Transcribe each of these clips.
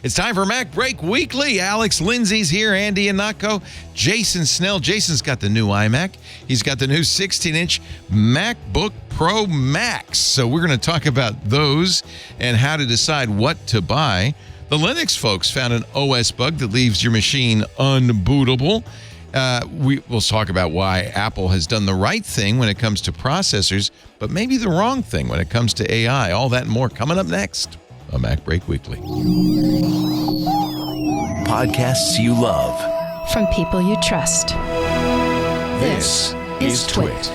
It's time for MacBreak Weekly. Alex Lindsay's here, Andy Anako, Jason Snell. Jason's got the new iMac. He's got the new 16-inch MacBook Pro Max. So we're going to talk about those and how to decide what to buy. The Linux folks found an OS bug that leaves your machine unbootable. We'll talk about why Apple has done the right thing when it comes to processors, but maybe the wrong thing when it comes to AI. All that and more coming up next on MacBreak Weekly. Podcasts you love. From people you trust. This is Twit.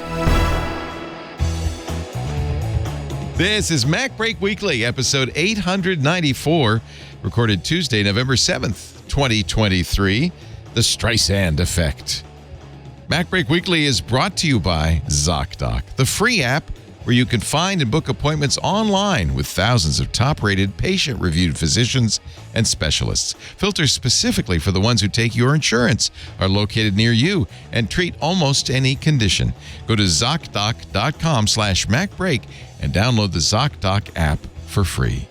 This is MacBreak Weekly, episode 894, recorded Tuesday, November 7th, 2023. The Streisand Effect. MacBreak Weekly is brought to you by ZocDoc, the free app where you can find and book appointments online with thousands of top-rated, patient-reviewed physicians and specialists. Filters specifically for the ones who take your insurance are located near you and treat almost any condition. Go to ZocDoc.com/MacBreak and download the ZocDoc app for free.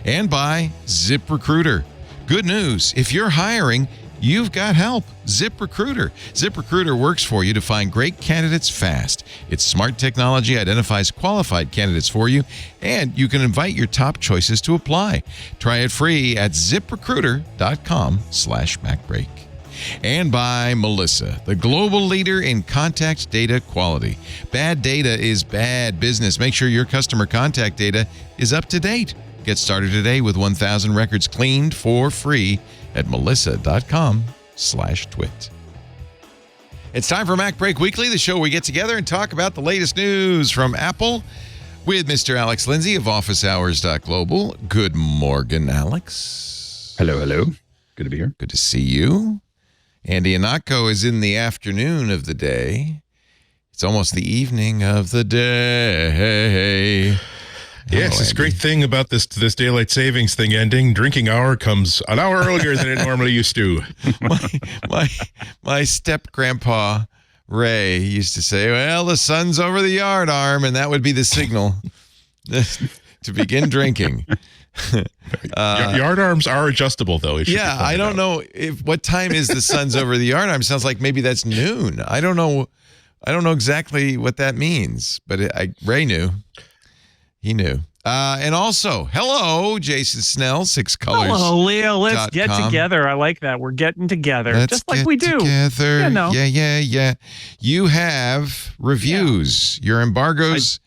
And by ZipRecruiter. Good news, if you're hiring, you've got help. ZipRecruiter. ZipRecruiter works for you to find great candidates fast. Its smart technology identifies qualified candidates for you, and you can invite your top choices to apply. Try it free at ZipRecruiter.com/MacBreak. And by Melissa, the global leader in contact data quality. Bad data is bad business. Make sure your customer contact data is up to date. Get started today with 1,000 records cleaned for free at melissa.com/twit. It's time for MacBreak Weekly, the show where we get together and talk about the latest news from Apple with Mr. Alex Lindsay of OfficeHours.global. Good morning, Alex. Hello, hello. Good to be here. Good to see you. Andy Anako is in the afternoon of the day. It's almost the evening of the day. Yes, this great thing about this daylight savings thing ending. Drinking hour comes an hour earlier than it normally used to. my step grandpa Ray used to say, "Well, the sun's over the yard arm," and that would be the signal to begin drinking. Yard arms are adjustable, though. Yeah, I don't know what time is the sun's over the yard arm. Sounds like maybe that's noon. I don't know exactly what that means, but Ray knew. He knew. And also, hello, Jason Snell, 6 Colors. Hello, Leo. Let's get together. I like that. We're getting together. Just like we do. Together. You know. Yeah. You have reviews. Yeah. Your embargoes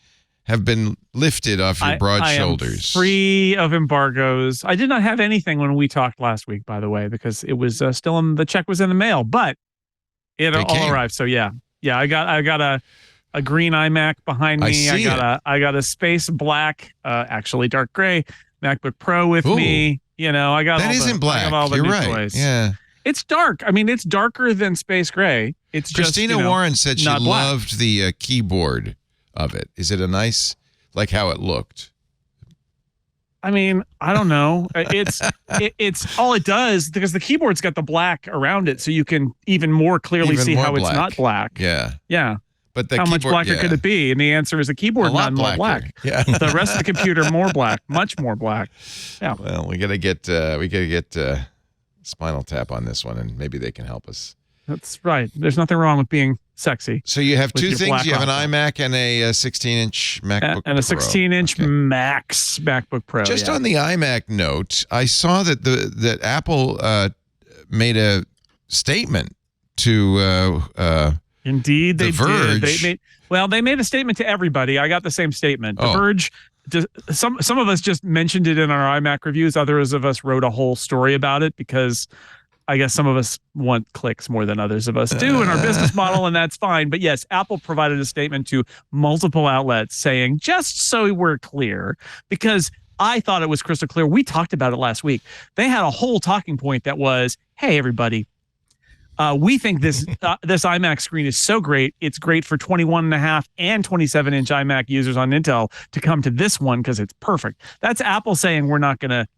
have been lifted off your broad shoulders. Free of embargoes. I did not have anything when we talked last week, by the way, because it was still the check was in the mail, but it all arrived. So yeah, I got a green iMac behind me. I got a space black, actually dark gray MacBook Pro with me. You know, I got that all isn't black. You're right. Toys. Yeah, it's dark. I mean, it's darker than space gray. It's Christina just, Warren said she loved black. the keyboard of it. Is it a nice, like how it looked? I mean, I don't know. It's all it does because the keyboard's got the black around it, so you can even more clearly see how it's not black. Yeah. But how much blacker could it be? And the answer is the keyboard not more black. Yeah. The rest of the computer more black, much more black. Yeah. Well, we gotta get Spinal Tap on this one, and maybe they can help us. That's right. There's nothing wrong with being sexy. So you have two things. You have an iMac and a 16-inch MacBook and a 16-inch Max MacBook Pro. Just on the iMac note, I saw that Apple made a statement to. Indeed, they Verge. did. They made a statement to everybody. I got the same statement. The Verge. Some of us just mentioned it in our iMac reviews. Others of us wrote a whole story about it because I guess some of us want clicks more than others of us do in our business model, and that's fine. But yes, Apple provided a statement to multiple outlets saying, just so we're clear, because I thought it was crystal clear. We talked about it last week. They had a whole talking point that was, hey, everybody, we think this iMac screen is so great. It's great for 21.5 and 27-inch iMac users on Intel to come to this one because it's perfect. That's Apple saying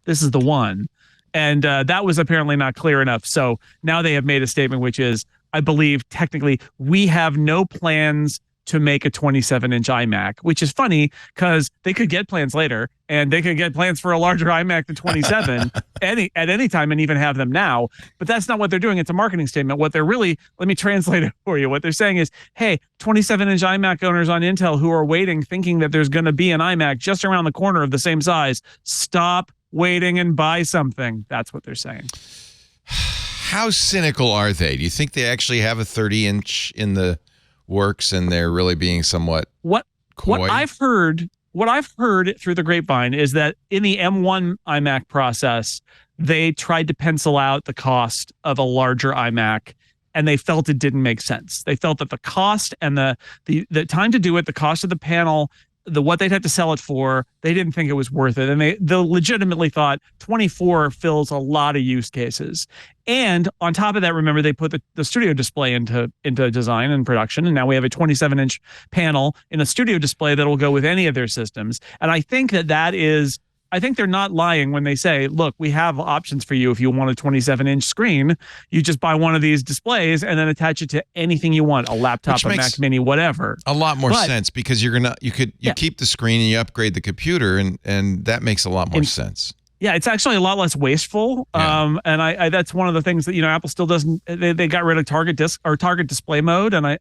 this is the one. And that was apparently not clear enough. So now they have made a statement, which is, I believe, technically, we have no plans to make a 27-inch iMac, which is funny because they could get plans later, and they could get plans for a larger iMac than 27 at any time and even have them now. But that's not what they're doing. It's a marketing statement. What they're really, let me translate it for you. What they're saying is, hey, 27-inch iMac owners on Intel who are waiting, thinking that there's going to be an iMac just around the corner of the same size, stop waiting and buy something. That's what they're saying. How cynical are they? Do you think they actually have a 30-inch in the works and they're really being somewhat coy? What I've heard through the grapevine is that in the M1 iMac process, they tried to pencil out the cost of a larger iMac, and they felt it didn't make sense. They felt that the cost and the time to do it, the cost of the panel, what they'd have to sell it for, they didn't think it was worth it. And they legitimately thought 24 fills a lot of use cases. And on top of that, remember, they put the studio display into design and production. And now we have a 27-inch panel in a studio display that will go with any of their systems. And I think I think they're not lying when they say, look, we have options for you. If you want a 27-inch screen, you just buy one of these displays and then attach it to anything you want, a laptop, a Mac Mini, whatever. A lot more sense, because you keep the screen and you upgrade the computer, and that makes a lot more sense. Yeah, it's actually a lot less wasteful. Yeah. And I that's one of the things that, Apple still doesn't, they got rid of target display mode. And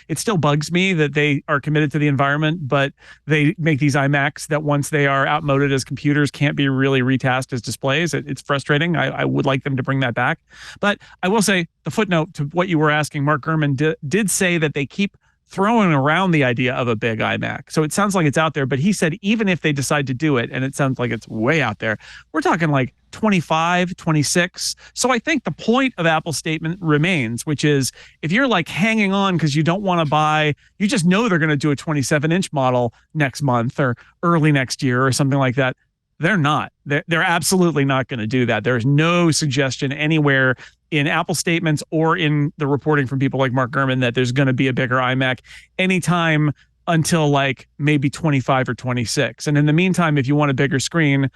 it still bugs me that they are committed to the environment, but they make these iMacs that once they are outmoded as computers can't be really retasked as displays. It's frustrating. I would like them to bring that back. But I will say, the footnote to what you were asking, Mark Gurman did say that they keep throwing around the idea of a big iMac. So it sounds like it's out there, but he said even if they decide to do it, and it sounds like it's way out there, we're talking like 25, 26. So I think the point of Apple's statement remains, which is if you're like hanging on because you don't want to buy, you just know they're going to do a 27-inch model next month or early next year or something like that. They're not. They're absolutely not going to do that. There's no suggestion anywhere in Apple statements or in the reporting from people like Mark Gurman that there's going to be a bigger iMac anytime until like maybe 25 or 26. And in the meantime, if you want a bigger screen,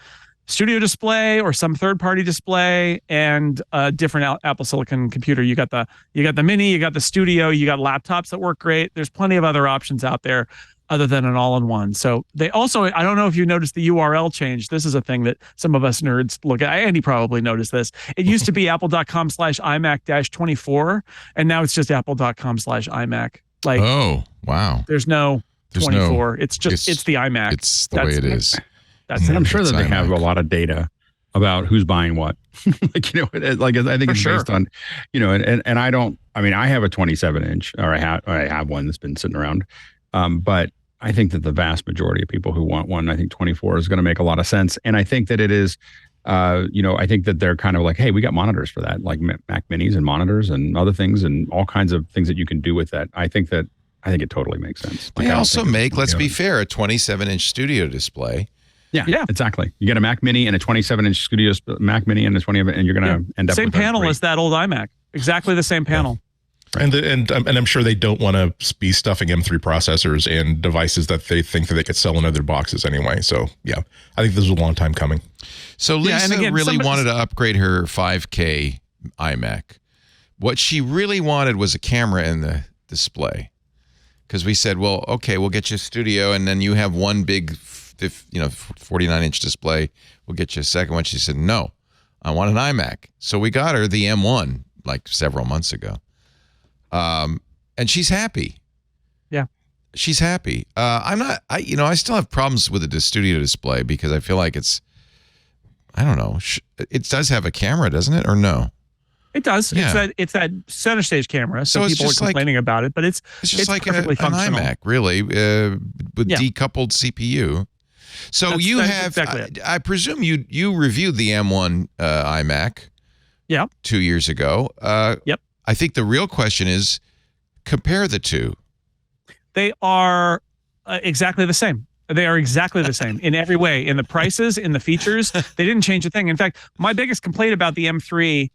studio display or some third-party display and a different Apple Silicon computer. You got the Mini, you got the Studio, you got laptops that work great. There's plenty of other options out there other than an all-in-one. So they also, I don't know if you noticed the URL change. This is a thing that some of us nerds look at. Andy probably noticed this. It used to be apple.com/iMac-24, and now it's just apple.com/iMac. Like, oh, wow. There's no 24. It's the iMac. It's the way it is. That's it. I'm sure that they have a lot of data about who's buying what. Like, I think it's based on, and I don't, I have a 27-inch, or I have one that's been sitting around. But I think that the vast majority of people who want one, I think 24 is going to make a lot of sense. And I think that it is, I think that they're kind of like, hey, we got monitors for that, like Mac Minis and monitors and other things and all kinds of things that you can do with that. I think it totally makes sense. They also make, let's be fair, a 27-inch studio display. Yeah, exactly. You get a Mac Mini and a 27-inch studio Mac Mini and a 20, and you're going to end up with same panel as that old iMac. Exactly the same panel. Right. And I'm sure they don't want to be stuffing M3 processors and devices that they think that they could sell in other boxes anyway. So yeah, I think this was a long time coming. So Lisa really wanted to upgrade her 5K iMac. What she really wanted was a camera in the display, because we said, well, okay, we'll get you a studio, and then you have one big, 49-inch display. We'll get you a second one. She said, no, I want an iMac. So we got her the M1 like several months ago. And she's happy. Yeah. She's happy. I still have problems with the studio display because I feel like I don't know. It does have a camera, doesn't it? Or no? It does. Yeah. It's that center stage camera. So it's people are complaining about it, but it's just like an functional. iMac, really, with decoupled CPU. So exactly I presume you reviewed the M1 iMac. Yeah. 2 years ago. Yep. I think the real question is, compare the two. They are exactly the same. They are exactly the same in every way, in the prices, in the features. They didn't change a thing. In fact, my biggest complaint about the M3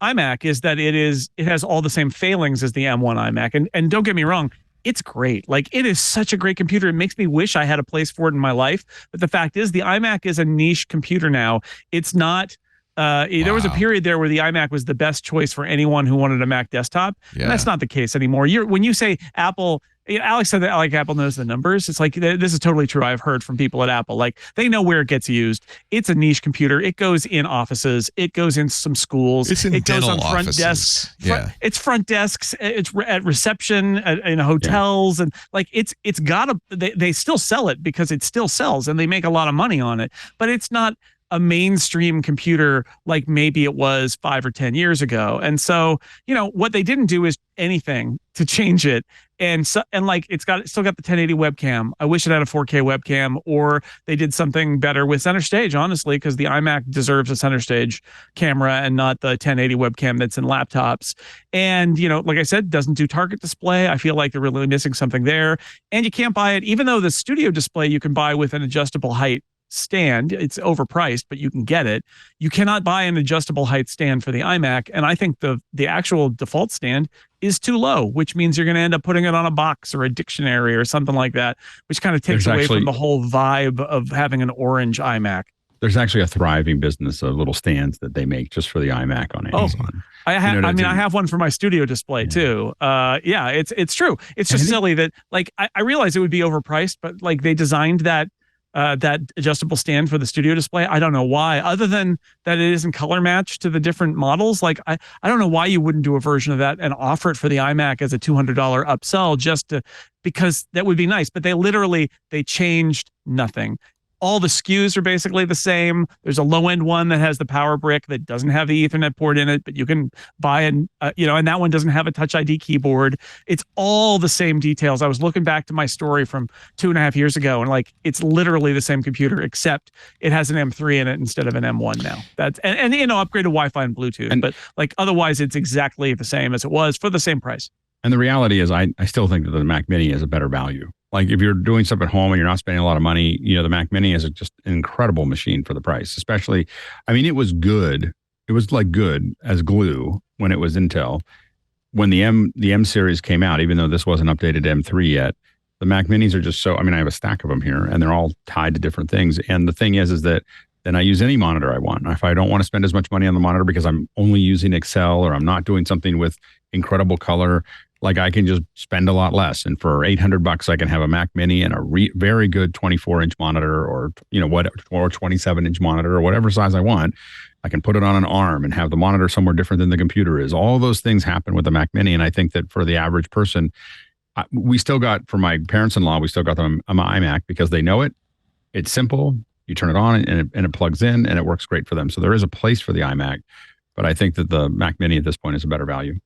iMac is that it has all the same failings as the M1 iMac. And don't get me wrong, it's great. Like, it is such a great computer. It makes me wish I had a place for it in my life. But the fact is, the iMac is a niche computer now. It's not There was a period there where the iMac was the best choice for anyone who wanted a Mac desktop. Yeah. And that's not the case anymore. When you say Apple, Alex said that like Apple knows the numbers. It's like, this is totally true. I've heard from people at Apple, like they know where it gets used. It's a niche computer. It goes in offices. It goes in some schools. It goes on front offices. Desks. Yeah. It's front desks. It's at reception in hotels. And like, it's gotta, they still sell it because it still sells and they make a lot of money on it, but it's not a mainstream computer like maybe it was 5 or 10 years ago. And so, what they didn't do is anything to change it. And like it's still got the 1080 webcam. I wish it had a 4K webcam, or they did something better with center stage, honestly, because the iMac deserves a center stage camera and not the 1080 webcam that's in laptops. And, like I said, doesn't do target display. I feel like they're really missing something there. And you can't buy it, even though the studio display you can buy with an adjustable height stand. It's overpriced, but you can get it. You cannot buy an adjustable height stand for the iMac. And I think the actual default stand is too low, which means you're going to end up putting it on a box or a dictionary or something like that, which kind of takes away from the whole vibe of having an orange iMac. There's actually a thriving business of little stands that they make just for the iMac on Amazon. I have one for my studio display too. It's true. It's just silly that like I realize it would be overpriced, but like they designed that adjustable stand for the studio display. I don't know why, other than that it isn't color matched to the different models. Like I don't know why you wouldn't do a version of that and offer it for the iMac as a $200 upsell because that would be nice. But they changed nothing. All the SKUs are basically the same. There's a low-end one that has the power brick that doesn't have the Ethernet port in it, but you can buy and that one doesn't have a Touch ID keyboard. It's all the same details. I was looking back to my story from 2.5 years ago, and like it's literally the same computer, except it has an M3 in it instead of an M1 now. That's and upgraded Wi-Fi and Bluetooth, but like otherwise it's exactly the same as it was for the same price. And the reality is, I still think that the Mac Mini is a better value. Like if you're doing stuff at home and you're not spending a lot of money, the Mac Mini is just an incredible machine for the price. Especially, it was good. It was like good as glue when it was Intel. When the M series came out, even though this wasn't updated to M3 yet, the Mac Minis are just so. I have a stack of them here, and they're all tied to different things. And the thing is that then I use any monitor I want. If I don't want to spend as much money on the monitor because I'm only using Excel or I'm not doing something with incredible color, like I can just spend a lot less. And for $800, I can have a Mac Mini and a very good 24-inch monitor or 27-inch monitor or whatever size I want. I can put it on an arm and have the monitor somewhere different than the computer is. All those things happen with the Mac Mini. And I think that for the average person, we still got, for my parents-in-law, we still got them an iMac because they know it. It's simple. You turn it on and it plugs in and it works great for them. So there is a place for the iMac, but I think that the Mac Mini at this point is a better value.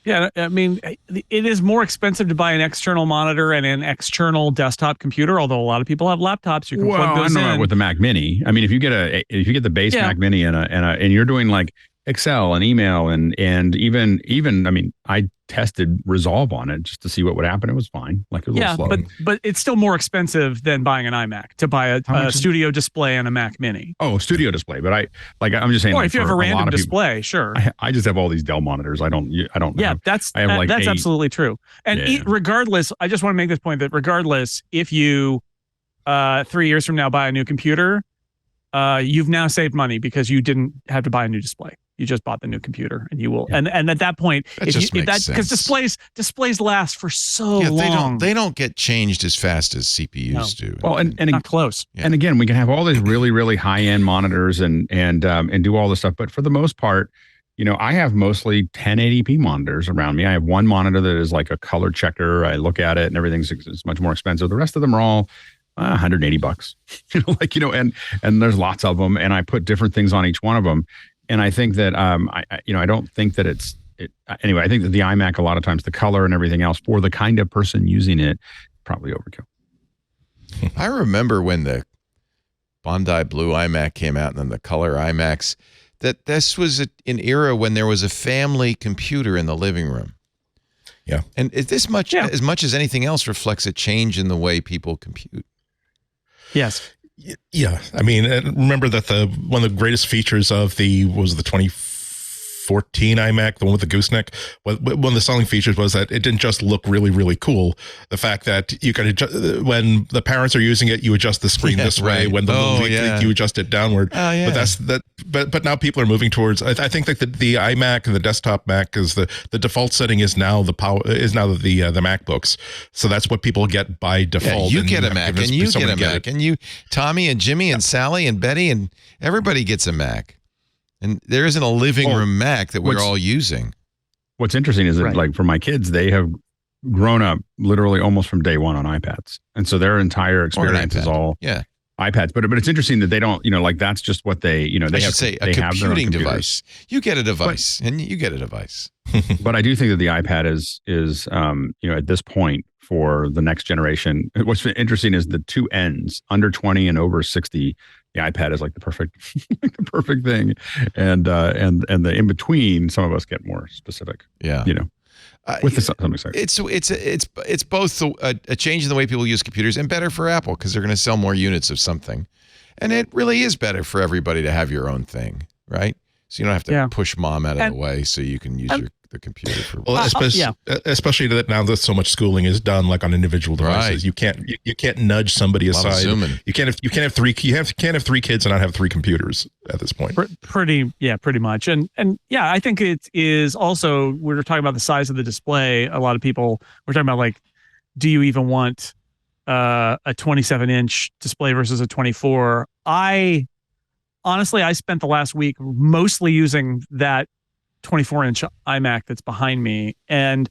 Yeah, it is more expensive to buy an external monitor and an external desktop computer. Although a lot of people have laptops, you can plug those in. With the Mac Mini, if you get the base Mac Mini and you're doing like Excel and email and even I tested Resolve on it just to see what would happen. It was fine. Like it was a little slow. but it's still more expensive than buying an iMac to buy a studio display and a Mac Mini. Oh, studio display, but I'm just saying. Or if you have a random display, sure. I just have all these Dell monitors. I don't. Yeah, that's absolutely true. And regardless, I just want to make this point that regardless, if you 3 years from now buy a new computer, you've now saved money because you didn't have to buy a new display. You just bought the new computer, and you will. And at that point, because displays last for so long, they don't get changed as fast as CPUs do. Well, and not close. Yeah. And again, we can have all these really really high end monitors and do all this stuff, but for the most part, I have mostly 1080p monitors around me. I have one monitor that is like a color checker. I look at it, and it's much more expensive. The rest of them are all $180, and there's lots of them, and I put different things on each one of them. And I think that, I don't think that anyway, I think that the iMac, a lot of times the color and everything else for the kind of person using it, probably overkill. I remember when the Bondi Blue iMac came out and then the color iMacs, that this was an era when there was a family computer in the living room. Yeah. And as much as anything else reflects a change in the way people compute. Yes. Yeah, remember that one of the greatest features of the 2014 2014 iMac, the one with the gooseneck. One of the selling features was that it didn't just look really, really cool. The fact that you can adjust, when the parents are using it, you adjust the screen this way. When the you adjust it downward. But that's that. But now people are moving towards. I think that the iMac and the desktop Mac is the default setting is now the MacBooks. So that's what people get by default. Yeah, you get a Mac, and you get a Mac, and you, Tommy and Jimmy and Sally and Betty and everybody gets a Mac. And there isn't a living room Mac that we're all using. What's interesting is that, like, for my kids, they have grown up literally almost from day one on iPads, and so their entire experience is all iPads. But it's interesting that they don't, like, that's just what they, they have. Say a computing device. You get a device, and you get a device. But I do think that the iPad is at this point for the next generation. What's interesting is the two ends, under 20 and over 60. The iPad is like the perfect thing, and the in between, some of us get more specific. Yeah, with something exciting. It's both a change in the way people use computers and better for Apple because they're going to sell more units of something, and it really is better for everybody to have your own thing, right? So you don't have to push mom out of the way so you can use the computer for. Well, especially that now that so much schooling is done like on individual devices, you can't nudge somebody aside. You can't have three kids and not have three computers at this point. Pretty much. And I think it is also, we were talking about the size of the display. A lot of people were talking about, like, do you even want a 27-inch display versus a 24? Honestly, I spent the last week mostly using that 24-inch iMac that's behind me. And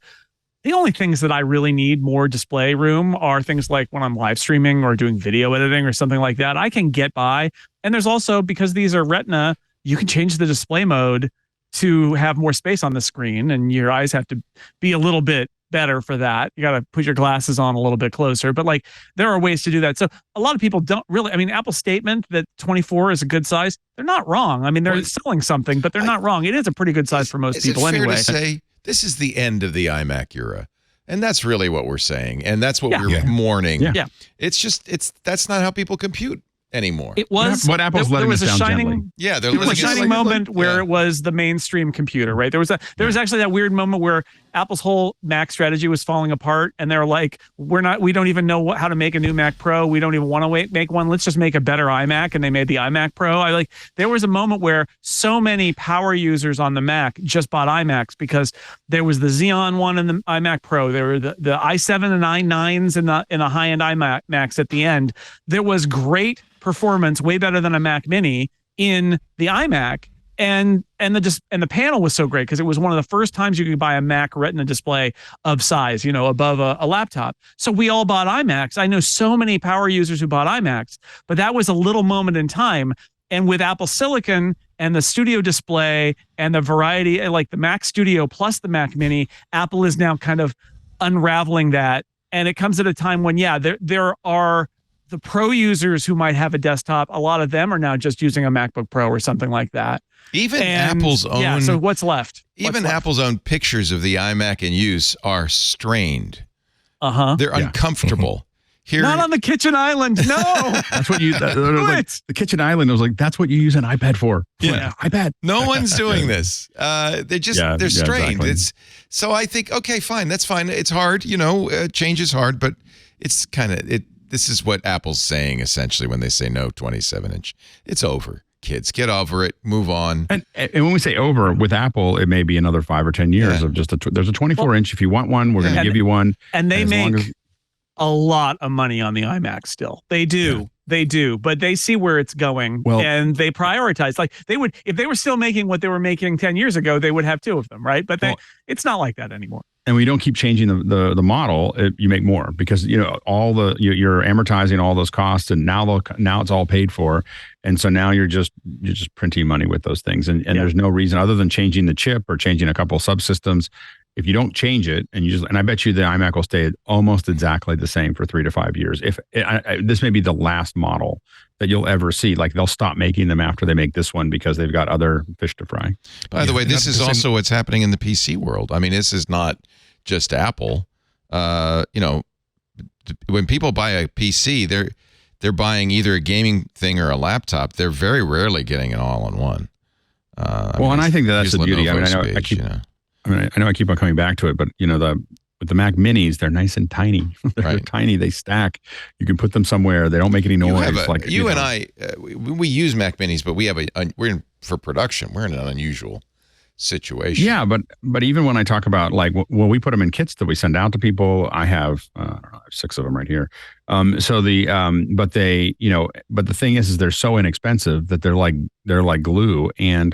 the only things that I really need more display room are things like when I'm live streaming or doing video editing or something like that. I can get by. And there's also, because these are Retina, you can change the display mode to have more space on the screen, and your eyes have to be a little bit better for that. You got to put your glasses on a little bit closer, but, like, there are ways to do that. So a lot of people don't really, Apple's statement that 24 is a good size, they're not wrong. They're selling something, but they're not wrong. It is a pretty good size for most people anyway. Is it fair to say this is the end of the iMac era? And that's really what we're saying. And that's what we're mourning. Yeah. That's not how people compute anymore. It was what Apple's letting us down gently. Yeah, there was a shining moment where it was the mainstream computer, right? There was actually that weird moment where Apple's whole Mac strategy was falling apart, and they're like, we don't even know how to make a new Mac Pro. We don't even want to make one. Let's just make a better iMac, and they made the iMac Pro. There was a moment where so many power users on the Mac just bought iMacs because there was the Xeon one and the iMac Pro. There were the i7 and i9s in the high-end iMacs at the end. There was great performance, way better than a Mac Mini in the iMac, and the panel was so great because it was one of the first times you could buy a Mac Retina display of size, above a laptop. So we all bought iMacs. I know so many power users who bought iMacs, but that was a little moment in time. And with Apple Silicon and the Studio display and the variety, like the Mac Studio plus the Mac Mini, Apple is now kind of unraveling that. And it comes at a time when, there are the pro users who might have a desktop. A lot of them are now just using a MacBook Pro or something like that. Apple's own. Yeah, so what's left? Apple's own pictures of the iMac in use are strained. They're uncomfortable. Here, not on the kitchen island. No, that's what you. The kitchen island was like, that's what you use an iPad for. Yeah, iPad. No one's doing this. They're strained. Exactly. So I think, okay, fine, that's fine. It's hard, change is hard, but it's kind of it. This is what Apple's saying essentially when they say no 27-inch. It's over. Kids, get over it. Move on. And when we say over with Apple, it may be another 5 or 10 years of just there's a 24-inch. If you want one, we're going to give you one. And they make a lot of money on the iMac still. They do. Yeah. They do, but they see where it's going, and they prioritize. Like they would, if they were still making what they were making 10 years ago, they would have 2 of them, right? But it's not like that anymore. And we don't keep changing the model. You make more because you're amortizing all those costs, and now it's all paid for, and so now you're just printing money with those things, and there's no reason other than changing the chip or changing a couple of subsystems. If you don't change it, and I bet you the iMac will stay almost exactly the same for 3 to 5 years. This may be the last model that you'll ever see. Like they'll stop making them after they make this one because they've got other fish to fry. By the way, this is also what's happening in the PC world. I mean, this is not just Apple. When people buy a PC, they're buying either a gaming thing or a laptop. They're very rarely getting an all-in-one. And I think that's the beauty. I mean, I know I keep on coming back to it, but with the Mac Minis, they're nice and tiny. They're tiny. They stack. You can put them somewhere. They don't make any noise. And I, we use Mac Minis, but we're for production. We're in an unusual situation. Yeah, but even when I talk about we put them in kits that we send out to people. I have 6 of them right here. But the thing is they're so inexpensive that they're like glue, and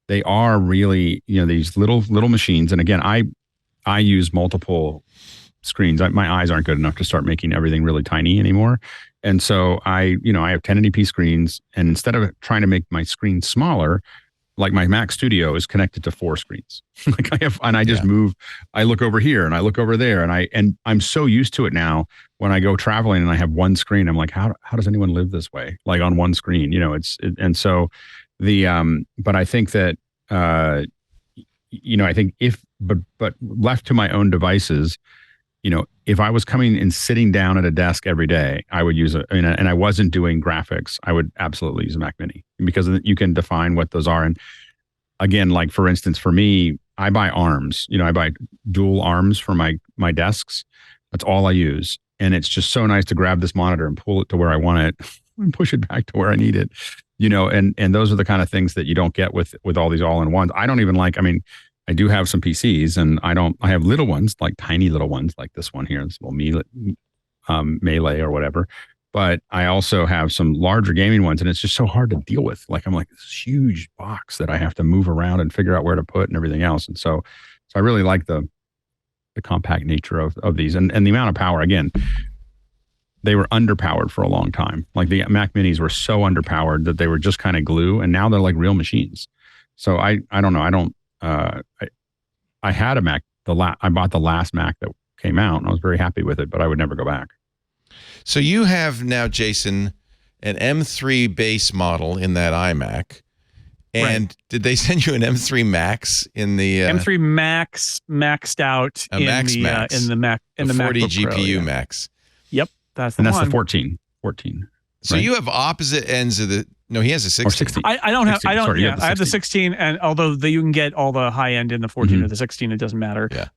they are really these little machines. And again, I use multiple screens. My eyes aren't good enough to start making everything really tiny anymore. And so I have 1080p screens, and instead of trying to make my screen smaller, like my Mac Studio is connected to 4 screens. I just move. I look over here and I look over there, and I'm so used to it now. When I go traveling and I have one screen, I'm like, how does anyone live this way? Like on one screen, but I think that but left to my own devices, if I was coming and sitting down at a desk every day, I would use and I wasn't doing graphics, I would absolutely use a Mac Mini, because you can define what those are. And again, like for instance, for me, I buy arms, I buy dual arms for my desks. That's all I use. And it's just so nice to grab this monitor and pull it to where I want it and push it back to where I need it, and those are the kind of things that you don't get with all these all-in-ones. I don't even I do have some PCs, and I have little ones, like tiny little ones, like this one here, this little Melee or whatever. But I also have some larger gaming ones, and it's just so hard to deal with. I'm like this huge box that I have to move around and figure out where to put and everything else. And so I really like the compact nature of these, and the amount of power. Again, they were underpowered for a long time. Like the Mac Minis were so underpowered that they were just kind of glue, and now they're like real machines. So I don't know. I had a Mac. I bought the last Mac that came out, and I was very happy with it, but I would never go back. So you have now, Jason, an M3 base model in that iMac. And did they send you an M3 Max in the M3 Max maxed out in the Mac 40 MacBook Pro, GPU Max? Yep, that's the one. That's the 14. So you have opposite ends of the. No, he has a 16. Or 16. I don't have. 16. I don't. Sorry, yeah, I have the 16, and although you can get all the high end in the 14 or the 16, it doesn't matter. Yeah.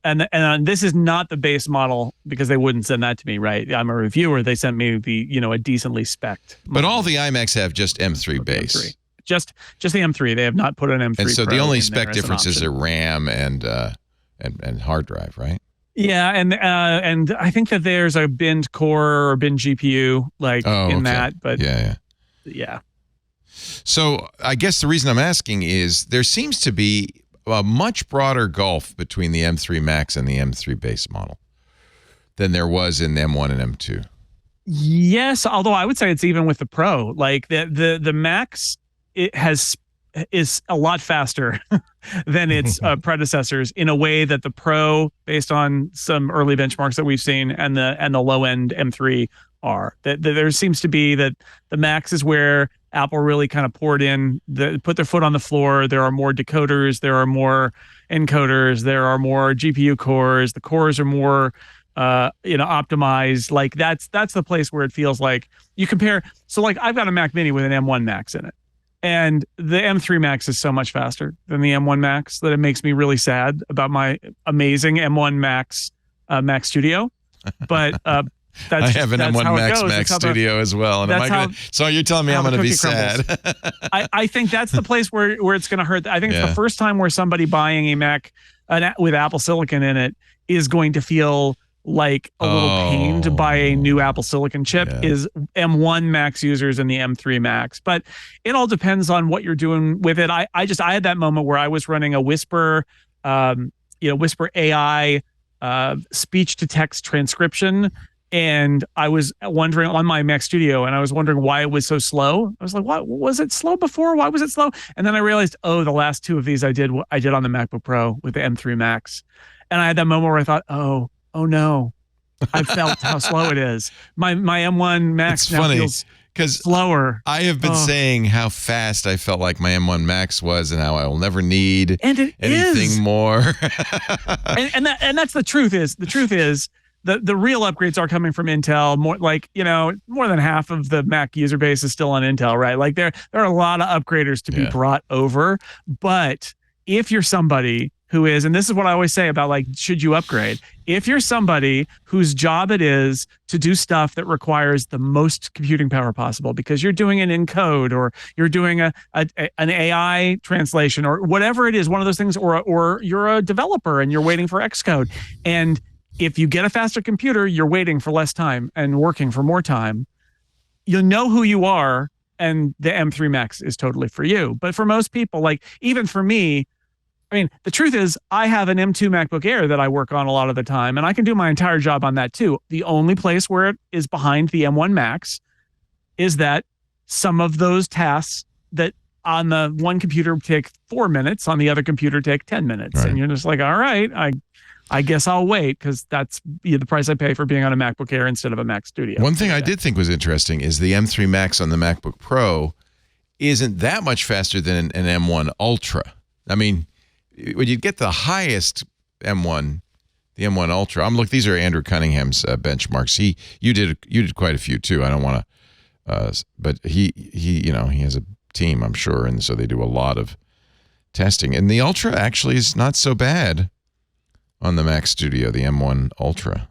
And this is not the base model, because they wouldn't send that to me, right? I'm a reviewer. They sent me a decently spec'd. But all the iMacs have just M3 base. M3. Just the M3. They have not put an M3. And so Pro the only in spec there as an differences option. are RAM and hard drive, right? Yeah, and I think that there's a binned core or binned GPU in that, but yeah. So I guess the reason I'm asking is there seems to be a much broader gulf between the M3 Max and the M3 base model than there was in M1 and M2. Yes, although I would say it's even with the Pro. Like the Max, is a lot faster than its predecessors, in a way that the Pro, based on some early benchmarks that we've seen, and the low end M3 are. That there seems to be that the Max is where Apple really kind of put their foot on the floor. There are more decoders, there are more encoders, there are more GPU cores. The cores are more optimized. Like that's the place where it feels like you compare. So like I've got a Mac Mini with an M1 Max in it, and the M3 Max is so much faster than the M1 Max that it makes me really sad about my amazing M1 Max Mac Studio. But I have an M1 Mac Studio as well. And so you're telling me I'm going to be sad? I think that's the place where it's going to hurt. I think it's the first time where somebody buying a Mac with Apple Silicon in it is going to feel like a little pain to buy a new Apple Silicon chip is M1 Max users and the M3 Max. But it all depends on what you're doing with it. I had that moment where I was running a Whisper, Whisper AI speech to text transcription. And I was wondering on my Mac Studio, and I was wondering why it was so slow. I was like, "What was it slow before? Why was it slow?" And then I realized, the last 2 of these I did on the MacBook Pro with the M3 Max, and I had that moment where I thought, "Oh no, I felt how slow it is." My M1 Max now feels slower. I have been saying how fast I felt like my M1 Max was, and how I will never need anything more. and that's the truth. The truth is the real upgrades are coming from Intel. More like, more than half of the Mac user base is still on Intel, right? Like there are a lot of upgraders to be brought over. But if you're somebody who is, and this is what I always say about like, should you upgrade? If you're somebody whose job it is to do stuff that requires the most computing power possible, because you're doing an encode, or you're doing an AI translation, or whatever it is, one of those things, or you're a developer and you're waiting for Xcode. And if you get a faster computer, you're waiting for less time and working for more time, you'll know who you are, and the M3 Max is totally for you. But for most people, like even for me, I mean, the truth is I have an M2 MacBook Air that I work on a lot of the time, and I can do my entire job on that too. The only place where it is behind the M1 Max is that some of those tasks that on the one computer take 4 minutes, on the other computer take 10 minutes. Right. And you're just like, all right, I guess I'll wait, because that's the price I pay for being on a MacBook Air instead of a Mac Studio. One thing I did think was interesting is the M3 Max on the MacBook Pro isn't that much faster than an M1 Ultra. I mean, when you get the highest M1, the M1 Ultra, these are Andrew Cunningham's benchmarks. You did quite a few too. I don't want to, but he has a team, I'm sure, and so they do a lot of testing. And the Ultra actually is not so bad on the Mac Studio, the M1 Ultra.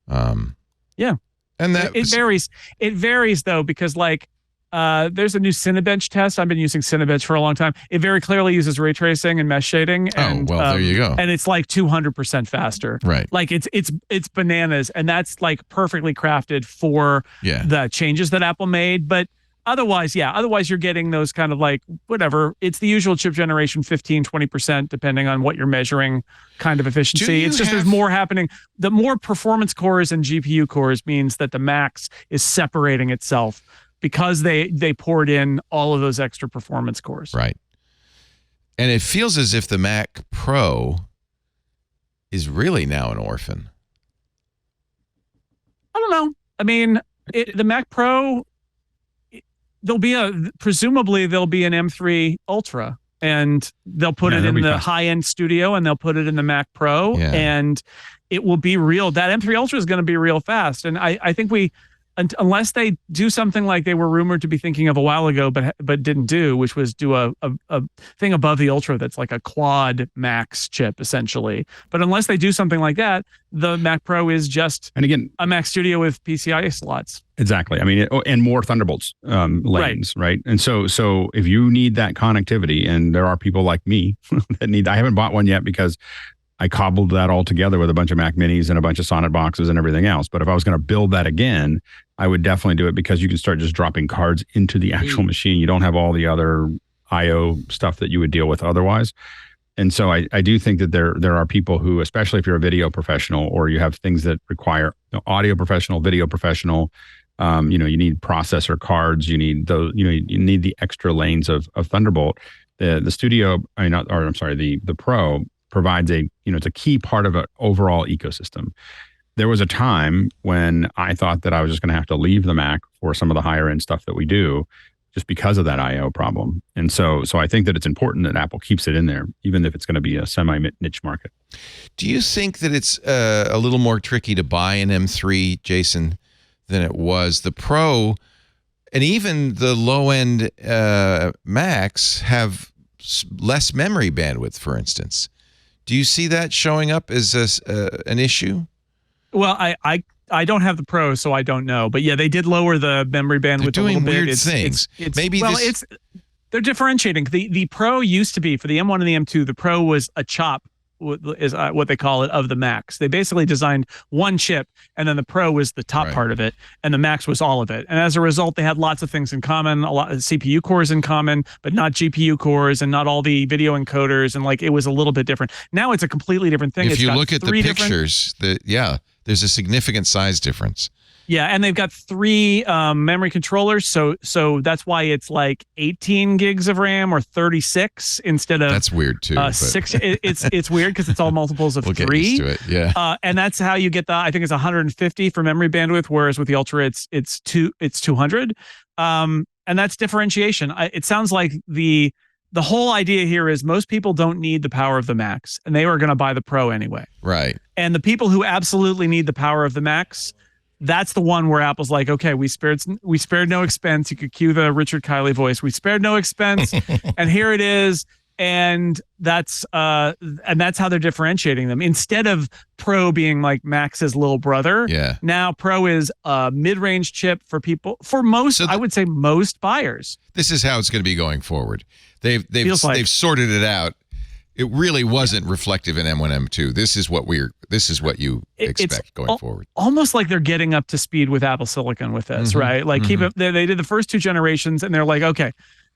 Yeah, and that it varies. It varies though, because like there's a new Cinebench test. I've been using Cinebench for a long time. It very clearly uses ray tracing and mesh shading. And, there you go. And it's like 200% faster. Right. Like it's bananas, and that's like perfectly crafted for the changes that Apple made. But otherwise you're getting those kind of like, whatever. It's the usual chip generation, 15-20%, depending on what you're measuring, kind of efficiency. It's just there's more happening. The more performance cores and GPU cores means that the Max is separating itself, because they poured in all of those extra performance cores. Right. And it feels as if the Mac Pro is really now an orphan. I don't know. I mean, the Mac Pro, presumably there'll be an M3 Ultra, and they'll put it in the high-end Studio, and they'll put it in the Mac Pro, and it will be real. That M3 Ultra is going to be real fast. And I think unless they do something like they were rumored to be thinking of a while ago, but didn't do, which was do a thing above the Ultra that's like a quad Max chip essentially. But unless they do something like that, the Mac Pro is just a Mac Studio with PCIe slots. Exactly. I mean, and more Thunderbolts lanes, right? And so if you need that connectivity, and there are people like me that I haven't bought one yet because I cobbled that all together with a bunch of Mac Minis and a bunch of Sonnet boxes and everything else. But if I was going to build that again, I would definitely do it, because you can start just dropping cards into the actual machine. You don't have all the other I/O stuff that you would deal with otherwise. And so I do think that there are people who, especially if you're a video professional, or you have things that require audio professional, video professional, you need processor cards, you need those, you need the extra lanes of Thunderbolt. The Studio, the Pro provides it's a key part of an overall ecosystem. There was a time when I thought that I was just going to have to leave the Mac for some of the higher end stuff that we do, just because of that I/O problem. And so I think that it's important that Apple keeps it in there, even if it's going to be a semi-niche market. Do you think that it's a little more tricky to buy an M3, Jason, than it was? The Pro and even the low-end Macs have less memory bandwidth, for instance. Do you see that showing up as an issue? Well, I don't have the Pro, so I don't know. But yeah, they did lower the memory bandwidth. They're doing a little weird bit. things. They're differentiating. The Pro used to be, for the M1 and the M2, the Pro was a chop, is what they call it, of the Macs. They basically designed one chip, and then the Pro was the top part of it, and the Max was all of it. And as a result, they had lots of things in common, a lot of CPU cores in common, but not GPU cores, and not all the video encoders, and like it was a little bit different. Now it's a completely different thing. If you look at the pictures, there's a significant size difference. Yeah, and they've got 3 memory controllers, so that's why it's like 18 gigs of RAM or 36 instead of that's weird too. 6. It's weird because it's all multiples of 3. Get used to it, yeah. And that's how you get I think it's 150 for memory bandwidth, whereas with the Ultra it's 200. And that's differentiation. It sounds like the the whole idea here is most people don't need the power of the Macs, and they are going to buy the Pro anyway. Right. And the people who absolutely need the power of the Macs, that's the one where Apple's like, okay, we spared no expense. You could cue the Richard Kiley voice. We spared no expense, and here it is. And that's how they're differentiating them. Instead of Pro being like Max's little brother, now Pro is a mid-range chip for most, I would say most buyers. This is how it's going to be going forward. They've sorted it out. It really wasn't reflective in M1, M2. This is what you expect going forward. Almost like they're getting up to speed with Apple Silicon with this, right? Like they did the first 2 generations, and they're like, okay,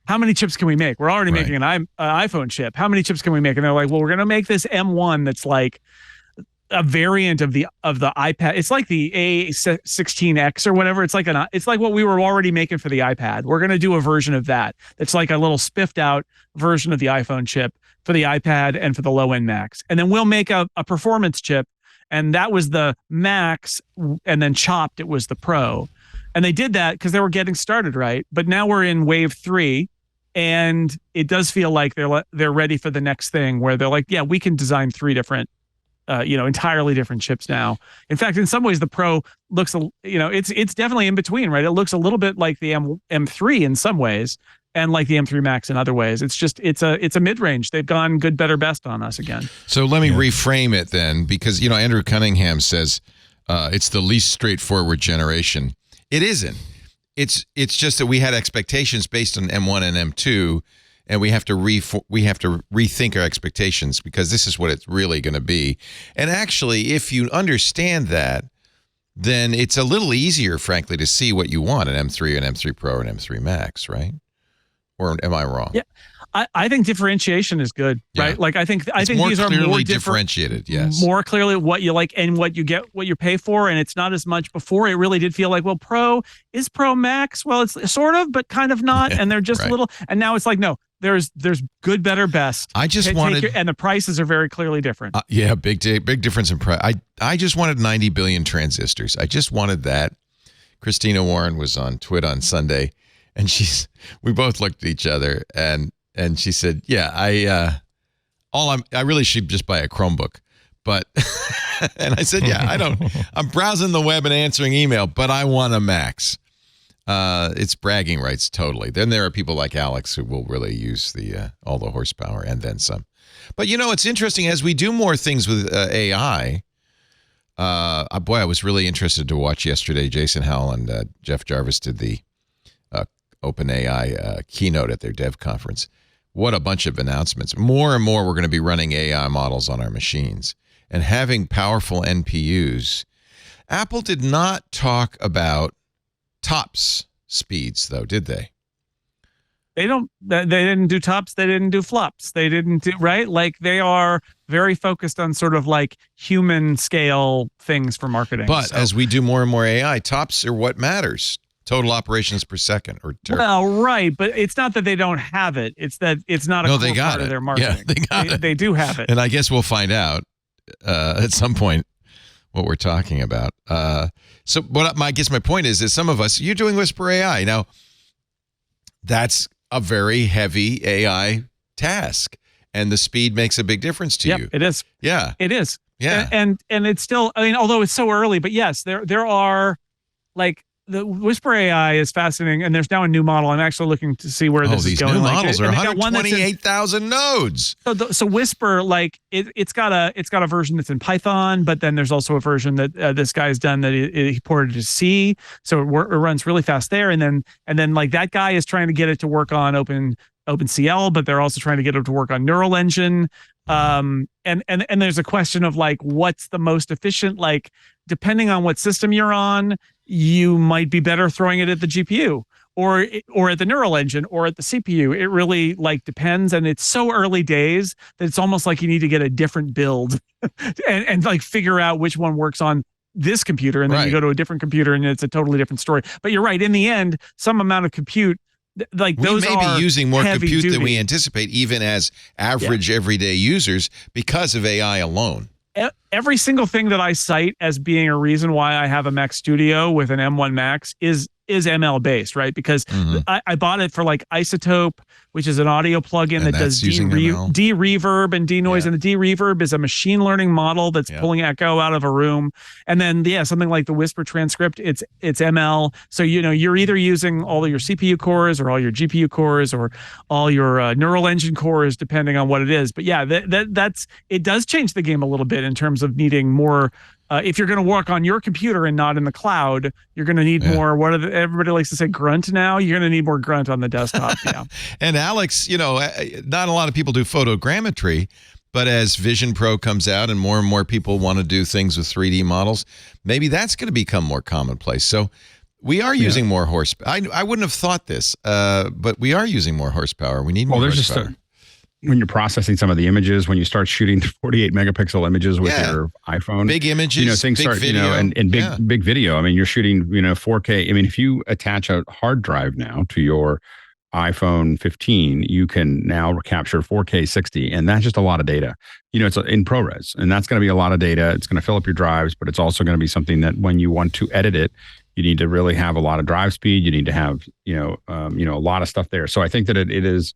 how many chips can we make? We're already making an iPhone chip. How many chips can we make? And they're like, well, we're going to make this M1 that's like a variant of the iPad. It's like the A16X or whatever. It's like what we were already making for the iPad. We're going to do a version of that. It's like a little spiffed out version of the iPhone chip for the iPad and for the low end Macs. And then we'll make a performance chip. And that was the Max, and then chopped, it was the Pro. And they did that because they were getting started, right? But now we're in wave 3. And it does feel like they're ready for the next thing where they're like, yeah, we can design 3 different, entirely different chips now. In fact, in some ways, the Pro looks, it's definitely in between, right? It looks a little bit like the M3 in some ways, and like the M3 Max in other ways. It's just it's a mid range. They've gone good, better, best on us again. So let me reframe it then, because Andrew Cunningham says it's the least straightforward generation. It isn't. It's just that we had expectations based on M1 and M2, and we have to rethink our expectations because this is what it's really going to be. And actually, if you understand that, then it's a little easier, frankly, to see what you want in M3 and M3 Pro and M3 Max, right? Or am I wrong? Yeah. I think differentiation is good, right? Like I think these are more differentiated. Yes, more clearly what you like and what you get, what you pay for, and it's not as much. Before it really did feel like, well, Pro Max. Well, it's sort of, but kind of not, and they're just a little. And now it's like, no, there's good, better, best. I just wanted, and the prices are very clearly different. Big difference in price. I just wanted 90 billion transistors. I just wanted that. Christina Warren was on Twitter on Sunday, and we both looked at each other and she said, yeah, I really should just buy a Chromebook. But, and I said, yeah, I'm browsing the web and answering email, but I want a Max. It's bragging rights, totally. Then there are people like Alex who will really use all the horsepower and then some. But it's interesting as we do more things with AI. I was really interested to watch yesterday. Jason Howell and Jeff Jarvis did the OpenAI keynote at their dev conference. What a bunch of announcements. More and more we're going to be running AI models on our machines and having powerful NPUs. Apple did not talk about TOPS speeds, though, did they? They didn't do tops. They didn't do flops. They didn't do, right? Like they are very focused on sort of like human scale things for marketing. But as we do more and more AI, TOPS are what matters. Total operations per second. Well, right. But it's not that they don't have it. It's that it's not a core part of their marketing. Yeah, they do have it. And I guess we'll find out at some point what we're talking about. So I guess my point is that some of us, you're doing Whisper AI. Now, that's a very heavy AI task. And the speed makes a big difference to you. It is. Yeah. It is. Yeah. And it's still, although it's so early, but yes, there are like, the Whisper AI is fascinating, and there's now a new model. I'm actually looking to see where this is going. These new models are 128,000 nodes. So Whisper, like it's got a version that's in Python, but then there's also a version that this guy's done that he ported to C, so it runs really fast there. And then like that guy is trying to get it to work on OpenCL, but they're also trying to get it to work on Neural Engine. And there's a question of like what's the most efficient, like depending on what system you're on, you might be better throwing it at the GPU or at the neural engine or at the CPU. It really like depends. And it's so early days that it's almost like you need to get a different build and like figure out which one works on this computer. And then you go to a different computer and it's a totally different story. But you're right. In the end, some amount of compute, like those we may be using more compute than we anticipate, even as average everyday users, because of AI alone. Every single thing that I cite as being a reason why I have a Mac Studio with an M1 Max is is ML based, right? Because I bought it for like Isotope, which is an audio plugin that does de-reverb and denoise. And the de-reverb is a machine learning model that's pulling echo out of a room. And then, something like the Whisper transcript, it's ML. So, you're either using all of your CPU cores or all your GPU cores or all your neural engine cores, depending on what it is. But it does change the game a little bit in terms of needing more. If you're going to work on your computer and not in the cloud, you're going to need more. Everybody likes to say grunt now. You're going to need more grunt on the desktop. And Alex, not a lot of people do photogrammetry, but as Vision Pro comes out and more people want to do things with 3D models, maybe that's going to become more commonplace. So we are using more horsepower. I wouldn't have thought this, but we are using more horsepower. We need more horsepower. When you're processing some of the images, when you start shooting 48 megapixel images with your iPhone, big images, things big start, video. And big video. I mean, you're shooting, 4K. I mean, if you attach a hard drive now to your iPhone 15, you can now capture 4K 60, and that's just a lot of data. It's in ProRes, and that's going to be a lot of data. It's going to fill up your drives, but it's also going to be something that when you want to edit it, you need to really have a lot of drive speed. You need to have, a lot of stuff there. So I think that it is.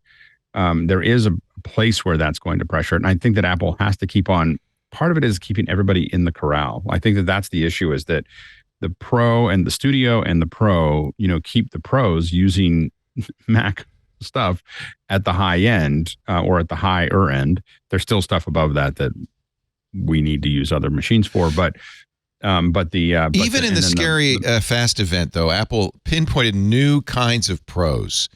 There is a place where that's going to pressure it. And I think that Apple has to keep on, part of it is keeping everybody in the corral. I think that that's the issue, is that the Pro and the Studio and the Pro, keep the pros using Mac stuff at the high end or at the higher end. There's still stuff above that we need to use other machines for, but in the scary fast event, though, Apple pinpointed new kinds of pros.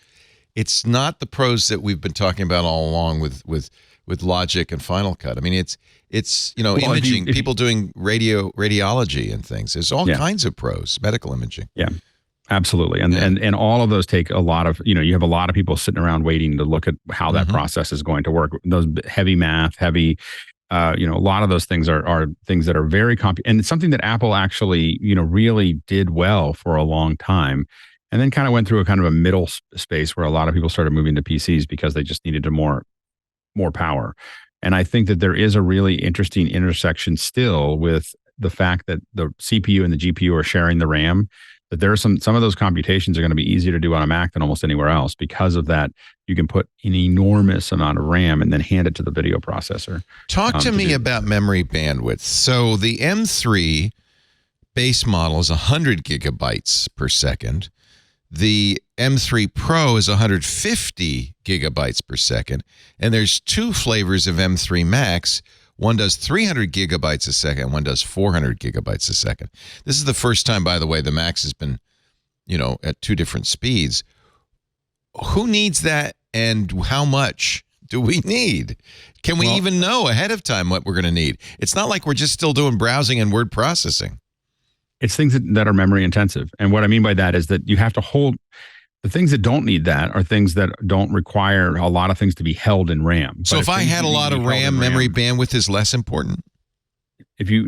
It's not the pros that we've been talking about all along with Logic and Final Cut. I mean, it's imaging, people doing radiology and things. There's all kinds of pros, medical imaging. Yeah, absolutely. And all of those take a lot of, you have a lot of people sitting around waiting to look at how that process is going to work. Those heavy math, a lot of those things are things that are very and it's something that Apple actually, really did well for a long time. And then kind of went through a kind of a middle space where a lot of people started moving to PCs because they just needed more power. And I think that there is a really interesting intersection still with the fact that the CPU and the GPU are sharing the RAM, that there are some of those computations are going to be easier to do on a Mac than almost anywhere else. Because of that, you can put an enormous amount of RAM and then hand it to the video processor. Talk to me about memory bandwidth. So the M3 base model is 100 gigabytes per second. The M3 Pro is 150 gigabytes per second. And there's two flavors of M3 Max. One does 300 gigabytes a second. One does 400 gigabytes a second. This is the first time, by the way, the Max has been, at two different speeds. Who needs that, and how much do we need? Can we even know ahead of time what we're going to need? It's not like we're just still doing browsing and word processing. It's things that are memory intensive. And what I mean by that is that you have to hold the things that don't need that are things that don't require a lot of things to be held in RAM. So if I had a lot of RAM, memory bandwidth is less important? If you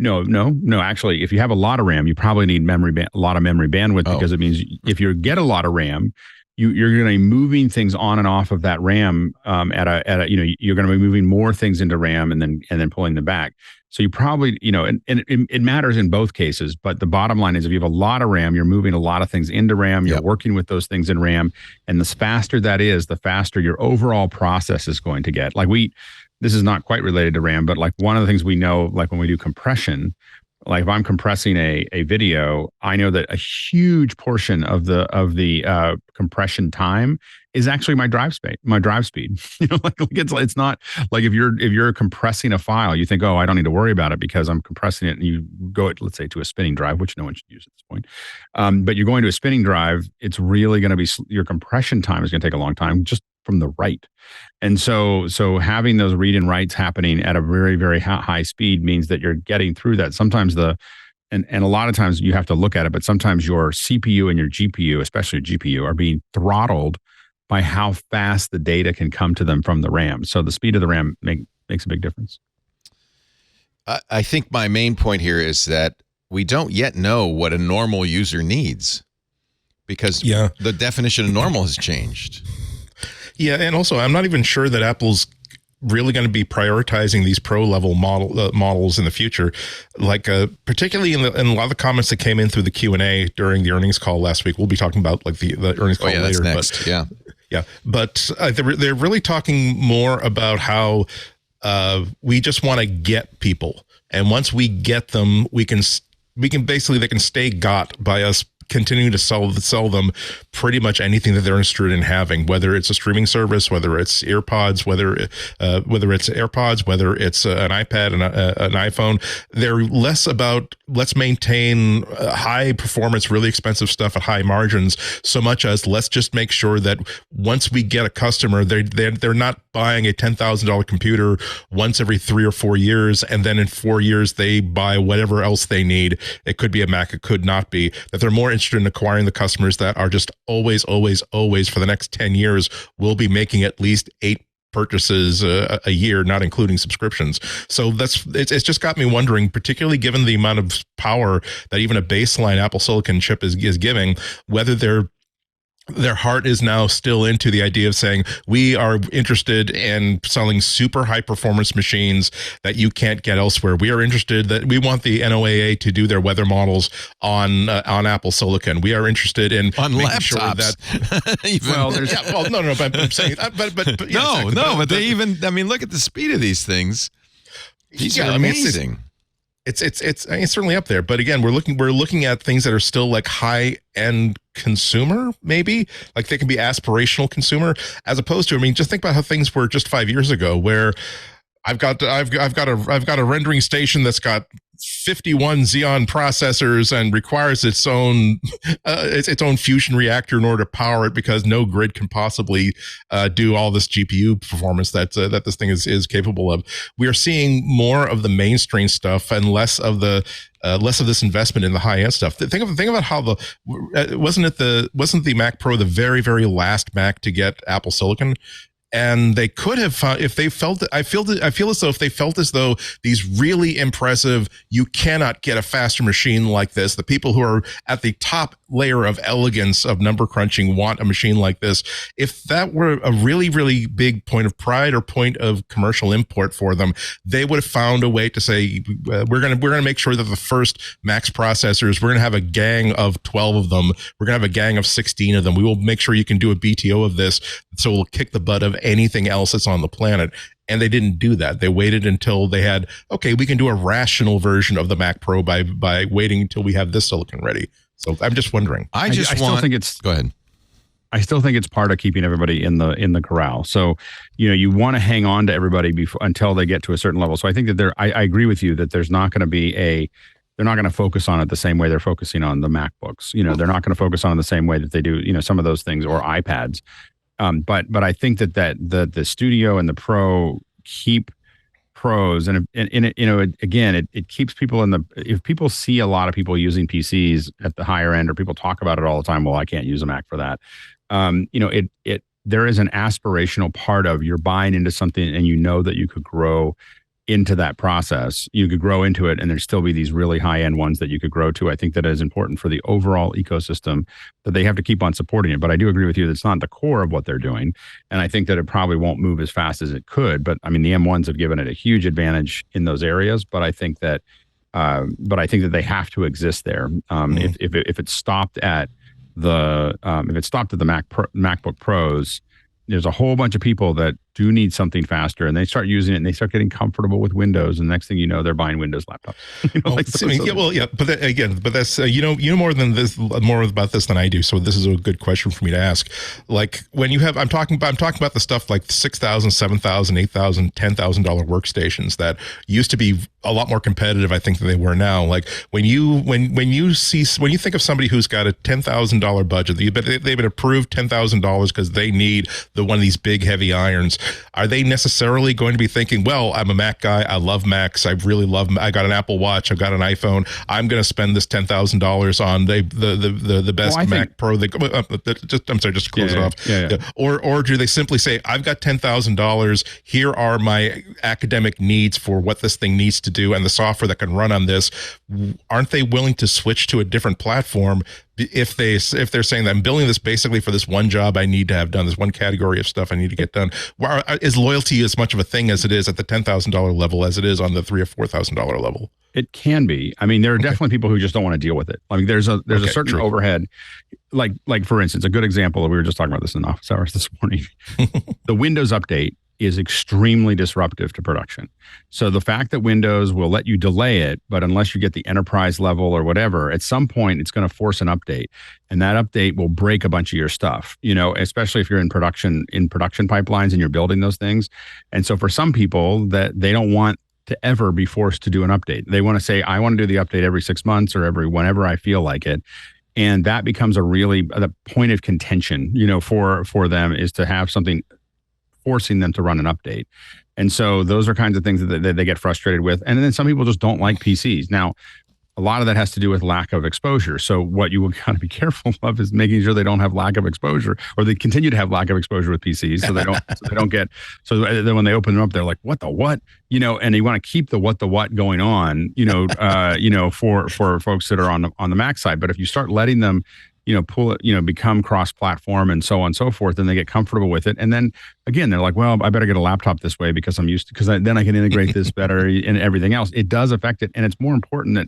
actually, if you have a lot of RAM, you probably need a lot of memory bandwidth, because it means if you get a lot of RAM, you're going to be moving things on and off of that RAM you're going to be moving more things into RAM and then pulling them back. So you probably, and it matters in both cases, but the bottom line is if you have a lot of RAM, you're moving a lot of things into RAM, you're working with those things in RAM, and the faster that is, the faster your overall process is going to get. This is not quite related to RAM, but like one of the things we know, like when we do compression, like if I'm compressing a video, I know that a huge portion of the compression time is actually my drive speed. It's not like if you're compressing a file, you think, oh, I don't need to worry about it because I'm compressing it, and you go, let's say, to a spinning drive, which no one should use at this point. But you're going to a spinning drive, it's really going to be, your compression time is going to take a long time just from the write. And so having those read and writes happening at a very, very high speed means that you're getting through that. Sometimes and a lot of times you have to look at it, but sometimes your CPU and your GPU, especially your GPU, are being throttled by how fast the data can come to them from the RAM. So the speed of the RAM makes a big difference. I think my main point here is that we don't yet know what a normal user needs, because the definition of normal has changed. Yeah, and also I'm not even sure that Apple's really going to be prioritizing these pro level models in the future, like particularly in a lot of the comments that came in through the Q&A during the earnings call last week. We'll be talking about like the earnings call later. That's next. But they're really talking more about how we just want to get people, and once we get them, we can basically, they can stay got by us continuing to sell them pretty much anything that they're interested in having, whether it's a streaming service, whether it's earpods, whether it's AirPods, whether it's an iPad and an iPhone. They're less about let's maintain high performance, really expensive stuff at high margins, so much as let's just make sure that once we get a customer, they're not buying a $10,000 computer once every 3 or 4 years, and then in 4 years they buy whatever else they need. It could be a Mac, it could not be. That they're more interested in acquiring the customers that are just always for the next 10 years will be making at least 8 purchases a year, not including subscriptions. So it's just got me wondering, particularly given the amount of power that even a baseline Apple Silicon chip is giving, whether their heart is now still into the idea of saying, we are interested in selling super high performance machines that you can't get elsewhere. We are interested that we want the NOAA to do their weather models on Apple Silicon. We are interested in on making laptops. Sure that, no, but I'm saying, but yes, but they even, I mean, look at the speed of these things. These are amazing. It's certainly up there, but again, we're looking at things that are still like high end consumer, maybe like they can be aspirational consumer, as opposed to, I mean, just think about how things were just 5 years ago, where I've got a rendering station that's got 51 Xeon processors and requires its own fusion reactor in order to power it, because no grid can possibly do all this GPU performance that this thing is capable of. We are seeing more of the mainstream stuff and less of this investment in the high end stuff. Think about how wasn't the Mac Pro the very, very last Mac to get Apple Silicon? And they could have found, if they felt, I feel as though if they felt as though these really impressive, you cannot get a faster machine like this, the people who are at the top layer of elegance of number crunching want a machine like this. If that were a really, really big point of pride or point of commercial import for them, they would have found a way to say, we're gonna make sure that the first Max processors, we're gonna have a gang of 12 of them, we're gonna have a gang of 16 of them. We will make sure you can do a BTO of this, so we'll kick the butt of anything else that's on the planet. And they didn't do that. They waited until they had, okay, we can do a rational version of the Mac Pro by waiting until we have this silicon ready. So I'm just wondering. I still think it's, go ahead. I still think it's part of keeping everybody in the corral. So, you want to hang on to everybody until they get to a certain level. So I think that I agree with you that there's not going to be they're not going to focus on it the same way they're focusing on the MacBooks. They're not going to focus on it the same way that they do, some of those things, or iPads. But I think that the Studio and the Pro keep pros, and again, it keeps people if people see a lot of people using PCs at the higher end, or people talk about it all the time, well, I can't use a Mac for that. There is an aspirational part of you're buying into something, and that you could grow into that process. You could grow into it, and there'd still be these really high-end ones that you could grow to. I think that is important for the overall ecosystem, that they have to keep on supporting it. But I do agree with you that it's not the core of what they're doing. And I think that it probably won't move as fast as it could. But I mean, the M1s have given it a huge advantage in those areas. But I think that they have to exist there. If it stopped at the MacBook Pros, there's a whole bunch of people that do need something faster, and they start using it, and they start getting comfortable with Windows, and next thing you know, they're buying Windows laptops. But that's more about this than I do. So this is a good question for me to ask. Like when you have, I'm talking about the stuff like $6,000, $7,000, $8,000, $10,000 workstations that used to be a lot more competitive, I think, than they were now. Like when you think of somebody who's got a $10,000 budget, they've been approved $10,000 because they need one of these big heavy irons. Are they necessarily going to be thinking, well, I'm a Mac guy, I love Macs, I got an Apple Watch, I've got an iPhone, I'm going to spend this $10,000 on the best Mac Pro? Just close it off. Yeah. Or do they simply say, I've got $10,000, here are my academic needs for what this thing needs to do and the software that can run on this? Aren't they willing to switch to a different platform if they're saying that I'm building this basically for this one job I need to have done, this one category of stuff I need to get done, is loyalty as much of a thing as it is at the $10,000 level as it is on the $3,000 or $4,000 level? It can be. I mean, there are definitely people who just don't want to deal with it. I mean, there's a certain overhead. Like for instance, a good example, we were just talking about this in office hours this morning. The Windows update is extremely disruptive to production. So the fact that Windows will let you delay it, but unless you get the enterprise level or whatever, at some point it's going to force an update, and that update will break a bunch of your stuff, especially if you're in production pipelines and you're building those things. And so for some people, that they don't want to ever be forced to do an update. They want to say, I want to do the update every 6 months or whenever I feel like it. And that becomes the point of contention, for them, is to have something forcing them to run an update. And so those are kinds of things that they get frustrated with. And then some people just don't like PCs. Now, a lot of that has to do with lack of exposure. So what you got to be careful of is making sure they don't have lack of exposure, or they continue to have lack of exposure with PCs. So so then when they open them up, they're like, what the what? And you want to keep the what going on, for folks that are on the Mac side. But if you start letting them, pull it, become cross-platform and so on and so forth, and they get comfortable with it. And then again, they're like, well, I better get a laptop this way because I'm used to, because then I can integrate this better and everything else. It does affect it. And it's more important that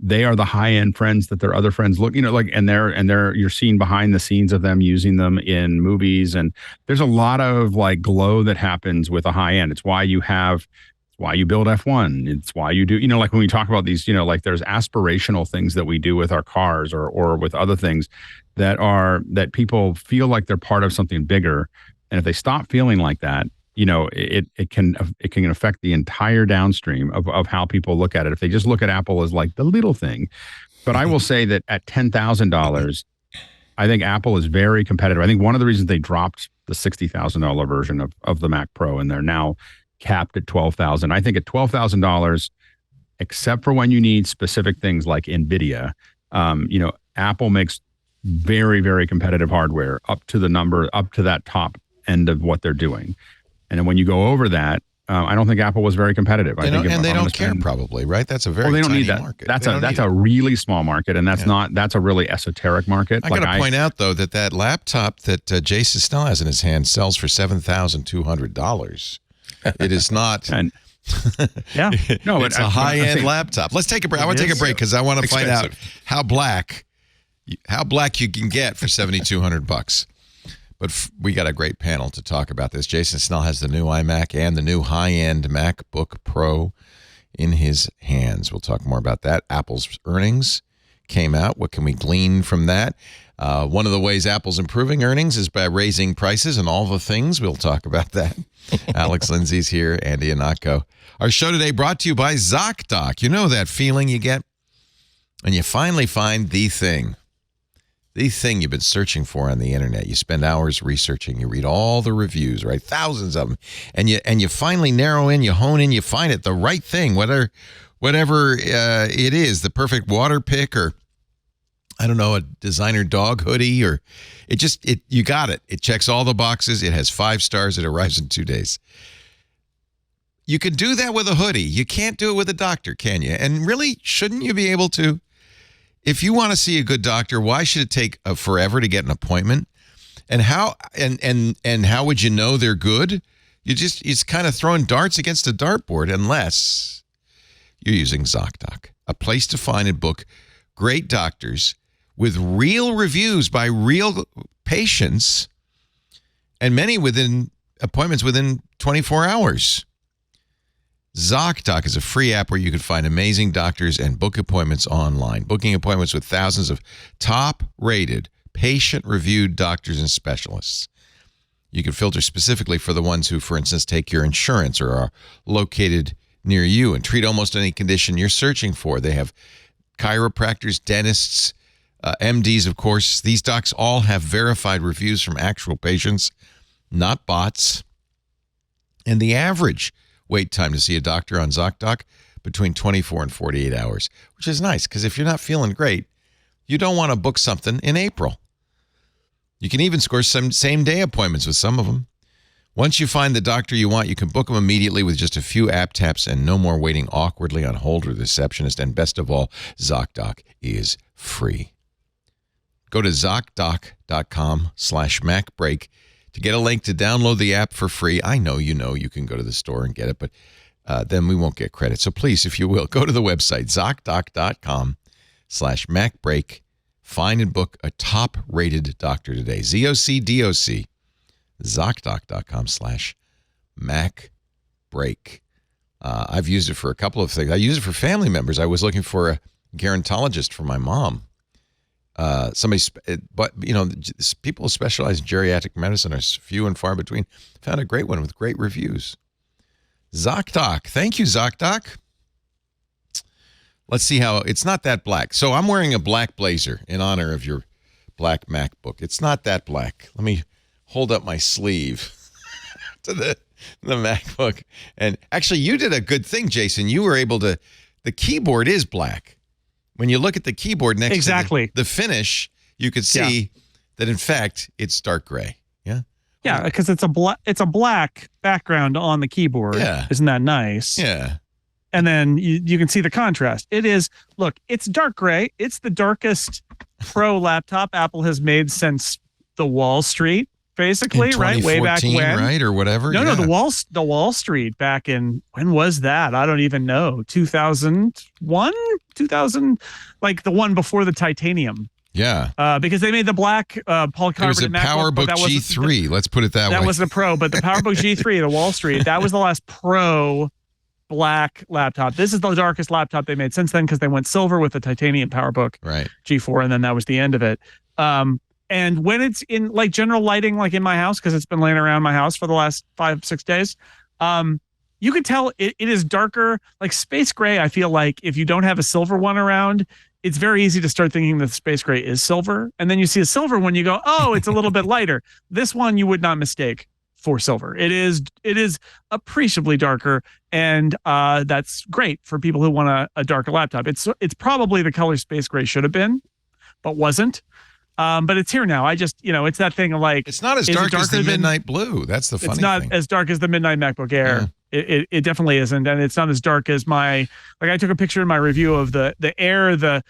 they are the high-end friends that their other friends look, and you're seeing behind the scenes of them using them in movies. And there's a lot of like glow that happens with a high end. It's why you build F1. It's why you do, like when we talk about these, like there's aspirational things that we do with our cars or with other things that people feel like they're part of something bigger. And if they stop feeling like that, it can affect the entire downstream of how people look at it. If they just look at Apple as like the little thing. But I will say that at $10,000, I think Apple is very competitive. I think one of the reasons they dropped the $60,000 version of the Mac Pro, and they're now capped at $12,000. I think at $12,000, except for when you need specific things like NVIDIA, Apple makes very, very competitive hardware up to that top end of what they're doing. And then when you go over that, I don't think Apple was very competitive. They don't care, probably, right? That's a very tiny market. That's a really small market, and that's a really esoteric market. I got to point out though that laptop that Jason Snell has in his hand sells for $7,200. It is not. It's a high-end laptop. Let's take a break. I want to take a break because I want to find out how black you can get for $7,200. But we got a great panel to talk about this. Jason Snell has the new iMac and the new high-end MacBook Pro in his hands. We'll talk more about that. Apple's earnings came out. What can we glean from that? One of the ways Apple's improving earnings is by raising prices and all the things. We'll talk about that. Alex Lindsay's here, Andy Anako. Our show today brought to you by ZocDoc. You know that feeling you get when you finally find the thing you've been searching for on the internet. You spend hours researching. You read all the reviews, right? Thousands of them. And you finally narrow in, you hone in, you find it, the right thing, whatever it is, the perfect water pick, or I don't know, a designer dog hoodie, or you got it. It checks all the boxes. It has 5 stars. It arrives in 2 days. You could do that with a hoodie. You can't do it with a doctor, can you? And really, shouldn't you be able to? If you want to see a good doctor, why should it take forever to get an appointment? And how would you know they're good? It's kind of throwing darts against a dartboard unless you're using ZocDoc, a place to find and book great doctors with real reviews by real patients, and many appointments within 24 hours. ZocDoc is a free app where you can find amazing doctors and book appointments online. Booking appointments with thousands of top-rated, patient-reviewed doctors and specialists. You can filter specifically for the ones who, for instance, take your insurance or are located near you and treat almost any condition you're searching for. They have chiropractors, dentists, MDs, of course. These docs all have verified reviews from actual patients, not bots. And the average wait time to see a doctor on ZocDoc between 24 and 48 hours, which is nice because if you're not feeling great, you don't want to book something in April. You can even score some same-day appointments with some of them. Once you find the doctor you want, you can book them immediately with just a few app taps and no more waiting awkwardly on hold with the receptionist. And best of all, ZocDoc is free. Go to ZocDoc.com/MacBreak to get a link to download the app for free. I know you can go to the store and get it, but then we won't get credit. So please, if you will, go to the website, ZocDoc.com/MacBreak. Find and book a top-rated doctor today. ZocDoc. ZocDoc.com/MacBreak. I've used it for a couple of things. I use it for family members. I was looking for a gerontologist for my mom. But people who specialize in geriatric medicine are few and far between. Found a great one with great reviews. ZocDoc. Thank you, ZocDoc. Let's see how it's not that black. So I'm wearing a black blazer in honor of your black MacBook. It's not that black. Let me hold up my sleeve to the MacBook. And actually, you did a good thing, Jason. You were able to. The keyboard is black. When you look at the keyboard next to the finish, you could see that in fact it's dark gray. Yeah. Yeah, because it's a black background on the keyboard. Yeah. Isn't that nice? Yeah. And then you can see the contrast. It's dark gray. It's the darkest Pro laptop Apple has made since the Wall Street, basically, right? Way back when. Right? Or whatever. No, the Wall Street back in, when was that? I don't even know. 2001? 2000? Like the one before the titanium. Yeah. Because they made the black polycarbonate MacBook. It was a PowerBook G3. Let's put it that way. That was the Pro, but the PowerBook G3, the Wall Street, that was the last Pro black laptop. This is the darkest laptop they made since then because they went silver with the titanium PowerBook G4, and then that was the end of it. And when it's in like general lighting, like in my house, because it's been laying around my house for the last 5-6 days, you can tell it is darker. Like space gray, I feel like if you don't have a silver one around, it's very easy to start thinking that space gray is silver. And then you see a silver one, you go, oh, it's a little bit lighter. This one you would not mistake for silver. It is appreciably darker, and that's great for people who want a darker laptop. It's probably the color space gray should have been, but wasn't. But it's here now. I just, it's that thing of like, it's not as dark as the midnight blue. That's the funny thing. It's not as dark as the midnight MacBook Air. Yeah. It definitely isn't, and it's not as dark as I took a picture in my review of the Air, the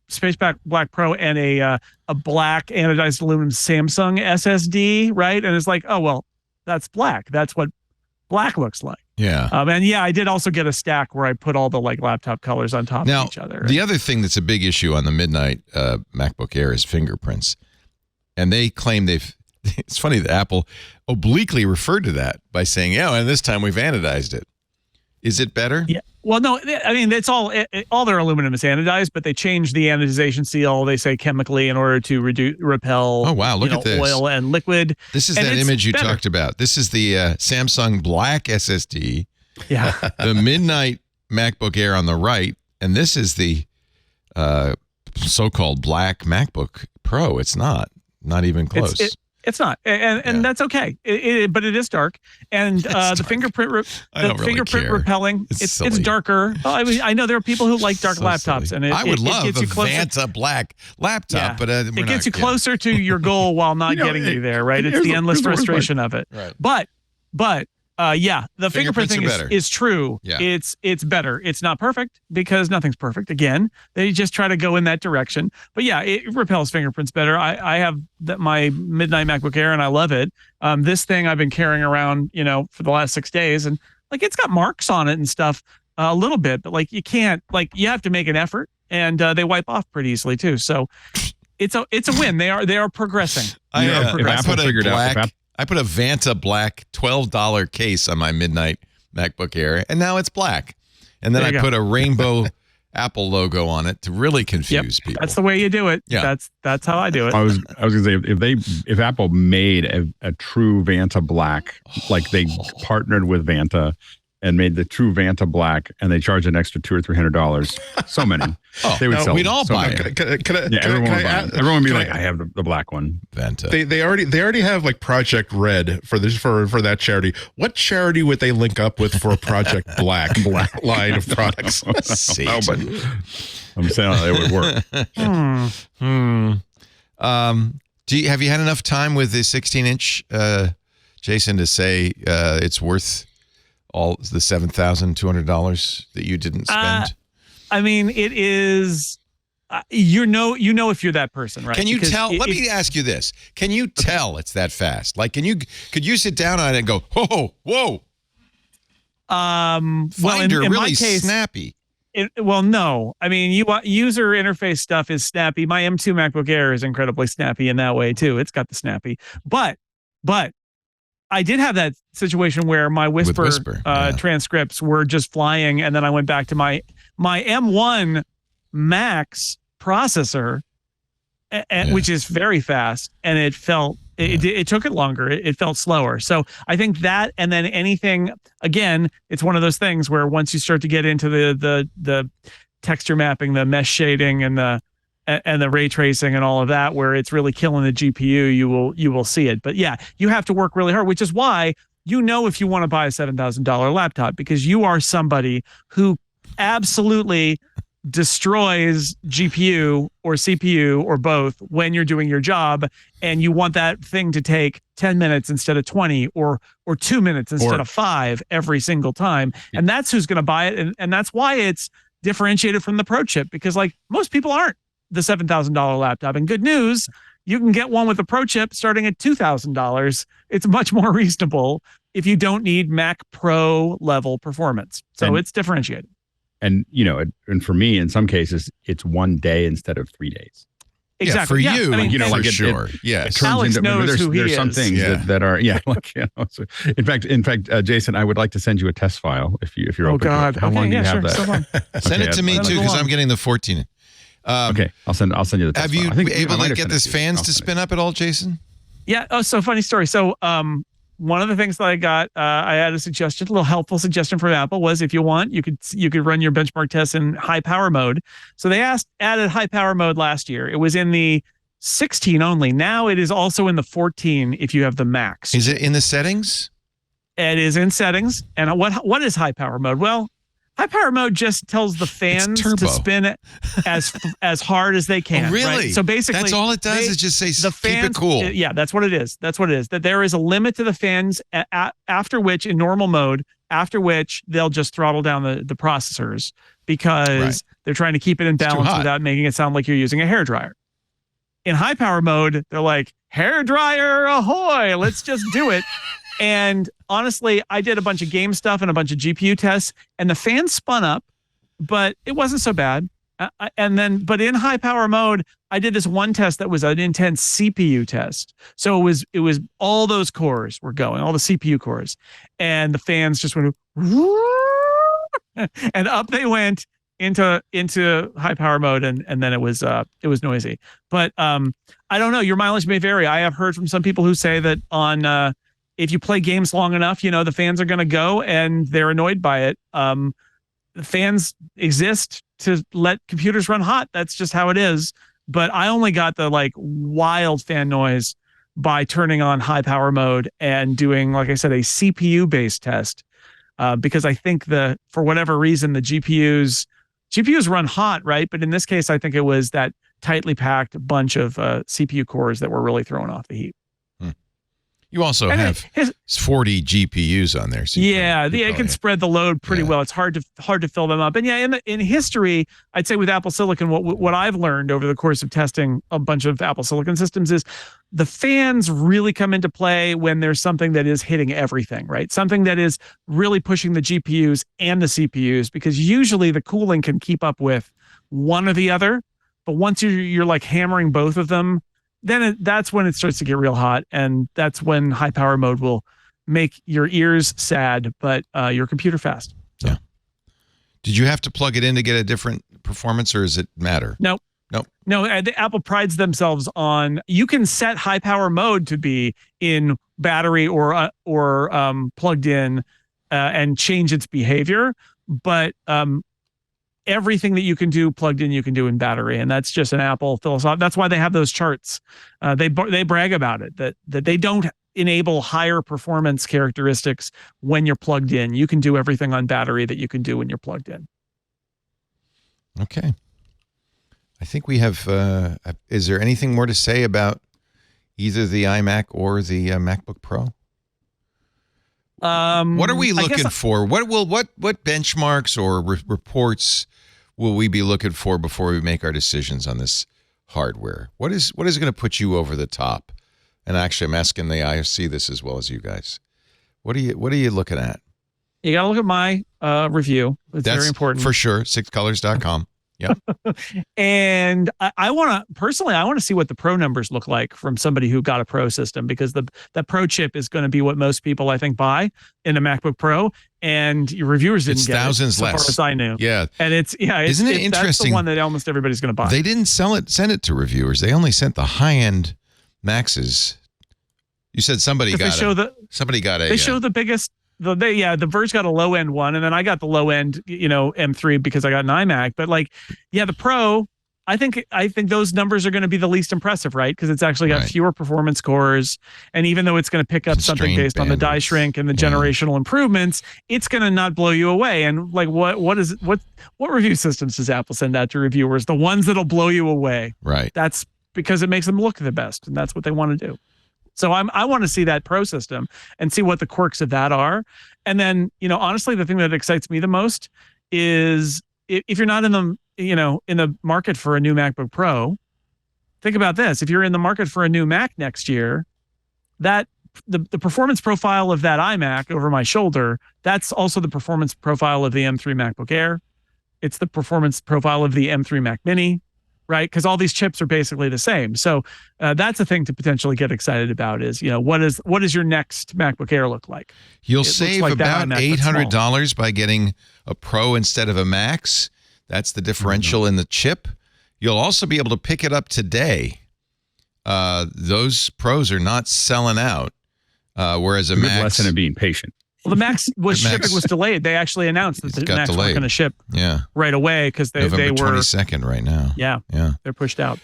Space Black Pro, and a black anodized aluminum Samsung SSD, right? And it's like, oh well, that's black. That's what black looks like. Yeah. And I did also get a stack where I put all the like laptop colors on top of each other. The other thing that's a big issue on the midnight MacBook Air is fingerprints, and they claim it's funny that Apple obliquely referred to that by saying, and this time we've anodized it. Is it better? Yeah. Well, no, I mean, it's all their aluminum is anodized, but they changed the anodization seal, they say chemically, in order to repel oh, wow, look at this. Oil and liquid. This is that image you talked about. This is the Samsung Black SSD. Yeah. The Midnight MacBook Air on the right, and this is the so-called Black MacBook Pro. It's not even close. It's not, and that's okay. But it is dark, and the fingerprint repelling. It's darker. I know there are people who like dark laptops, silly. And I would love a Vanta black laptop, but it gets you closer to your goal while not getting you there. Right? It's the endless frustration of it. Right. But the fingerprint thing is true. Yeah. It's better. It's not perfect because nothing's perfect. Again, they just try to go in that direction. But it repels fingerprints better. I have my Midnight MacBook Air and I love it. This thing I've been carrying around, for the last 6 days, and like it's got marks on it and stuff a little bit, but like you can't, like you have to make an effort, and they wipe off pretty easily too. So it's a win. They are progressing. I put a Vanta black $12 case on my Midnight MacBook Air, and now it's black. And then I put a rainbow Apple logo on it to really confuse people. That's the way you do it. Yeah. That's how I do it. I was gonna say if Apple made a true Vanta black, like they partnered with Vanta and made the true Vanta black, and they charge an extra $200 or $300. So many. They would sell. We'd all buy it. Everyone would be like, I have the black one. Vanta. They already have like Project Red for that charity. What charity would they link up with for a Project Black line of products? But I'm saying it would work. Have you had enough time with the 16-inch, Jason, to say it's worth all the $7,200 that you didn't spend? I mean, it is you know if you're that person, right? Can you tell? Let me ask you this: can you tell it's that fast? Like, could you sit down on it and go, whoa? Finder in really my case, snappy. No. I mean, user interface stuff is snappy. My M2 MacBook Air is incredibly snappy in that way too. It's got the snappy, but I did have that situation where my Whisper transcripts were just flying, and then I went back to my M1 Max processor, which is very fast, and it felt it took it longer. It felt slower. So I think that, and then anything, again, it's one of those things where once you start to get into the texture mapping, the mesh shading, and the ray tracing and all of that, where it's really killing the GPU, you will see it. But yeah, you have to work really hard, which is why, if you want to buy a $7,000 laptop, because you are somebody who absolutely destroys GPU or CPU or both when you're doing your job, and you want that thing to take 10 minutes instead of 20 or 2 minutes instead of 5 every single time. And that's who's going to buy it. And that's why it's differentiated from the Pro chip, because like most people aren't the $7,000 laptop. And good news, you can get one with a Pro chip starting at $2,000. It's much more reasonable if you don't need Mac Pro level performance. So it's differentiated. And, and for me, in some cases, it's 1 day instead of 3 days. Exactly. Yeah, for you, I mean, for sure. Yes. Alex knows who he is. There's some things that are, So in fact, Jason, I would like to send you a test file if you're open. Oh God. How long do you have that? So send it to me too, because I'm getting the 14. Okay, I'll send you the test have you file. been able to get this fans to spin up at all, Jason? Yeah. Oh, so funny story. So, one of the things that I got, I had a little helpful suggestion from Apple was, if you want, you could run your benchmark tests in high power mode. So they added high power mode last year. It was in the 16 only. Now it is also in the 14 if you have the Max. Is it in the settings? It is in settings. And what is high power mode? Well, high power mode just tells the fans to spin it as hard as they can. Oh, really? Right? So basically, that's all it does, is just say the fans, keep it cool. Yeah, that's what it is. That there is a limit to the fans after which, in normal mode, after which they'll just throttle down the processors, because they're trying to keep it in balance without making it sound like you're using a hairdryer. In high power mode, they're like, hairdryer ahoy, let's just do it. And honestly, I did a bunch of game stuff and a bunch of GPU tests, and the fan spun up, but it wasn't so bad. But in high power mode, I did this one test that was an intense CPU test. So it was all those cores were going, all the CPU cores, and the fans just went, and up they went into high power mode, and then it was noisy. But I don't know. Your mileage may vary. I have heard from some people who say that on if you play games long enough, the fans are going to go, and they're annoyed by it. The fans exist to let computers run hot. That's just how it is. But I only got the wild fan noise by turning on high power mode and doing, like I said, a CPU based test, because I think for whatever reason, the GPUs run hot, right? But in this case, I think it was that tightly packed bunch of CPU cores that were really throwing off the heat. You also have 40 GPUs on there. So it can spread the load pretty well. It's hard to fill them up. And in history, I'd say with Apple Silicon, what I've learned over the course of testing a bunch of Apple Silicon systems is the fans really come into play when there's something that is hitting everything, right? Something that is really pushing the GPUs and the CPUs, because usually the cooling can keep up with one or the other. But once you're like hammering both of them, then that's when it starts to get real hot, and that's when high power mode will make your ears sad, but your computer fast. So. Yeah. Did you have to plug it in to get a different performance, or does it matter? No. Apple prides themselves on, you can set high power mode to be in battery or plugged in and change its behavior, but everything that you can do plugged in, you can do in battery. And that's just an Apple philosophy. That's why they have those charts. They brag about it, that they don't enable higher performance characteristics when you're plugged in. You can do everything on battery that you can do when you're plugged in. Okay. I think we have, is there anything more to say about either the iMac or the MacBook Pro? What are we looking for? What benchmarks or reports will we be looking for before we make our decisions on this hardware? What is going to put you over the top? And actually, I'm asking the IOC this as well as you guys. What are you looking at? You got to look at my review. That's very important. For sure. Sixcolors.com. Yeah. And I want to see what the Pro numbers look like from somebody who got a Pro system, because the Pro chip is going to be what most people, I think, buy in a MacBook Pro, and your reviewers didn't get thousands it, so less, far as I knew. Yeah. And isn't it interesting? That's the one that almost everybody's going to buy. They didn't send it to reviewers. They only sent the high-end Maxes. You said somebody got it. They show the biggest. The Verge got a low end one, and then I got the low end, M3 because I got an iMac. But the Pro, I think those numbers are going to be the least impressive, right? Because it's actually got fewer performance cores, and even though it's going to pick up something based on the die shrink and the generational improvements, it's going to not blow you away. And what review systems does Apple send out to reviewers? The ones that'll blow you away, right? That's because it makes them look the best, and that's what they want to do. So I want to see that Pro system and see what the quirks of that are. And then, honestly, the thing that excites me the most is if you're not in the market for a new MacBook Pro, think about this. If you're in the market for a new Mac next year, that the performance profile of that iMac over my shoulder, that's also the performance profile of the M3 MacBook Air. It's the performance profile of the M3 Mac Mini. Right, because all these chips are basically the same. So that's a thing to potentially get excited about. Is what does your next MacBook Air look like? You'll save about $800 by getting a Pro instead of a Max. That's the differential in the chip. You'll also be able to pick it up today. Those Pros are not selling out, whereas a Max. Lesson of being patient. Well, the Max shipping was delayed. They actually announced that the Max weren't going to ship right away because they were 22nd right now. Yeah, they're pushed out.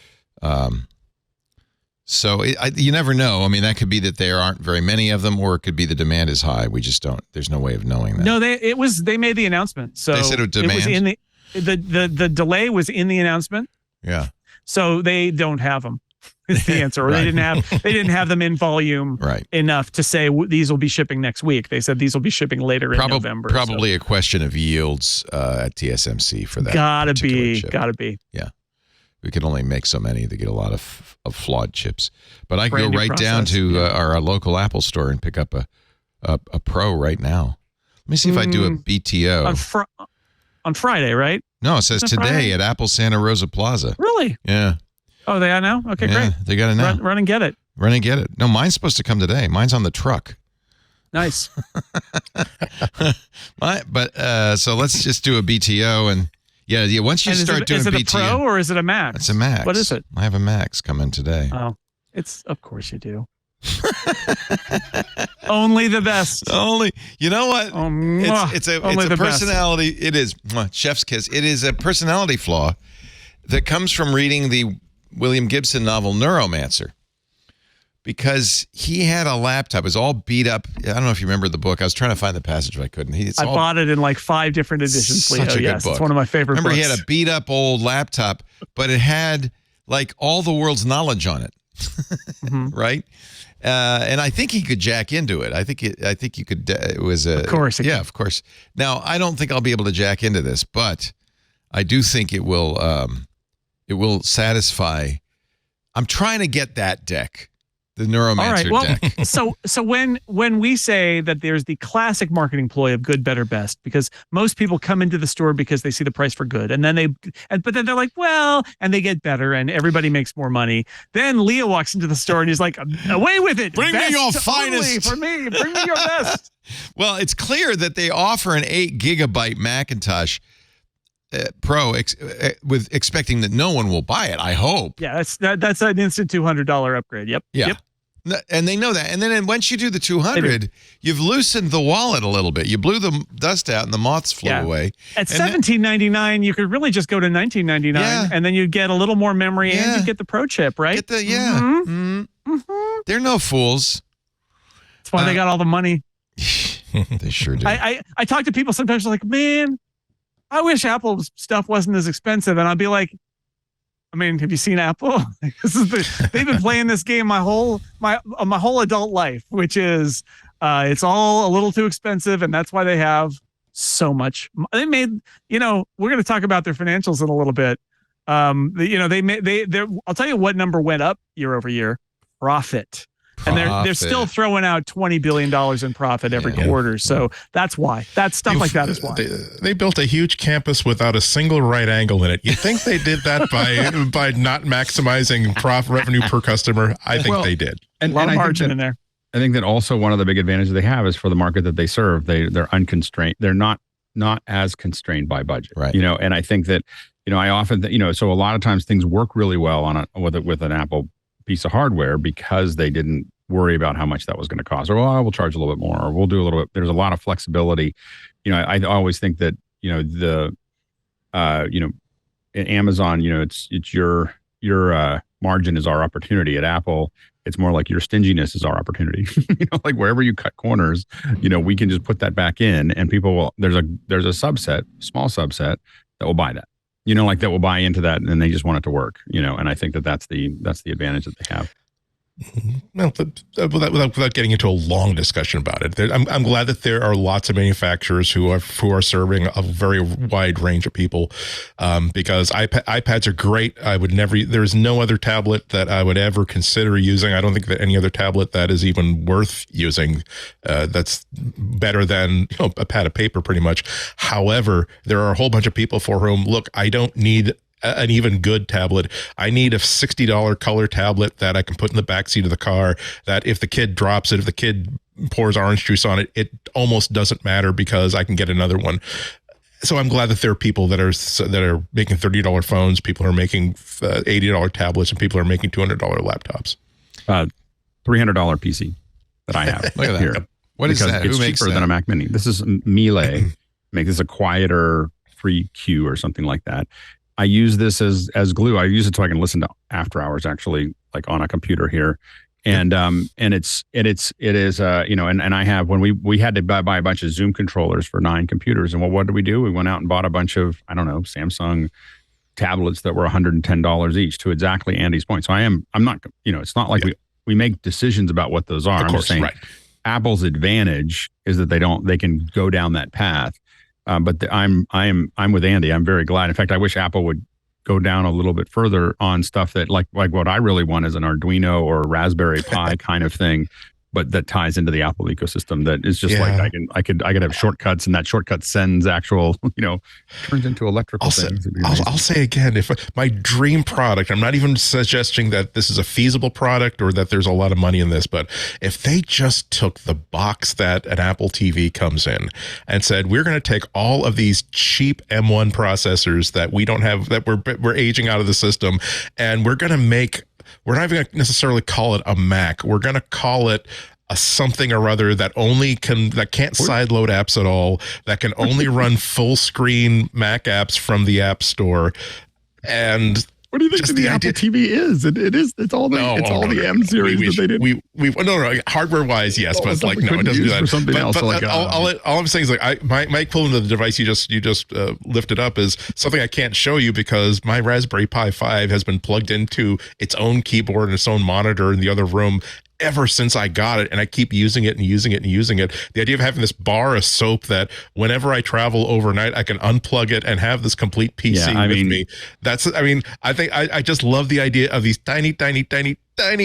So you never know. I mean, that could be that there aren't very many of them, or it could be the demand is high. We just don't. There's no way of knowing that. No, they made the announcement. So they said it was in the delay was in the announcement. Yeah. So they don't have them. Is the answer. Or they didn't have them in volume enough to say these will be shipping next week. They said these will be shipping later in November. Probably a question of yields at TSMC for that. Gotta be. Yeah. We can only make so many. They get a lot of flawed chips. But I can go right down to our local Apple store and pick up a Pro right now. Let me see if I do a BTO. On Friday, right? No, it says today at Apple Santa Rosa Plaza. Really? Yeah. Oh, they are now? Okay, great. They got it now. Run and get it. Run and get it. No, mine's supposed to come today. Mine's on the truck. Nice. So let's just do a BTO and once you start doing BTO. Is it a Pro or is it a Max? It's a Max. What is it? I have a Max coming today. Oh, of course you do. Only the best. You know what? It's a personality. Best. It is chef's kiss. It is a personality flaw that comes from reading the William Gibson novel Neuromancer, because he had a laptop. It was all beat up. I don't know if you remember the book. I was trying to find the passage, but I couldn't. I bought it in 5 different editions. Such a good book. It's one of my favorite books. He had a beat up old laptop, but it had all the world's knowledge on it. Right? And I think he could jack into it. I think you could. It was a. Of course. Yeah, of course. Now, I don't think I'll be able to jack into this, but I do think it will. It will satisfy. I'm trying to get that deck, the Neuromancer deck. So when we say that there's the classic marketing ploy of good, better, best, because most people come into the store because they see the price for good, and then but then they're like, well, and they get better, and everybody makes more money. Then Leo walks into the store and he's like, away with it. Bring me your finest for me. Bring me your best. Well, it's clear that they offer an 8 gigabyte Macintosh Pro with expecting that no one will buy it. I hope. Yeah, that's an instant $200 upgrade. Yep. Yeah. Yep. And they know that. And then once you do the 200, you've loosened the wallet a little bit. You blew the dust out and the moths flew away. At $17.99, you could really just go to $19.99 and then you get a little more memory and you get the Pro chip, right? They're no fools. That's why they got all the money. They sure do. I talk to people sometimes like, man, I wish Apple's stuff wasn't as expensive. And I'll be like, I mean, have you seen Apple? They've been playing this game my whole adult life, which is it's all a little too expensive, and that's why they have so much. They made, we're going to talk about their financials in a little bit. I'll tell you what number went up year over year: profit. And they're still throwing out $20 billion in profit every quarter. So that's why. That's stuff like that is why. They built a huge campus without a single right angle in it. You think they did that by not maximizing revenue per customer? I think they did. And a lot of margin in there. I think that also one of the big advantages they have is for the market that they serve. They're unconstrained. They're not as constrained by budget. Right. And I think that, I often, so a lot of times things work really well with an Apple piece of hardware because they didn't worry about how much that was going to cost, or we'll charge a little bit more, or we'll do a little bit. There's a lot of flexibility. I always think that in Amazon, it's your margin is our opportunity. At Apple, it's more like your stinginess is our opportunity. Like wherever you cut corners, we can just put that back in, and people will. There's a small subset that will buy that. That will buy into that, and they just want it to work. And I think that's the advantage that they have. Well, without getting into a long discussion about it, I'm glad that there are lots of manufacturers who are serving a very wide range of people, because iPads are great. There's no other tablet that I would ever consider using. I don't think that any other tablet that is even worth using that's better than a pad of paper, pretty much. However, there are a whole bunch of people for whom, look, I don't need an even good tablet. I need a $60 color tablet that I can put in the backseat of the car, that if the kid drops it, if the kid pours orange juice on it, it almost doesn't matter because I can get another one. So I'm glad that there are people that are making $30 phones, people who are making $80 tablets, and people who are making $200 laptops. $300 PC that I have. Look at that. Here. What is that? It's cheaper than a Mac Mini. This is Miele. Make this a quieter FreeQ or something like that. I use this as glue. I use it so I can listen to after hours, actually, like on a computer here. And it is and I have, when we had to buy a bunch of Zoom controllers for 9 computers. And what did we do? We went out and bought a bunch of, Samsung tablets that were $110 each, to exactly Andy's point. So I'm not, it's not like we make decisions about what those are. Of course, I'm just saying, right. Apple's advantage is that they can go down that path. But I'm with Andy. I'm very glad. In fact, I wish Apple would go down a little bit further on stuff that like what I really want is an Arduino or Raspberry Pi kind of thing, but that ties into the Apple ecosystem. That is just like I could have shortcuts, and that shortcut sends actual, turns into electrical things. I'll say again, if my dream product, I'm not even suggesting that this is a feasible product or that there's a lot of money in this, but if they just took the box that an Apple TV comes in and said, we're going to take all of these cheap M1 processors that we don't have, that we're aging out of the system, and we're not even going to necessarily call it a Mac. We're going to call it a something or other that can't sideload apps at all, that can only run full screen Mac apps from the App Store. And what do you think the Apple TV is? It's all the M series that they did. No, hardware wise, yes, but like no, it doesn't do that. For something else, all I'm saying is like my equivalent of the device you just lifted up is something I can't show you because my Raspberry Pi 5 has been plugged into its own keyboard and its own monitor in the other room ever since I got it, and I keep using it and using it and using it. The idea of having this bar of soap that whenever I travel overnight, I can unplug it and have this complete PC with me. I think I just love the idea of these tiny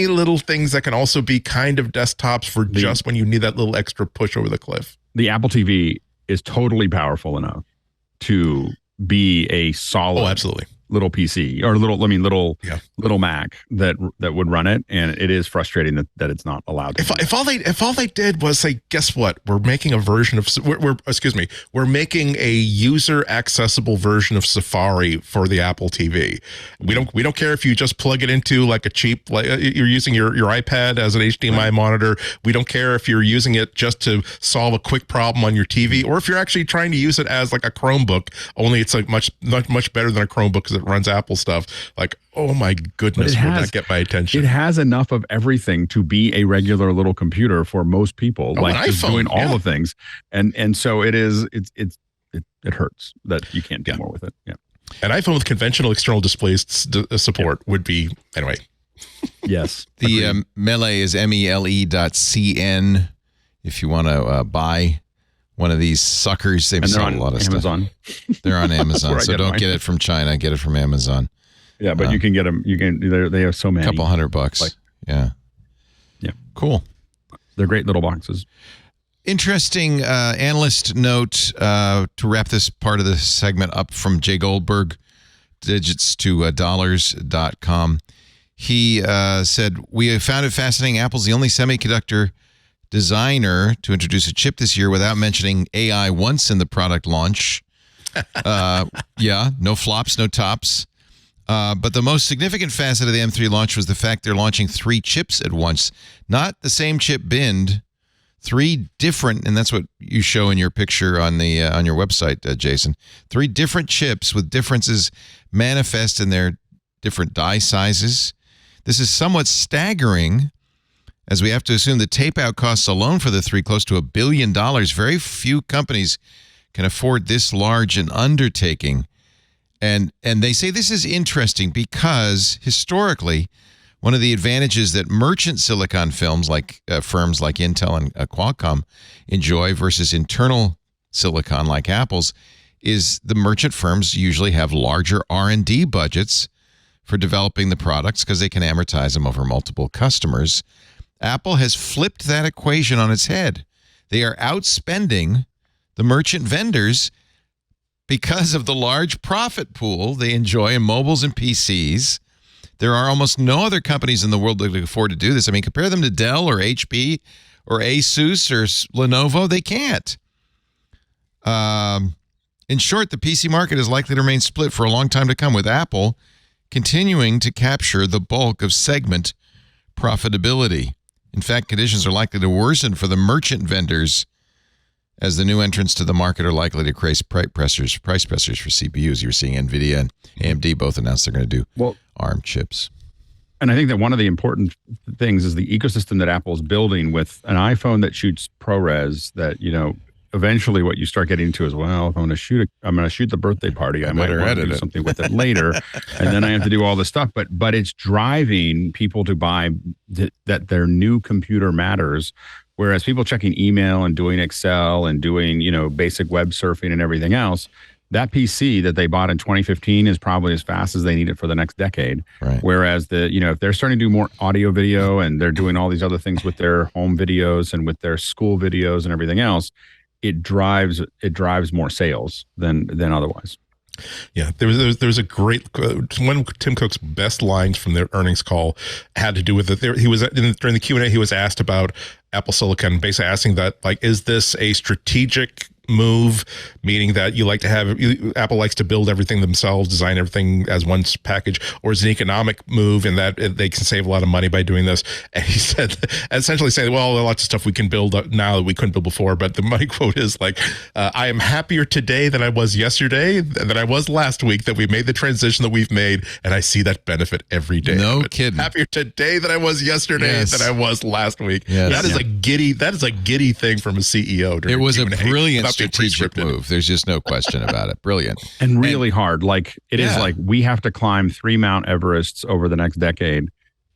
little things that can also be kind of desktops for just when you need that little extra push over the cliff. The Apple TV is totally powerful enough to be a solid, absolutely, little PC or little Mac that would run it, and it is frustrating that it's not allowed to. If all they did was say, guess what, we're making a version of we're making a user accessible version of Safari for the Apple TV. We don't care if you just plug it into like a cheap, like you're using your iPad as an HDMI monitor. We don't care if you're using it just to solve a quick problem on your TV, or if you're actually trying to use it as like a Chromebook, only it's like much better than a Chromebook because it runs Apple stuff. Like, oh my goodness, would that get my attention? It has enough of everything to be a regular little computer for most people, like just doing all the things. And so it hurts that you can't do more with it. Yeah. An iPhone with conventional external displays support would be, anyway. Yes. The Melee is mele.cn if you want to buy one of these suckers. They've sold a lot of Amazon. Stuff. They're on Amazon, so don't get it from China. Get it from Amazon. Yeah, but you can get them. You can. They have so many. Couple $100. Yeah. Cool. They're great little boxes. Interesting analyst note to wrap this part of the segment up from Jay Goldberg, digits to dollars.com. He said, we have found it fascinating. Apple's the only semiconductor designer to introduce a chip this year without mentioning AI once in the product launch. No flops, no tops. But the most significant facet of the M3 launch was the fact they're launching 3 chips at once. Not the same chip binned, 3 different, and that's what you show in your picture on the on your website, Jason. 3 different chips with differences manifest in their different die sizes. This is somewhat staggering, as we have to assume the tape-out costs alone for the 3 close to $1 billion. Very few companies can afford this large an undertaking. And they say this is interesting because historically, one of the advantages that merchant silicon firms like Intel and Qualcomm enjoy versus internal silicon like Apple's is the merchant firms usually have larger R&D budgets for developing the products because they can amortize them over multiple customers. Apple has flipped that equation on its head. They are outspending the merchant vendors because of the large profit pool they enjoy in mobiles and PCs. There are almost no other companies in the world that can afford to do this. I mean, compare them to Dell or HP or Asus or Lenovo. They can't. In short, the PC market is likely to remain split for a long time to come, with Apple continuing to capture the bulk of segment profitability. In fact, conditions are likely to worsen for the merchant vendors as the new entrants to the market are likely to create price pressures for CPUs. You're seeing NVIDIA and AMD both announced they're going to do ARM chips. And I think that one of the important things is the ecosystem that Apple is building with an iPhone that shoots ProRes that, eventually what you start getting to is, well, if I'm going to shoot the birthday party, I might want to do something with it later. And then I have to do all this stuff. But it's driving people to buy that their new computer matters. Whereas people checking email and doing Excel and doing, basic web surfing and everything else, that PC that they bought in 2015 is probably as fast as they need it for the next decade. Right. Whereas if they're starting to do more audio video and they're doing all these other things with their home videos and with their school videos and everything else, it drives more sales than otherwise. Yeah, there was a great one of Tim Cook's best lines from their earnings call had to do with it. He was during the Q&A, he was asked about Apple Silicon, basically asking that, is this a strategic move, meaning that you like to have Apple likes to build everything themselves, design everything as one package, or is it an economic move in that they can save a lot of money by doing this? And he said, essentially saying, well, lots of stuff we can build now that we couldn't build before, but the money quote is I am happier today than I was yesterday, than I was last week, that we made the transition that we've made, and I see that benefit every day. No kidding. Happier today than I was yesterday than I was last week. Yes. That is a giddy thing from a CEO. It was a brilliant strategic move. There's just no question about it. Brilliant. And really hard. Is we have to climb 3 Mount Everests over the next decade.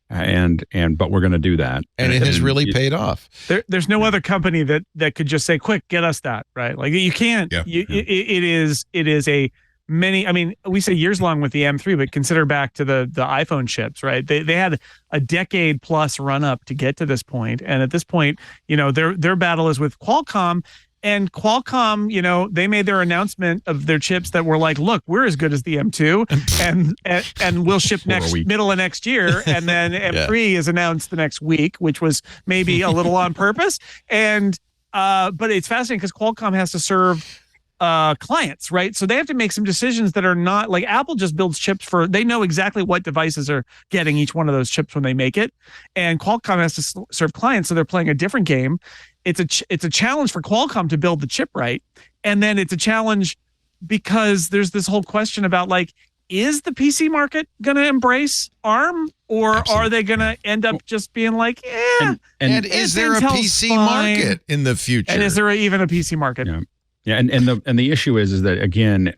But we're going to do that. And it has really paid off. There's no other company that could just say, quick, get us that, right? You can't. Yeah. It is a many, we say years long with the M3, but consider back to the iPhone chips, right? They had a decade plus run up to get to this point. And at this point, their battle is with Qualcomm. And Qualcomm, they made their announcement of their chips that were look, we're as good as the M2 and we'll ship middle of next year. And then M3 is announced the next week, which was maybe a little on purpose. And but it's fascinating because Qualcomm has to serve clients, right? So they have to make some decisions that are not Apple just builds chips they know exactly what devices are getting each one of those chips when they make it. And Qualcomm has to serve clients. So they're playing a different game. It's a challenge for Qualcomm to build the chip right. And then it's a challenge because there's this whole question about is the PC market going to embrace ARM or Absolutely. Are they going to end up just being and is there a PC market in the future? And is there even a PC market? Yeah. And the issue is that, again,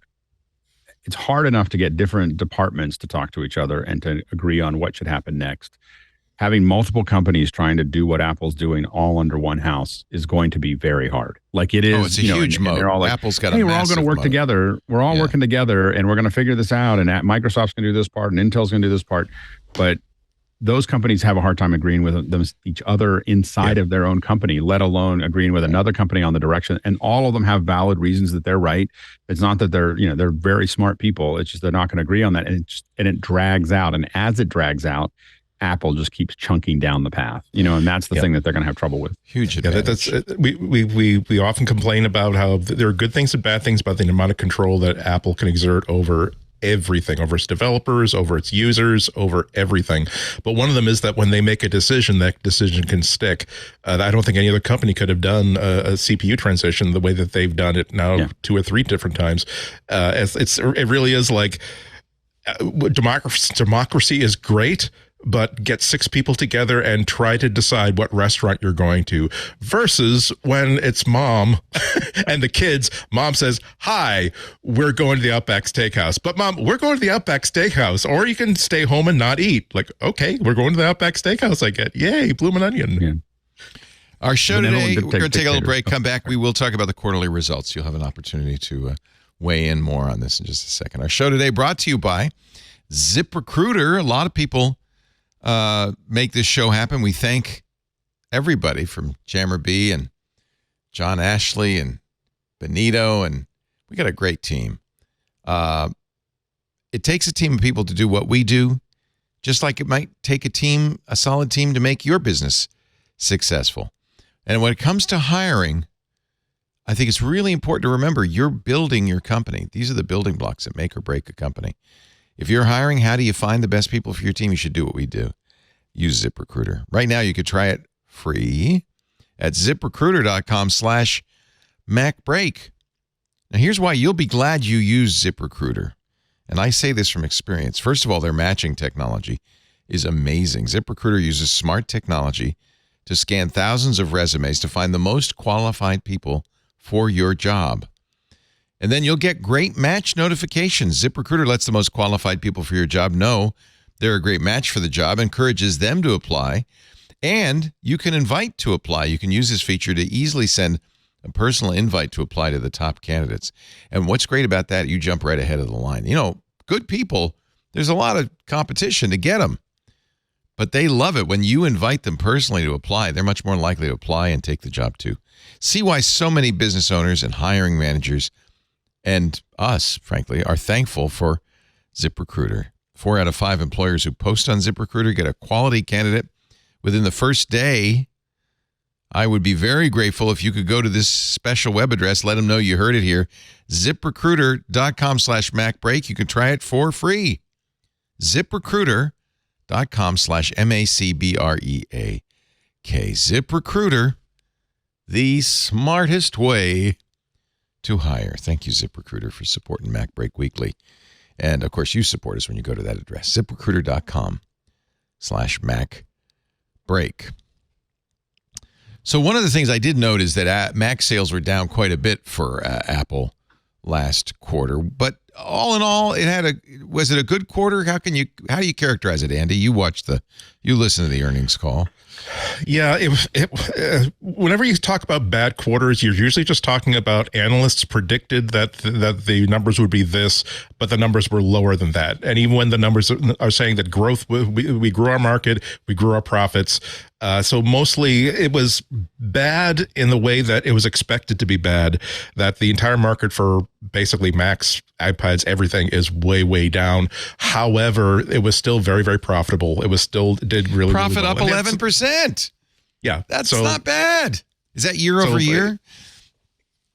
it's hard enough to get different departments to talk to each other and to agree on what should happen next. having multiple companies trying to do what Apple's doing all under one house is going to be very hard. Like it is. Oh, it's a huge moat. They're all like, Apple's got hey, a we're all going to work moat. together. We're all working together, and we're going to figure this out. And Microsoft's going to do this part, and Intel's going to do this part. But those companies have a hard time agreeing with each other inside of their own company, let alone agreeing with another company on the direction. And all of them have valid reasons that they're right. It's not that they're very smart people. It's just they're not going to agree on that, and it drags out. And as it drags out, Apple just keeps chunking down the path, and that's the thing that they're going to have trouble with. Huge advantage. We often complain about how there are good things and bad things about the amount of control that Apple can exert over everything, over its developers, over its users, over everything. But one of them is that when they make a decision, that decision can stick. I don't think any other company could have done a CPU transition the way that they've done it now 2 or 3 different times. It really is like democracy is great, but get 6 people together and try to decide what restaurant you're going to, versus when it's mom and the kids, mom says, hi, we're going to the Outback Steakhouse. But mom, we're going to the Outback Steakhouse, or you can stay home and not eat. Like, okay, we're going to the Outback Steakhouse. I get, yay, bloomin' onion. Yeah. Our show today, we're going to take a little break, come back. We will talk about the quarterly results. You'll have an opportunity to weigh in more on this in just a second. Our show today brought to you by ZipRecruiter. A lot of people make this show happen. We thank everybody from Jammer B and John Ashley and Benito, and we got a great team. It takes a team of people to do what we do, just like it might take a solid team to make your business successful. And when it comes to hiring, I think it's really important to remember you're building your company. These are the building blocks that make or break a company. If you're hiring, how do you find the best people for your team? You should do what we do. Use ZipRecruiter. Right now, you could try it free at ZipRecruiter.com/MacBreak. Now, here's why you'll be glad you use ZipRecruiter. And I say this from experience. First of all, their matching technology is amazing. ZipRecruiter uses smart technology to scan thousands of resumes to find the most qualified people for your job. And then you'll get great match notifications. ZipRecruiter lets the most qualified people for your job know they're a great match for the job, encourages them to apply, and you can invite to apply. You can use this feature to easily send a personal invite to apply to the top candidates. And what's great about that, you jump right ahead of the line. Good people, there's a lot of competition to get them, but they love it when you invite them personally to apply. They're much more likely to apply and take the job too. See why so many business owners and hiring managers and us, frankly, are thankful for ZipRecruiter. 4 out of 5 employers who post on ZipRecruiter get a quality candidate within the first day. I would be very grateful if you could go to this special web address, let them know you heard it here, ZipRecruiter.com/MacBreak. You can try it for free. ZipRecruiter.com/MacBreak. ZipRecruiter, the smartest way to hire. Thank you, ZipRecruiter, for supporting MacBreak Weekly. And, of course, you support us when you go to that address, ZipRecruiter.com/MacBreak. So one of the things I did note is that Mac sales were down quite a bit for Apple last quarter. But all in all, was it a good quarter? How do you characterize it, Andy? You listen to the earnings call. Yeah, whenever you talk about bad quarters, you're usually just talking about analysts predicted that the numbers would be this, but the numbers were lower than that. And even when the numbers are saying that growth, we grew our market, we grew our profits. So mostly it was bad in the way that it was expected to be bad, that the entire market for basically Macs, iPads, everything is way, way down. However, it was still very, very profitable. It did really, profit really well. Up 11%. Yeah. That's not bad. Is that year over year?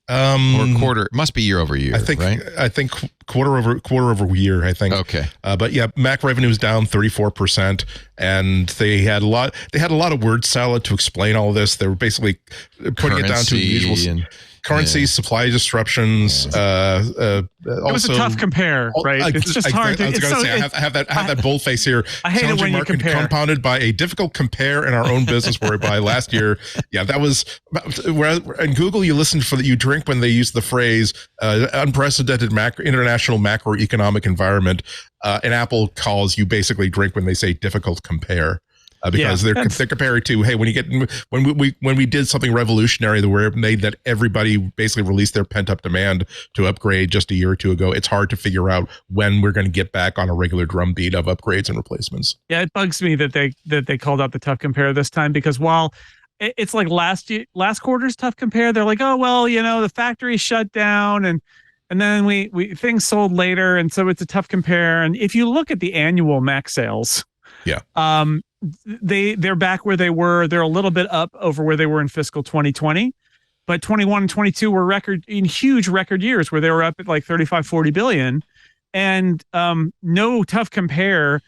Or quarter? It must be year over year, right? I think quarter over year, I think. Okay. But yeah, Mac revenue is down 34%, and they had a lot of word salad to explain all of this. They were basically putting it down to the usual currency, supply disruptions. It was a tough compare, right? It's just hard. I was going to say, I have that bold face here. I hate it when you compare. Compounded by a difficult compare in our own business, whereby last year, that was where in Google you drink when they use the phrase unprecedented international macroeconomic environment. And Apple calls you basically drink when they say difficult compare. because they're comparing to, hey, when we did something revolutionary the way it made that everybody basically released their pent up demand to upgrade just a year or two ago. It's hard to figure out when we're going to get back on a regular drumbeat of upgrades and replacements. Yeah, it bugs me that they called out the tough compare this time, because while it's like last quarter's tough compare, they're like, oh well, the factory shut down and then we things sold later, and so it's a tough compare. And if you look at the annual Mac sales, they're back where they were. They're a little bit up over where they were in fiscal 2020, but 21 and 22 were huge record years where they were up at like 35-40 billion, and no tough compare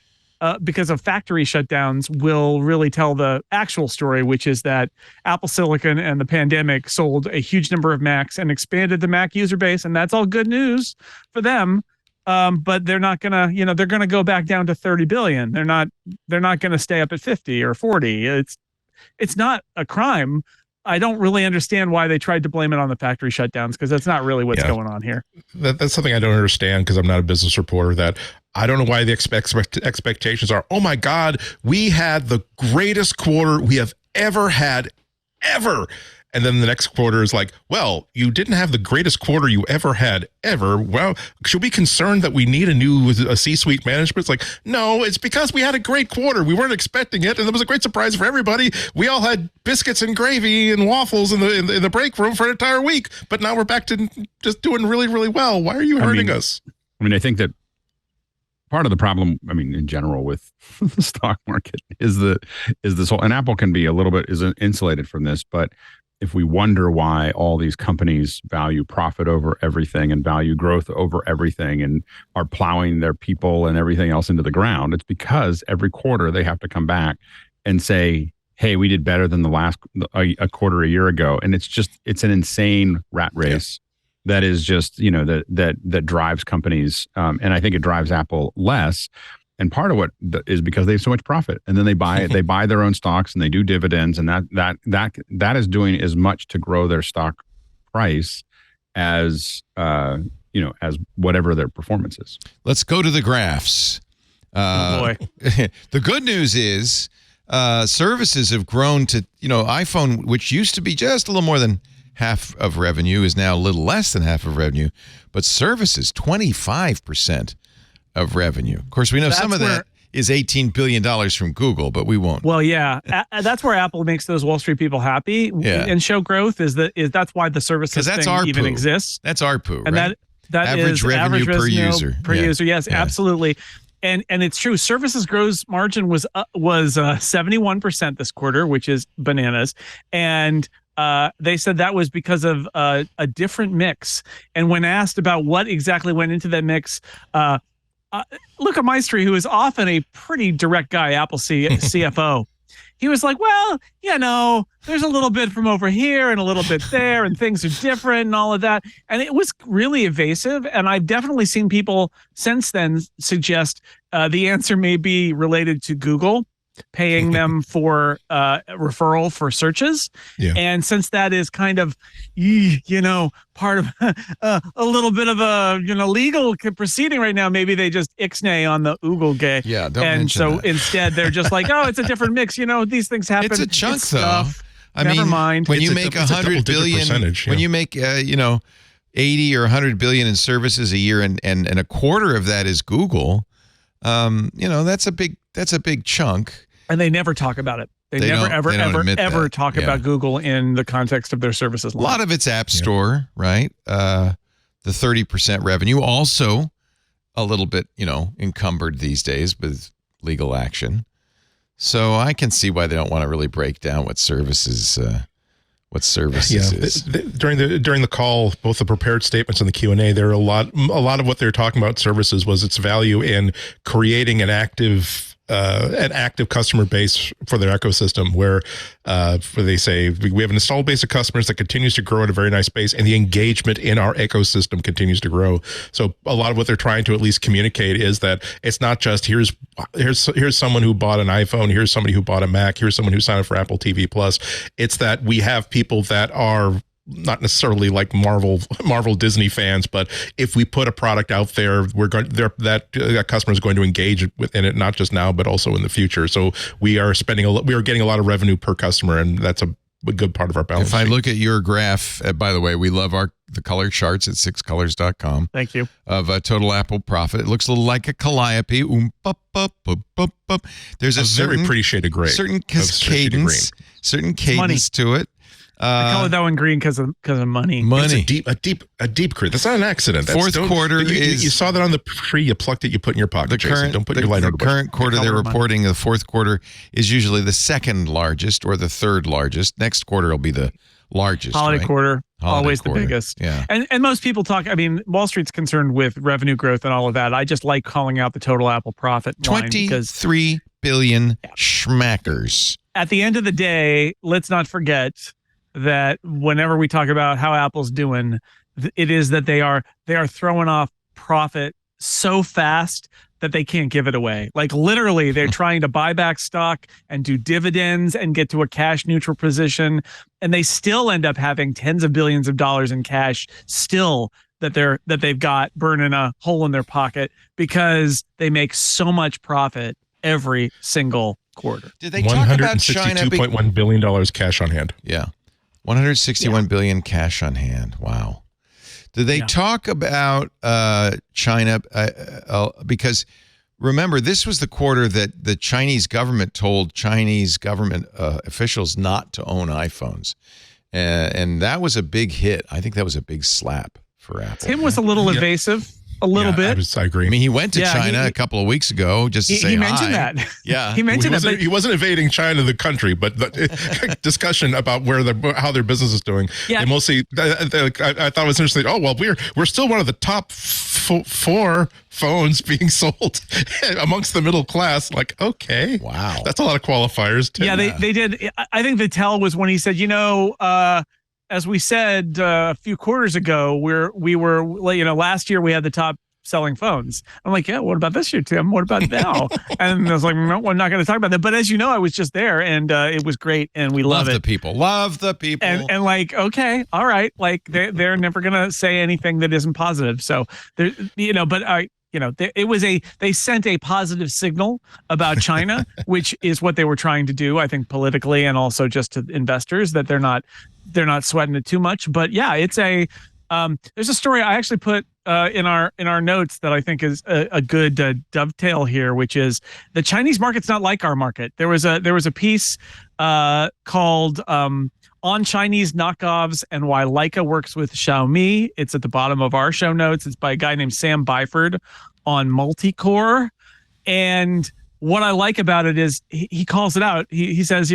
because of factory shutdowns will really tell the actual story, which is that Apple Silicon and the pandemic sold a huge number of Macs and expanded the Mac user base, and that's all good news for them. But they're not gonna, they're gonna go back down to 30 billion. They're not gonna stay up at 50 or 40. It's not a crime. I don't really understand why they tried to blame it on the factory shutdowns, because that's not really what's going on here. That's something I don't understand, because I'm not a business reporter. That I don't know why the expectations are, oh my God, we had the greatest quarter we have ever had, ever. And then the next quarter is like, well, you didn't have the greatest quarter you ever had, ever. Well, should we be concerned that we need a C-suite management? It's like, no, it's because we had a great quarter. We weren't expecting it, and it was a great surprise for everybody. We all had biscuits and gravy and waffles in the break room for an entire week, but now we're back to just doing really, really well. Why are you hurting us? I think that part of the problem, in general with the stock market is this whole, and Apple can be a little bit insulated from this, but if we wonder why all these companies value profit over everything and value growth over everything and are plowing their people and everything else into the ground, it's because every quarter they have to come back and say, hey, we did better than a quarter a year ago. And it's an insane rat race that is just, that drives companies. And I think it drives Apple less. And part of what is because they have so much profit, and then they buy their own stocks and they do dividends, and that is doing as much to grow their stock price as as whatever their performance is. Let's go to the graphs. Oh boy. The good news is services have grown to, iPhone, which used to be just a little more than half of revenue, is now a little less than half of revenue, but services 25% of revenue. Of course, we know some of that is $18 billion from Google, but we won't. Well, yeah, that's where Apple makes those Wall Street people happy and show growth. That's why the services thing even exists. That's ARPU, and right? that average is revenue average per user. Per user, yes, absolutely. And it's true. Services gross margin was 71% this quarter, which is bananas. And they said that was because of a different mix. And when asked about what exactly went into that mix, Luca Maestri, who is often a pretty direct guy, Apple CFO, he was like, well, there's a little bit from over here and a little bit there, and things are different and all of that. And it was really evasive. And I've definitely seen people since then suggest the answer may be related to Google paying them for referral for searches. Yeah. And since that is kind of, part of a little bit of a, legal proceeding right now, maybe they just ixnay on the Google gay. Yeah. Don't and mention so that. instead they're just like, oh, it's a different mix. These things happen. It's a chunk though. Never mind. When you make 100 billion, when you make, 80 or 100 billion in services a year and a quarter of that is Google, that's a big chunk. And they never talk about it. They never, ever talk about Google in the context of their services line. A lot of it's App Store, right? The 30% revenue, also a little bit, encumbered these days with legal action. So I can see why they don't want to really break down what services is. During the call, both the prepared statements and the Q&A, there are a lot of what they're talking about services was its value in creating an active customer base for their ecosystem, where they say we have an installed base of customers that continues to grow at a very nice pace, and the engagement in our ecosystem continues to grow. So a lot of what they're trying to at least communicate is that it's not just here's someone who bought an iPhone, here's somebody who bought a Mac, here's someone who signed up for Apple TV Plus. It's that we have people that are not necessarily like Marvel Disney fans, but if we put a product out there, that customer is going to engage within it, not just now, but also in the future. So we are getting a lot of revenue per customer, and that's a good part of our balance sheet. If I look at your graph, by the way, we love the color charts at sixcolors.com. Thank you. Of total Apple profit. It looks a little like a calliope. There's a very pretty shade of gray. Certain cadence to it. I call it that one green because of money. It's a deep green. That's not an accident. Fourth quarter you saw that on the tree. You plucked it. You put in your pocket. Don't put your light on the current quarter they're reporting. The fourth quarter is usually the second largest or the third largest. Next quarter will be the largest. Holiday right? quarter. Always quarter. The biggest. Yeah. And most people talk, I mean, Wall Street's concerned with revenue growth and all of that. I just like calling out the total Apple profit line 23 billion schmackers. At the end of the day, let's not forget that whenever we talk about how Apple's doing, it is that they are throwing off profit so fast that they can't give it away. Like literally, they're trying to buy back stock and do dividends and get to a cash neutral position, and they still end up having tens of billions of dollars in cash still that they've got burning a hole in their pocket because they make so much profit every single quarter. Did they talk about China? $162.1 billion cash on hand. Yeah. 161 billion cash on hand. Wow. Did they talk about China? Because remember, this was the quarter that the Chinese government told Chinese government officials not to own iPhones. And that was a big hit. I think that was a big slap for Apple. Tim was a little evasive. A little bit. I agree. I mean, he went to China a couple of weeks ago just to say hi. He mentioned that. Yeah. He mentioned that. He wasn't invading China, the country, but the discussion about how their business is doing. Yeah. They mostly, I thought it was interesting. Oh, well, we're still one of the top four phones being sold amongst the middle class. Like, okay. Wow. That's a lot of qualifiers, too. Yeah, they did. I think the tell was when he said, as we said a few quarters ago, we were last year we had the top selling phones. I'm like, yeah, what about this year, Tim? What about now? And I was like, no, we're not going to talk about that. But as you know, I was just there, and it was great, and we love it. Love the people. And like, okay, all right, like they're never going to say anything that isn't positive. So there, they sent a positive signal about China, which is what they were trying to do, I think, politically and also just to investors, that they're not sweating it too much. But yeah, it's there's a story I actually put in our notes that I think is a good dovetail here, which is the Chinese market's not like our market. There was a piece called On Chinese Knockoffs and Why Leica Works with Xiaomi. It's at the bottom of our show notes. It's by a guy named Sam Byford on Multicore. And what I like about it is he calls it out. He says,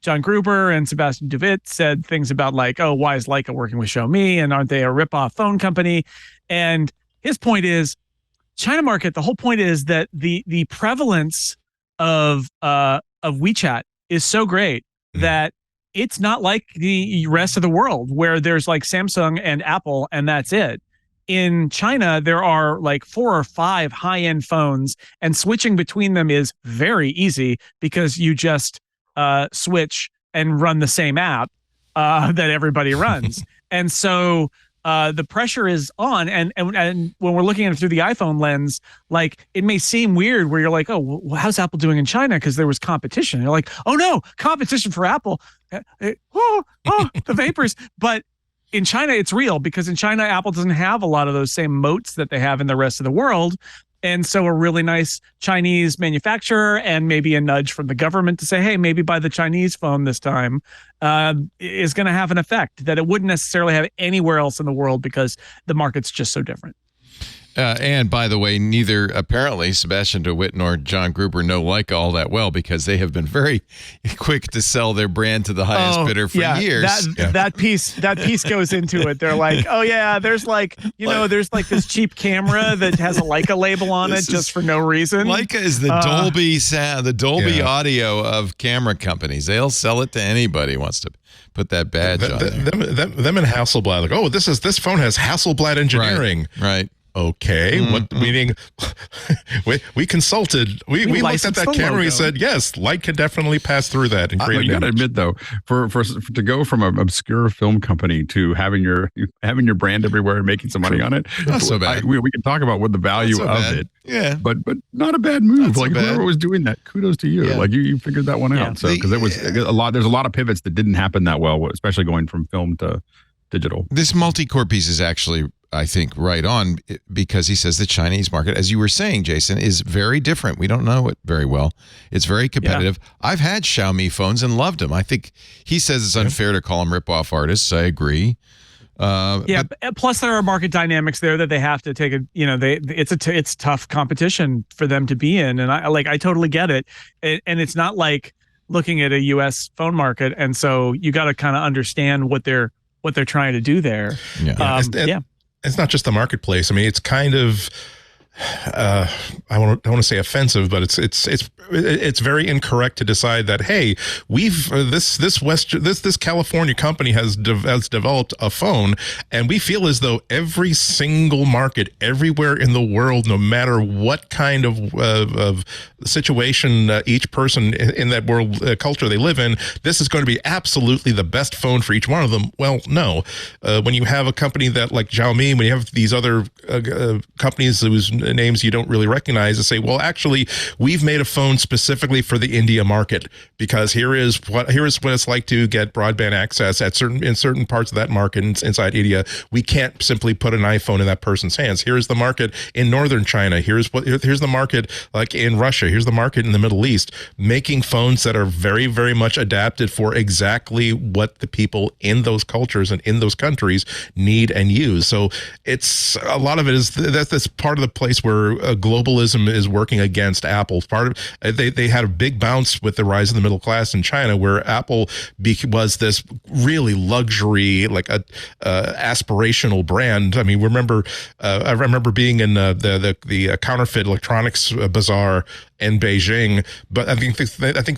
John Gruber and Sebastian DeWitt said things about like, oh, why is Leica working with Xiaomi? And aren't they a ripoff phone company? And his point is China market. The whole point is that the prevalence of WeChat is so great that it's not like the rest of the world where there's like Samsung and Apple and that's it. In China, there are like 4 or 5 high-end phones, and switching between them is very easy because you just switch and run the same app that everybody runs. And so the pressure is on. And when we're looking at it through the iPhone lens, like it may seem weird where you're like, oh, well, how's Apple doing in China? Because there was competition. You're like, oh no, competition for Apple. The vapors. But in China, it's real because in China, Apple doesn't have a lot of those same moats that they have in the rest of the world. And so a really nice Chinese manufacturer and maybe a nudge from the government to say, hey, maybe buy the Chinese phone this time is going to have an effect that it wouldn't necessarily have anywhere else in the world because the market's just so different. And by the way, neither apparently Sebastian DeWitt nor John Gruber know Leica all that well because they have been very quick to sell their brand to the highest bidder for years. That piece goes into it. They're like, oh yeah, there's like, there's like this cheap camera that has a Leica label on it just for no reason. Leica is the Dolby sound, the Dolby audio of camera companies. They'll sell it to anybody who wants to put that badge on there. Them and Hasselblad, like, oh, this phone has Hasselblad engineering. Right. Okay, what meaning? we consulted. We looked at that camera. We said yes, light can definitely pass through that and create. You got to admit though, for to go from an obscure film company to having your brand everywhere and making some money on it, not so bad. We can talk about what the value of it. Yeah, but not a bad move. Like whoever was doing that, kudos to you. Yeah. Like you figured that one out. So because it was a lot. There's a lot of pivots that didn't happen that well, especially going from film to digital. This multi-core piece is actually, I think, right on, because he says the Chinese market, as you were saying, Jason, is very different. We don't know it very well. It's very competitive. Yeah. I've had Xiaomi phones and loved them. I think he says it's unfair to call them rip-off artists. I agree. Plus there are market dynamics there that they have to take it's tough competition for them to be in, and I totally get it. And it's not like looking at a US phone market, and so you got to kind of understand what they're trying to do there. It's not just the marketplace. I mean, it's kind of I don't want to say offensive, but it's very incorrect to decide that, hey, we've this California company has developed a phone, and we feel as though every single market everywhere in the world, no matter what kind of situation each person in that world culture they live in, this is going to be absolutely the best phone for each one of them. Well, no. When you have a company that like Xiaomi, when you have these other companies whose names you don't really recognize, and say, well, actually, we've made a phone specifically for the India market, because here is what it's like to get broadband access in certain parts of that market inside India. We can't simply put an iPhone in that person's hands. Here's the market in northern China. Here's the market like in Russia. Here's the market in the Middle East, making phones that are very, very much adapted for exactly what the people in those cultures and in those countries need and use. So it's a lot of it is that's part of the place where globalism is working against Apple. Part of they had a big bounce with the rise of the middle class in China, where Apple was this really luxury, like a aspirational brand. I mean, I remember being in the counterfeit electronics bazaar in Beijing, but I think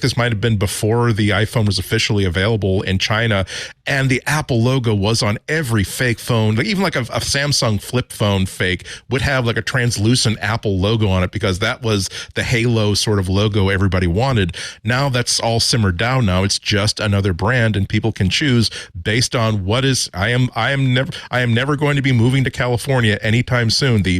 this might have been before the iPhone was officially available in China, and the Apple logo was on every fake phone. Like even like a Samsung flip phone fake would have like a translucent Apple logo on it, because that was the halo sort of logo everybody wanted. Now that's all simmered down. Now it's just another brand, and people can choose based on what is. I am never going to be moving to California anytime soon. The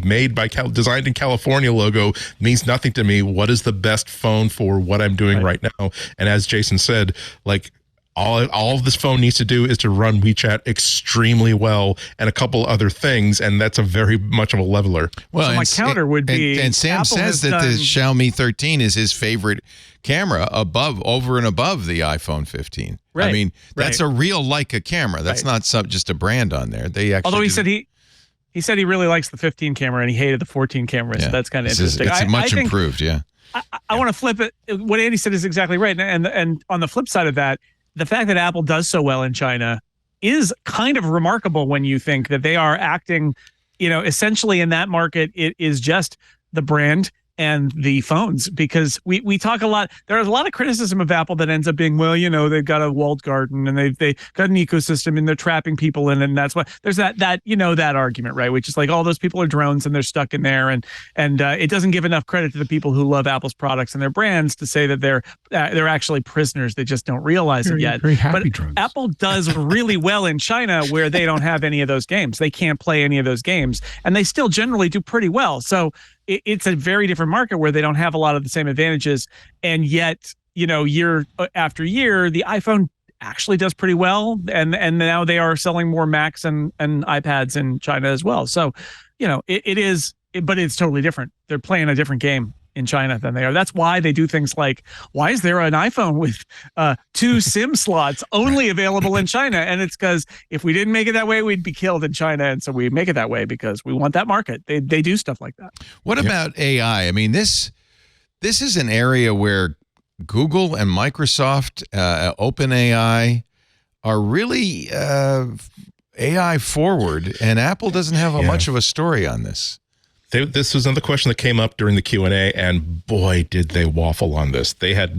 designed in California logo means nothing to me. What is the best phone for what I'm doing right now? And as Jason said, like all this phone needs to do is to run WeChat extremely well and a couple other things, and that's a very much of a leveler. Well, so my counter would be, and Sam says that the Xiaomi 13 is his favorite camera over and above the iPhone 15. Right. I mean, that's a real Leica camera. That's not just a brand on there. They actually. Although he said he really likes the 15 camera and he hated the 14 camera. So that's kind of interesting. It's much improved. Yeah. I want to flip it. What Andy said is exactly right. And on the flip side of that, the fact that Apple does so well in China is kind of remarkable when you think that they are acting, essentially in that market. It is just the brand and the phones, because we talk a lot. There's a lot of criticism of Apple that ends up being, well, they've got a walled garden and they got an ecosystem and they're trapping people in, and that's why there's that argument, right? Which is like all those people are drones and they're stuck in there, and it doesn't give enough credit to the people who love Apple's products and their brands to say that they're actually prisoners. They just don't realize it yet. But drones. Apple does really well in China, where they don't have any of those games. They can't play any of those games, and they still generally do pretty well. So it's a very different market where they don't have a lot of the same advantages. And yet, year after year, the iPhone actually does pretty well. And now they are selling more Macs and iPads in China as well. So, but it's totally different. They're playing a different game in China than they are. That's why they do things like, why is there an iPhone with 2 SIM slots only available in China? And it's because if we didn't make it that way, we'd be killed in China. And so we make it that way because we want that market. They do stuff like that. What about AI? I mean, this is an area where Google and Microsoft, OpenAI are really AI forward, and Apple doesn't have much of a story on this. This was another question that came up during the Q&A, and boy, did they waffle on this. They had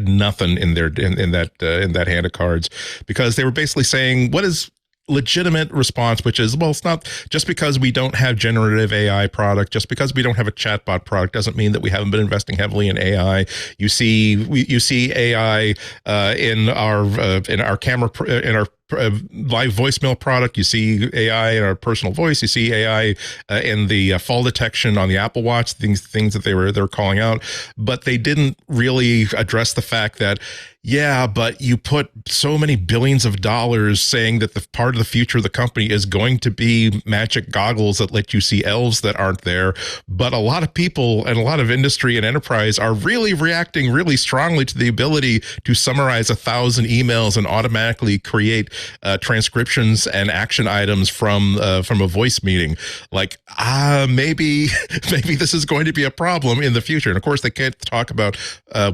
nothing in that hand of cards, because they were basically saying, what is legitimate response, which is, well, it's not just because we don't have generative AI product, just because we don't have a chatbot product doesn't mean that we haven't been investing heavily in AI. You see AI in our camera, in our live voicemail product. You see AI in our personal voice. You see AI in the fall detection on the Apple Watch, things that they were calling out, but they didn't really address the fact that, yeah, but you put so many billions of dollars saying that the part of the future of the company is going to be magic goggles that let you see elves that aren't there. But a lot of people and a lot of industry and enterprise are really reacting really strongly to the ability to summarize 1,000 emails and automatically create transcriptions and action items from a voice meeting. Like, maybe this is going to be a problem in the future. And of course, they can't talk about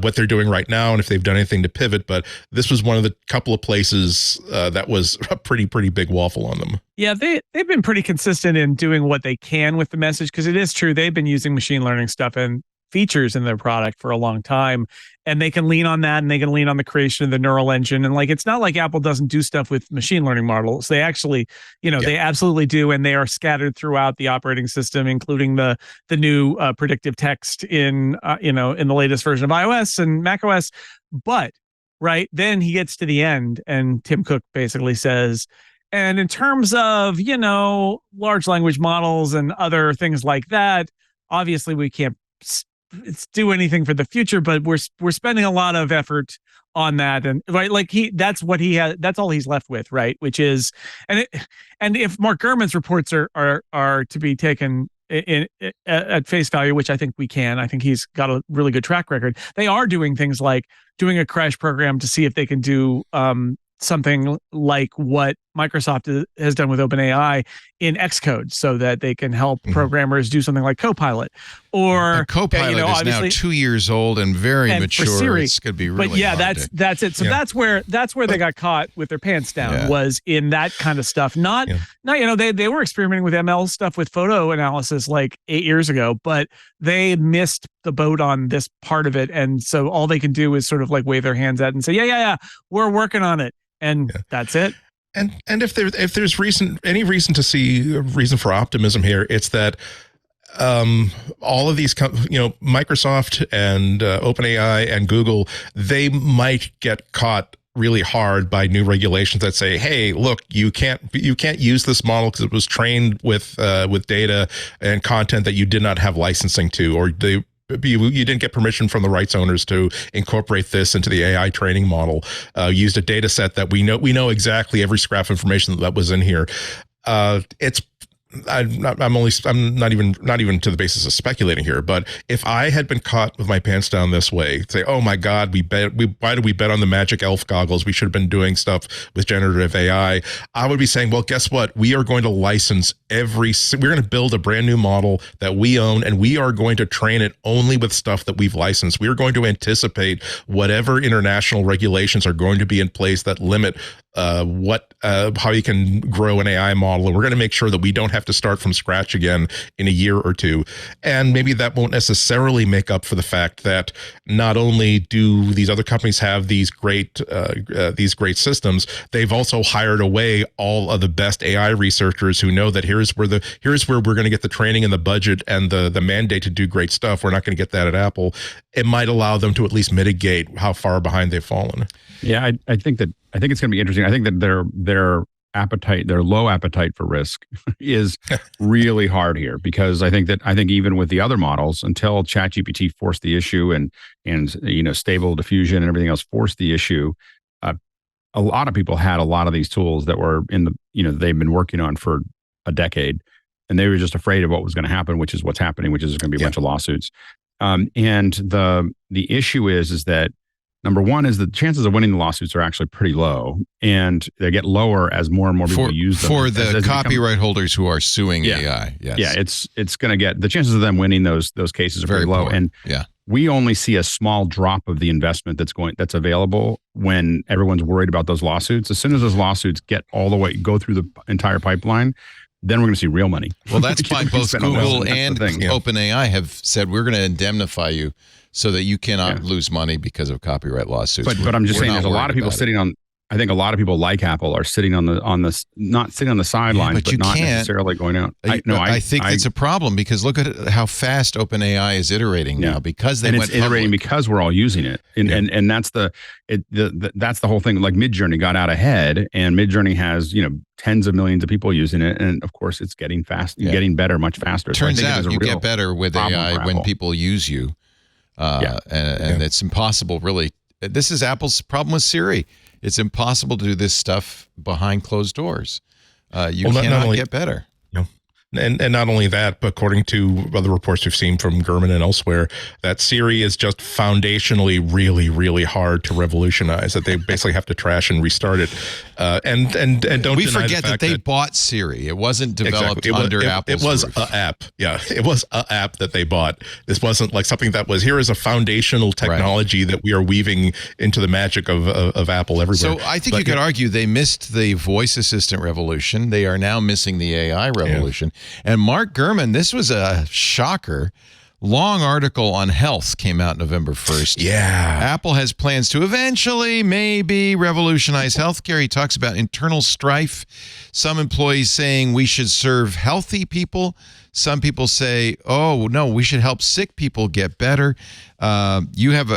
what they're doing right now and if they've done anything to pivot, but this was one of the couple of places that was a pretty big waffle on them. Yeah, they've been pretty consistent in doing what they can with the message, because it is true they've been using machine learning stuff and features in their product for a long time, and they can lean on that, and they can lean on the creation of the neural engine. And like, it's not like Apple doesn't do stuff with machine learning models. They actually, they absolutely do, and they are scattered throughout the operating system, including the new predictive text in the latest version of iOS and macOS. But right then he gets to the end, and Tim Cook basically says, and in terms of large language models and other things like that, obviously we can't do anything for the future, but we're spending a lot of effort on that, and right, like that's all he's left with, right? Which is, and if Mark Gurman's reports are to be taken at face value, which I think he's got a really good track record. They are doing things like doing a crash program to see if they can do something like what Microsoft has done with OpenAI in Xcode, so that they can help programmers do something like Copilot. Or Copilot is now 2 years old and very mature. Siri, it's going to be really hard that's it. So that's where they got caught with their pants down, was in that kind of stuff. Not they were experimenting with ML stuff with photo analysis like 8 years ago, but they missed the boat on this part of it, and so all they can do is sort of like wave their hands at it and say, yeah, we're working on it. And that's it. And if there's any reason to see a reason for optimism here, it's that all of these, Microsoft and OpenAI and Google, they might get caught really hard by new regulations that say, hey, look, you can't use this model because it was trained with data and content that you did not have licensing to, or you didn't get permission from the rights owners to incorporate this into the AI training model. Used a data set that we know exactly every scrap of information that was in here. I'm not even to the basis of speculating here, but if I had been caught with my pants down this way, say, oh my God, why did we bet on the magic elf goggles? We should have been doing stuff with generative AI. I would be saying, well, guess what? We are going to license we're going to build a brand new model that we own, and we are going to train it only with stuff that we've licensed. We are going to anticipate whatever international regulations are going to be in place that limit how you can grow an AI model, and we're going to make sure that we don't have to start from scratch again in a year or two. And maybe that won't necessarily make up for the fact that not only do these other companies have these great systems, they've also hired away all of the best AI researchers who know that here's where we're going to get the training and the budget and the mandate to do great stuff. We're not going to get that at Apple. It might allow them to at least mitigate how far behind they've fallen. Yeah, I think it's going to be interesting. I think that their low appetite for risk is really hard here, because I think even with the other models, until ChatGPT forced the issue and Stable Diffusion and everything else forced the issue, a lot of people had a lot of these tools that were they've been working on for a decade, and they were just afraid of what was going to happen, which is what's happening, which is going to be a bunch of lawsuits. And the issue is that, number one, is the chances of winning the lawsuits are actually pretty low, and they get lower as more and more people use them. For the copyright holders who are suing AI. Yes. Yeah, it's going to get, the chances of them winning those cases are very low. Poor. And we only see a small drop of the investment that's available when everyone's worried about those lawsuits. As soon as those lawsuits go through the entire pipeline, then we're going to see real money. Well, that's why both Google and OpenAI have said, we're going to indemnify you so that you cannot lose money because of copyright lawsuits. But I'm just saying, there's a lot of people sitting on I think a lot of people like Apple are sitting on the not sitting on the sidelines, but not necessarily going out. I think it's a problem because look at how fast OpenAI is iterating now because they went iterating because we're all using it, and that's the whole thing. Like Midjourney got out ahead, and Midjourney has tens of millions of people using it, and of course it's getting getting better much faster. Turns out you get better with AI when people use you, and it's impossible really. This is Apple's problem with Siri. It's impossible to do this stuff behind closed doors. You cannot get better. And not only that, but according to other reports we've seen from Gurman and elsewhere, that Siri is just foundationally really, really hard to revolutionize. That they basically have to trash and restart it. And don't we forget that they bought Siri. It wasn't developed under Apple's It was roof. an app. Yeah, it was an app that they bought. This wasn't like something that was here is a foundational technology that we are weaving into the magic of Apple everywhere. So I think you could argue they missed the voice assistant revolution. They are now missing the AI revolution. And Mark Gurman, this was a shocker. Long article on health came out November 1st. Yeah. Apple has plans to eventually maybe revolutionize healthcare. He talks about internal strife. Some employees saying we should serve healthy people. Some people say, oh, no, we should help sick people get better. You have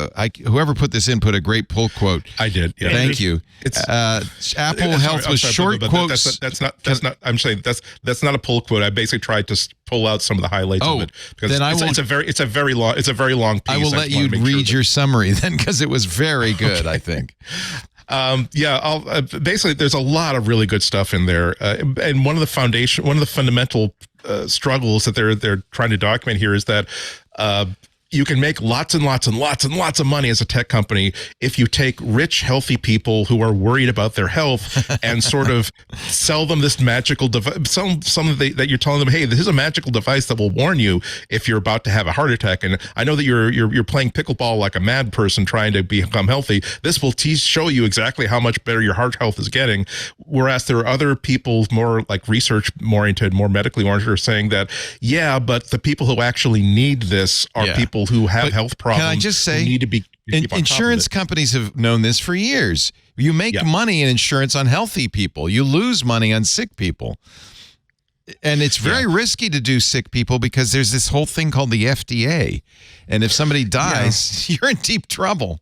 whoever put this in put a great pull quote. I did. Yeah. Thank you. Apple Health was short quotes. That's not. I'm saying that's not a pull quote. I basically tried to pull out some of the highlights of it because then it's a very long piece. I will let you read your summary then because it was very good. I think. Basically, there's a lot of really good stuff in there, and one of the fundamental struggles that they're trying to document here is that you can make lots and lots and lots and lots of money as a tech company if you take rich, healthy people who are worried about their health and sort of sell them this magical device. That you're telling them, hey, this is a magical device that will warn you if you're about to have a heart attack. And I know that you're playing pickleball like a mad person trying to become healthy. This will show you exactly how much better your heart health is getting. Whereas there are other people more like research oriented, more medically oriented, are saying that, yeah, but the people who actually need this are people who have health problems. Can I just say, need to be insurance companies have known this for years. You make money in insurance on healthy people. You lose money on sick people. And it's very risky to do sick people because there's this whole thing called the FDA. And if somebody dies, you're in deep trouble.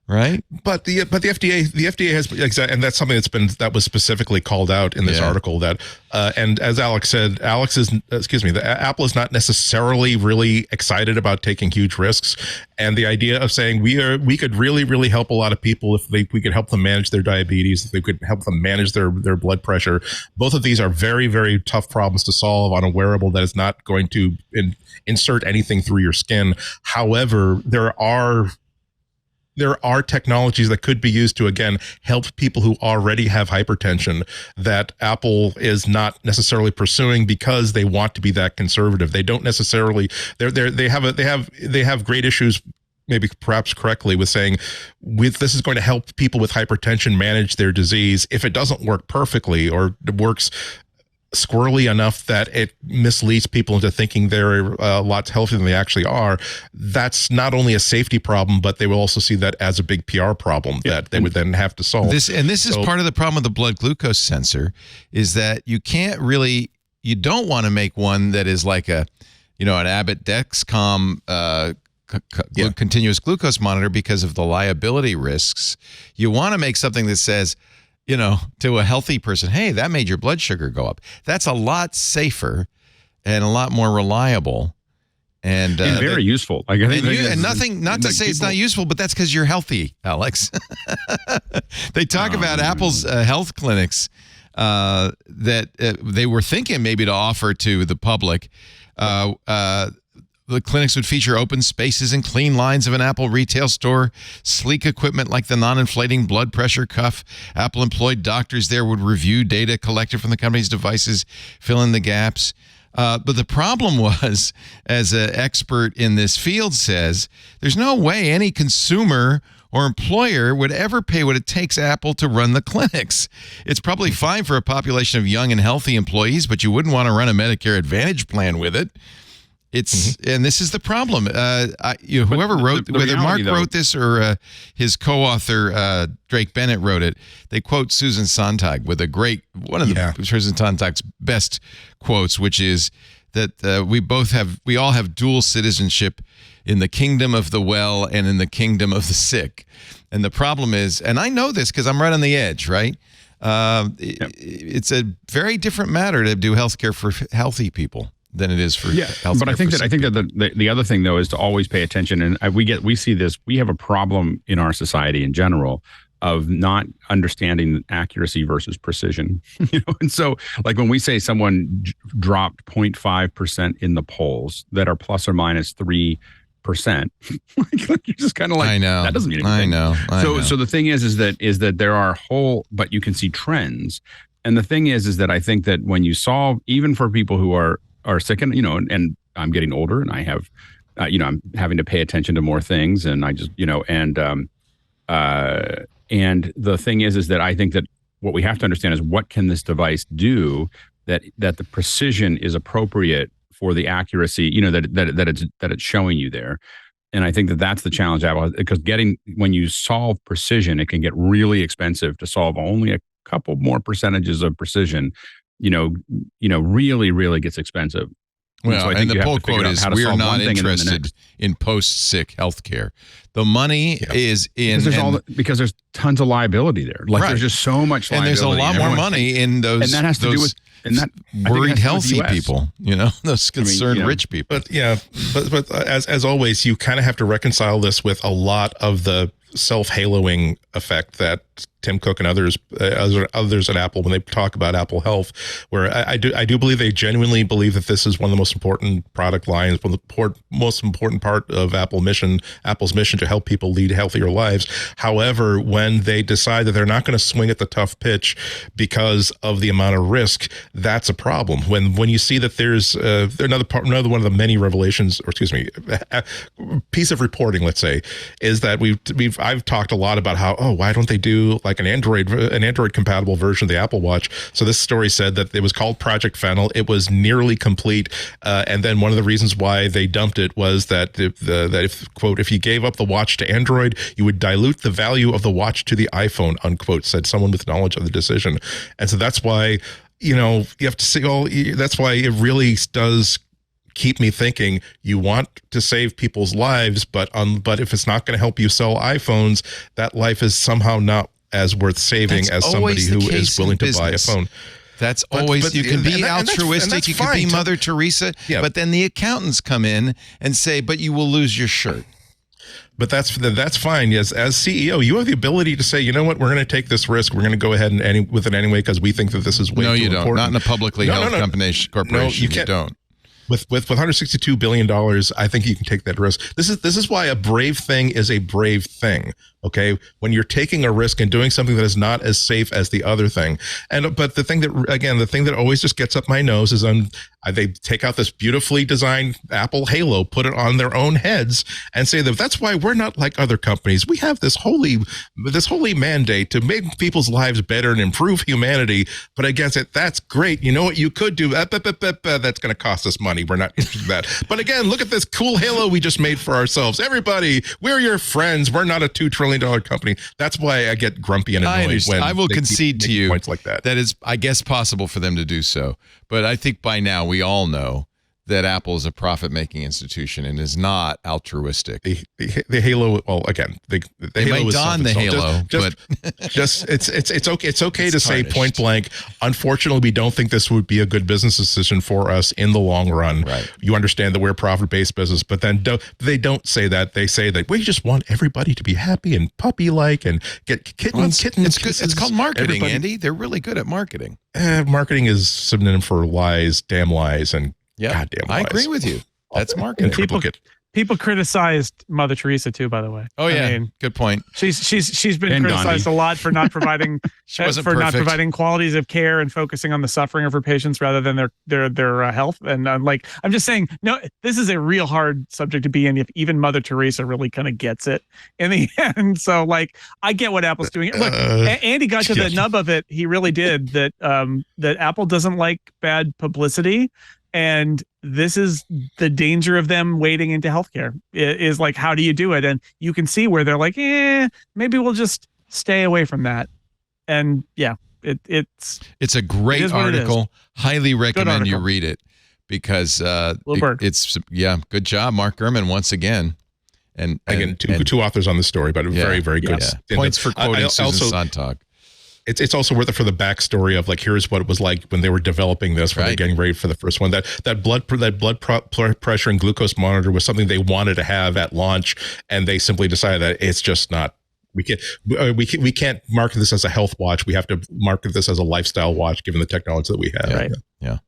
Right, but the FDA has and that's something that was specifically called out in this article. That and as Alex said, Apple is not necessarily really excited about taking huge risks, and the idea of saying we could really help a lot of people if we could help them manage their diabetes, if they could help them manage their blood pressure. Both of these are very, very tough problems to solve on a wearable that is not going to insert anything through your skin. However, there are technologies that could be used to, again, help people who already have hypertension that Apple is not necessarily pursuing because they want to be that conservative. They don't necessarily. They have great issues, maybe perhaps correctly, with saying this is going to help people with hypertension manage their disease. If it doesn't work perfectly or it works squirrely enough that it misleads people into thinking they're lots healthier than they actually are, that's not only a safety problem, but they will also see that as a big PR problem that they would then have to solve. This is part of the problem with the blood glucose sensor, is that you don't want to make one that is like an Abbott Dexcom continuous glucose monitor because of the liability risks. You want to make something that says, to a healthy person, hey, that made your blood sugar go up. That's a lot safer and a lot more reliable and very useful. Like, not to say it's not useful, but that's because you're healthy, Alex. They talk about Apple's health clinics that they were thinking maybe to offer to the public. The clinics would feature open spaces and clean lines of an Apple retail store, sleek equipment like the non-inflating blood pressure cuff. Apple-employed doctors there would review data collected from the company's devices, fill in the gaps. But the problem was, as an expert in this field says, there's no way any consumer or employer would ever pay what it takes Apple to run the clinics. It's probably fine for a population of young and healthy employees, but you wouldn't want to run a Medicare Advantage plan with it. It's and this is the problem. Whoever wrote, whether Mark wrote this or his co-author Drake Bennett wrote it, they quote Susan Sontag with one of Susan Sontag's best quotes, which is that we all have dual citizenship in the kingdom of the well and in the kingdom of the sick. And the problem is, and I know this because I'm right on the edge, right? It's a very different matter to do healthcare for healthy people than it is for healthcare. But I think that the other thing though is to always pay attention, and we see this. We have a problem in our society in general of not understanding accuracy versus precision. And so like when we say someone dropped 0.5% in the polls that are plus or minus 3%, like you're just kind of like, I know that doesn't mean anything. I know. So the thing is that there are but you can see trends. And the thing is that I think that when you solve, even for people who are sick, and and I'm getting older, and I have, I'm having to pay attention to more things, and I just, and the thing is that I think that what we have to understand is what can this device do that the precision is appropriate for the accuracy, that it's showing you there. And I think that that's the challenge, Apple, because when you solve precision, it can get really expensive to solve only a couple more percentages of precision. Really, really gets expensive. Well, and the poll quote is, we are not interested in post-sick healthcare. The money is in... Because there's tons of liability there. Like there's just so much liability. And there's a lot more money in those... And that has to do with... worried healthy people, those concerned rich people. But as always, you kind of have to reconcile this with a lot of the self-haloing effect that Tim Cook and others at Apple, when they talk about Apple Health, where I do believe they genuinely believe that this is one of the most important product lines, one of the most important part of Apple's mission to help people lead healthier lives. However, when they decide that they're not going to swing at the tough pitch because of the amount of risk, that's a problem. When you see that there's another one of the many revelations, or excuse me, piece of reporting, let's say, is that I've talked a lot about how, why don't they do like an Android compatible version of the Apple Watch? So this story said that it was called Project Fennel. It was nearly complete, and then one of the reasons why they dumped it was that if you gave up the watch to Android, you would dilute the value of the watch to the iPhone, unquote, said someone with knowledge of the decision. And so that's why you have to see. That's why it really does keep me thinking. You want to save people's lives, but if it's not going to help you sell iPhones, that life is somehow not as worth saving as somebody who is willing to buy a phone. That's always, you can be altruistic, you can be Mother Teresa, but then the accountants come in and say, but you will lose your shirt. But that's fine. Yes, as CEO, you have the ability to say, you know what, we're going to take this risk. We're going to go ahead with it anyway because we think that this is way too important. No, you don't. Not in a publicly held corporation. No, you don't. With $162 billion, I think you can take that risk. This is why a brave thing is a brave thing. Okay, when you're taking a risk and doing something that is not as safe as the other thing. But the thing that always just gets up my nose is they take out this beautifully designed Apple Halo, put it on their own heads, and say that's why we're not like other companies. We have this holy mandate to make people's lives better and improve humanity. But against it, that's great. You know what you could do? That's going to cost us money. We're not interested in that. But again, look at this cool Halo we just made for ourselves. Everybody, we're your friends. We're not a $2 trillion company. That's why I get grumpy and annoyed when I will concede to you points like that. That is, I guess, possible for them to do so. But I think by now we all know that Apple is a profit-making institution and is not altruistic. The Halo, well, again, the Halo might don the Halo, but it's okay. It's okay to say point blank, unfortunately, we don't think this would be a good business decision for us in the long run. Right. You understand that we're a profit-based business, but then they don't say that. They say that we just want everybody to be happy and puppy-like and get kittens. It's called marketing, Andy. They're really good at marketing. Marketing is synonym for lies, damn lies, and goddamn lies. I agree with you. That's marketing. People criticized Mother Teresa too, by the way. Oh yeah, good point. She's been criticized a lot for not providing not providing qualities of care and focusing on the suffering of her patients rather than their health. And I'm just saying, no, this is a real hard subject to be in. If even Mother Teresa really kind of gets it in the end, so I get what Apple's doing. Look, Andy got to the nub of it. He really did. That Apple doesn't like bad publicity. And this is the danger of them wading into healthcare is like, how do you do it? And you can see where they're like, maybe we'll just stay away from that. And yeah, it's a great article. Highly recommend you read it because it's good job, Mark Gurman, once again. And again, two authors on the story, but very, very good. Yeah. Points for quoting Susan Sontag. It's also worth it for the backstory of like, here's what it was like when they were developing this, when they're getting ready for the first one. That blood pressure and glucose monitor was something they wanted to have at launch, and they simply decided that it's just not. We can't market this as a health watch. We have to market this as a lifestyle watch, given the technology that we have. Right. Yeah.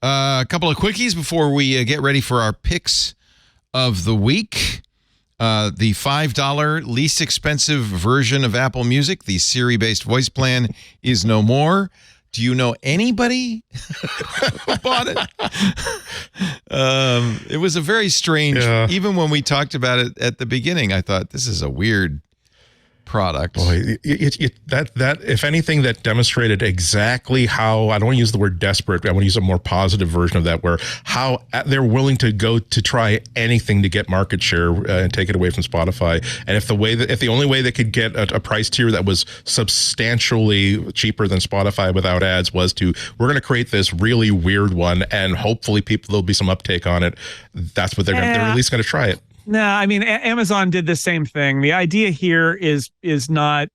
A couple of quickies before we get ready for our picks of the week. The $5 least expensive version of Apple Music, the Siri-based voice plan, is no more. Do you know anybody who bought it? It was a very strange, even when we talked about it at the beginning, I thought this is a weird product. Boy, that if anything, that demonstrated exactly how, I don't want to use the word desperate, I want to use a more positive version of that, where how they're willing to go to try anything to get market share and take it away from Spotify. And if the only way they could get a price tier that was substantially cheaper than Spotify without ads was we're going to create this really weird one, and hopefully there'll be some uptake on it. That's what they're at least going to try it. No, I mean, Amazon did the same thing. The idea here is not,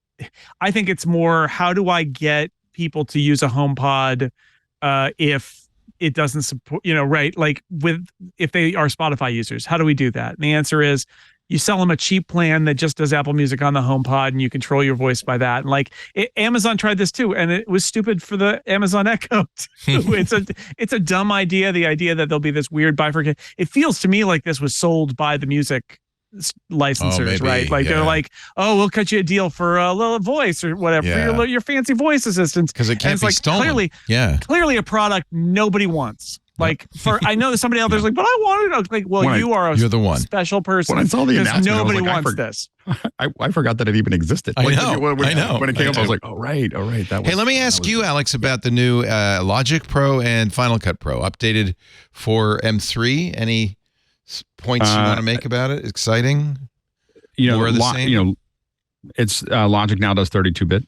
I think it's more, how do I get people to use a HomePod if it doesn't support, right? Like if they are Spotify users, how do we do that? And the answer is you sell them a cheap plan that just does Apple Music on the HomePod, and you control your voice by that. And Amazon tried this too, and it was stupid for the Amazon Echo too. It's a dumb idea. The idea that there'll be this weird bifurcation. It feels to me like this was sold by the music licensors, right? Like they're like, oh, we'll cut you a deal for a little voice or whatever for your fancy voice assistants, because it can't be stolen. Clearly a product nobody wants. Like I know that somebody out there's like, but I want it. Like, you're the one special person. When I saw the announcement, nobody wants this. I forgot that it even existed. I know. When it came up, I was like, oh right. Hey, let me ask you, Alex, about the new Logic Pro and Final Cut Pro updated for M3. Any points you want to make about it? Exciting. More of the same. It's Logic now does 32-bit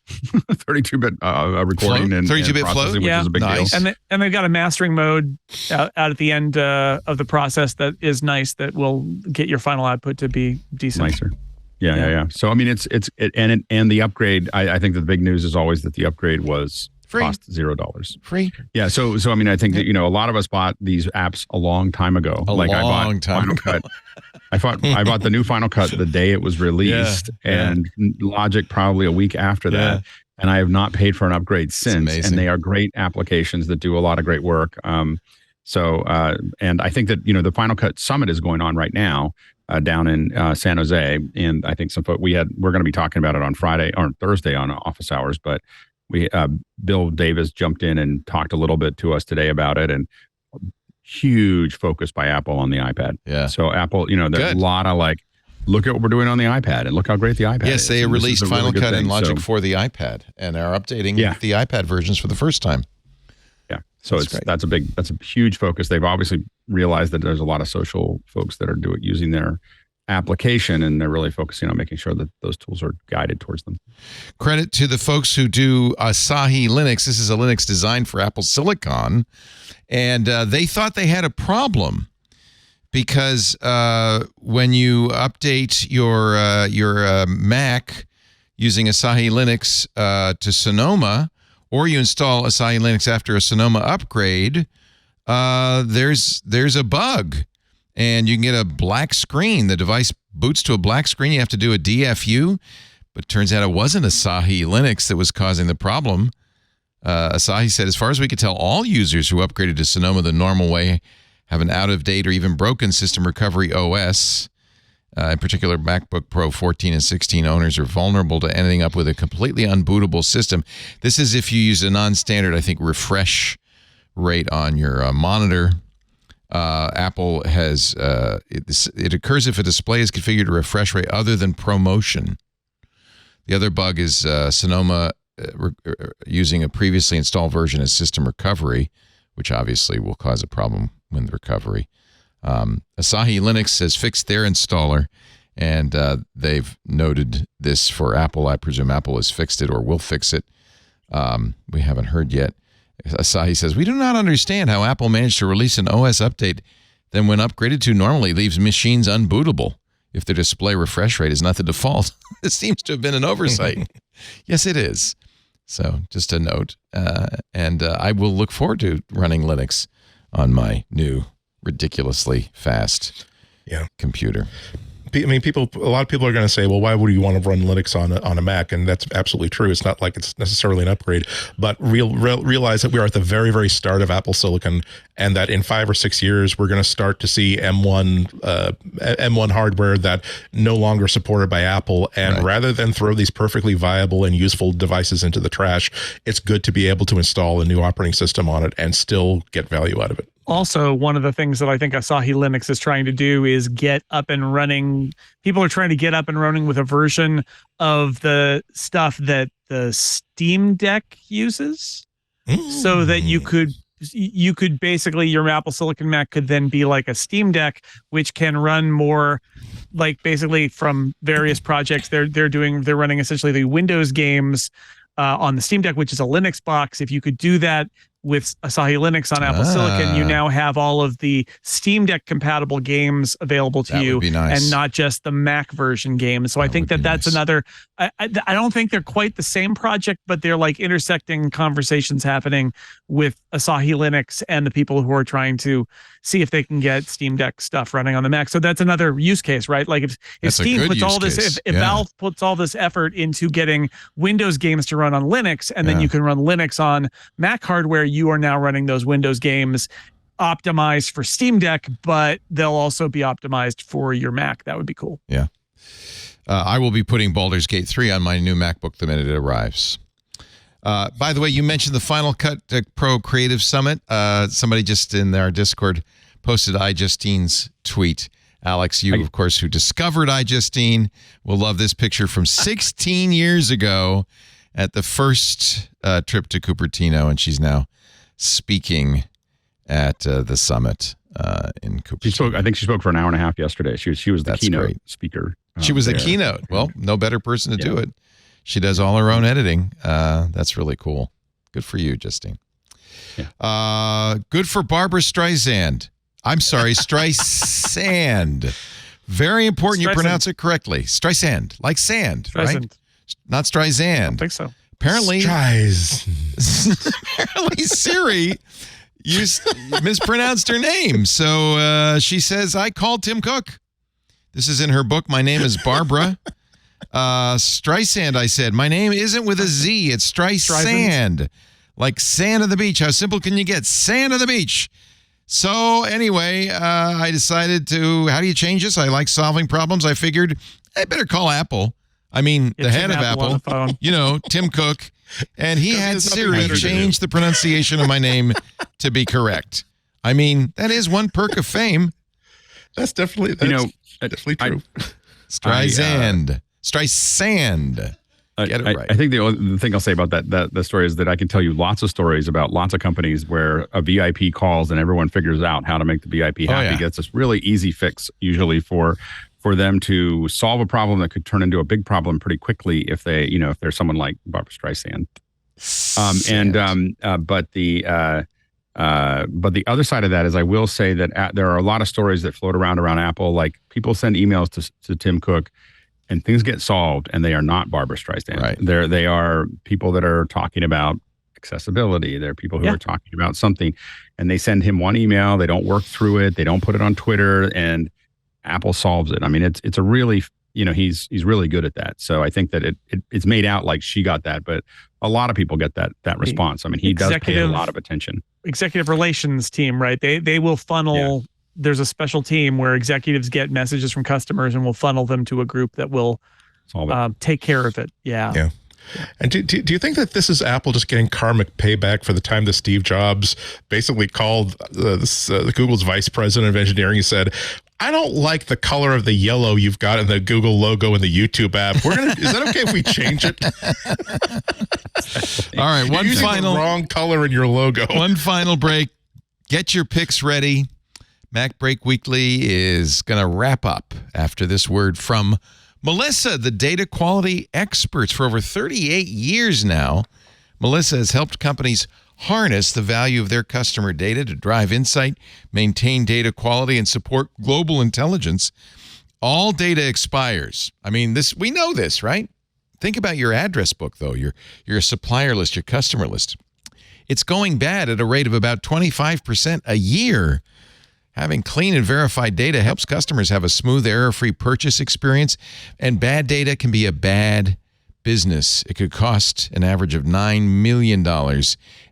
recording and 32-bit float, which is a big deal. And they've got a mastering mode out at the end of the process that is nice, that will get your final output to be decent. Nicer. Yeah. So I mean, and the upgrade. I think that the big news is always that the upgrade was free. Cost $0. Free. Yeah. So I mean, I think that a lot of us bought these apps a long time ago. I bought Final Cut. I bought the new Final Cut the day it was released, and Logic probably a week after that. And I have not paid for an upgrade since. And they are great applications that do a lot of great work. And I think that the Final Cut Summit is going on right now down in San Jose, and I think we're going to be talking about it on Friday or Thursday on office hours. But Bill Davis jumped in and talked a little bit to us today about it, and huge focus by Apple on the iPad. Yeah. So Apple, there's a lot of look at what we're doing on the iPad, and look how great the iPad is. Yes, they released Final Cut and Logic for the iPad, and are updating the iPad versions for the first time. Yeah. So that's a huge focus. They've obviously realized that there's a lot of social folks that are using their application, and they're really focusing on making sure that those tools are guided towards them. Credit to the folks who do Asahi Linux. This is a Linux designed for Apple Silicon, and they thought they had a problem because when you update your Mac using Asahi Linux to Sonoma, or you install Asahi Linux after a Sonoma upgrade, there's a bug. And you can get a black screen. The device boots to a black screen. You have to do a DFU. But it turns out it wasn't Asahi Linux that was causing the problem. Asahi said, as far as we could tell, all users who upgraded to Sonoma the normal way have an out-of-date or even broken system recovery OS. In particular, MacBook Pro 14 and 16 owners are vulnerable to ending up with a completely unbootable system. This is if you use a non-standard, I think, refresh rate on your monitor. Apple has it occurs if a display is configured to refresh rate other than ProMotion. The other bug is Sonoma using a previously installed version of System Recovery, which obviously will cause a problem when the recovery. Asahi Linux has fixed their installer, and they've noted this for Apple. I presume Apple has fixed it or will fix it. We haven't heard yet. Asahi says, we do not understand how Apple managed to release an OS update that when upgraded to normally leaves machines unbootable if their display refresh rate is not the default. This seems to have been an oversight. Yes, it is. So just a note. And I will look forward to running Linux on my new ridiculously fast computer. I mean, a lot of people are going to say, well, why would you want to run Linux on a Mac? And that's absolutely true. It's not like it's necessarily an upgrade, but realize that we are at the very, very start of Apple Silicon, and that in 5 or 6 years, we're going to start to see M1 hardware that no longer supported by Apple. And rather than throw these perfectly viable and useful devices into the trash, it's good to be able to install a new operating system on it and still get value out of it. Also, one of the things that I think Asahi Linux is trying to do is get up and running. People are trying to get up and running with a version of the stuff that the Steam Deck uses, so that you could basically, your Apple Silicon Mac could then be like a Steam Deck, which can run more like basically from various projects. They're running essentially the Windows games on the Steam Deck, which is a Linux box. If you could do that with Asahi Linux on Apple Silicon, you now have all of the Steam Deck compatible games available to you, and not just the Mac version games. So I think that's another. I don't think they're quite the same project, but they're like intersecting conversations happening with Asahi Linux and the people who are trying to see if they can get Steam Deck stuff running on the Mac. So that's another use case, right? Like if Steam puts all this, if Valve puts all this effort into getting Windows games to run on Linux, and then you can run Linux on Mac hardware, you are now running those Windows games optimized for Steam Deck, but they'll also be optimized for your Mac. That would be cool. Yeah. I will be putting Baldur's Gate 3 on my new MacBook the minute it arrives. By the way, you mentioned the Final Cut Pro Creative Summit. Somebody just in our Discord posted iJustine's tweet. Alex, you, of course, who discovered iJustine, will love this picture from 16 years ago at the first trip to Cupertino, and she's now speaking at the summit in Cupertino. I think she spoke for an hour and a half yesterday. She was the keynote speaker. She was the keynote. Well, no better person to do it. She does all her own editing. That's really cool. Good for you, Justine. Yeah. Good for Barbra Streisand. I'm sorry, Streisand. Very important you pronounce it correctly. Streisand, like sand, right? Not Streisand. I don't think so. Apparently, apparently Siri mispronounced her name. So she says, I called Tim Cook. This is in her book. My name is Barbra Streisand, I said. My name isn't with a Z. It's Streisand. Like sand of the beach. How simple can you get? Sand of the beach. So anyway, I decided to, how do you change this? I like solving problems. I figured I better call Apple. I mean, the head of Apple, Tim Cook. And he had Siri change the pronunciation of my name to be correct. I mean, that is one perk of fame. That's definitely true. Streisand. Get it right. I think the thing I'll say about that story is that I can tell you lots of stories about lots of companies where a VIP calls and everyone figures out how to make the VIP happy. Gets this really easy fix usually for them to solve a problem that could turn into a big problem pretty quickly if they, if there's someone like Barbra Streisand. But the other side of that is I will say that there are a lot of stories that float around Apple. Like people send emails to Tim Cook and things get solved and they are not Barbra Streisand. Right. They are people that are talking about accessibility. They're people who are talking about something and they send him one email. They don't work through it. They don't put it on Twitter and Apple solves it. I mean, it's a really, he's really good at that. So I think that it's made out like she got that, but a lot of people get that response. I mean, he does pay a lot of attention. Executive relations team, right? They will funnel. There's a special team where executives get messages from customers and will funnel them to a group that will take care of it. Yeah. And do you think that this is Apple just getting karmic payback for the time that Steve Jobs basically called Google's vice president of engineering? He said, I don't like the color of the yellow you've got in the Google logo in the YouTube app. Is that okay if we change it? All right, You're using the wrong color in your logo. One final break. Get your picks ready. MacBreak Weekly is going to wrap up after this word from Melissa, the data quality experts. For over 38 years now, Melissa has helped companies harness the value of their customer data to drive insight, maintain data quality, and support global intelligence. All data expires. I mean, we know this, right? Think about your address book, though, your supplier list, your customer list. It's going bad at a rate of about 25% a year. Having clean and verified data helps customers have a smooth, error-free purchase experience, and bad data can be a bad business. It could cost an average of $9 million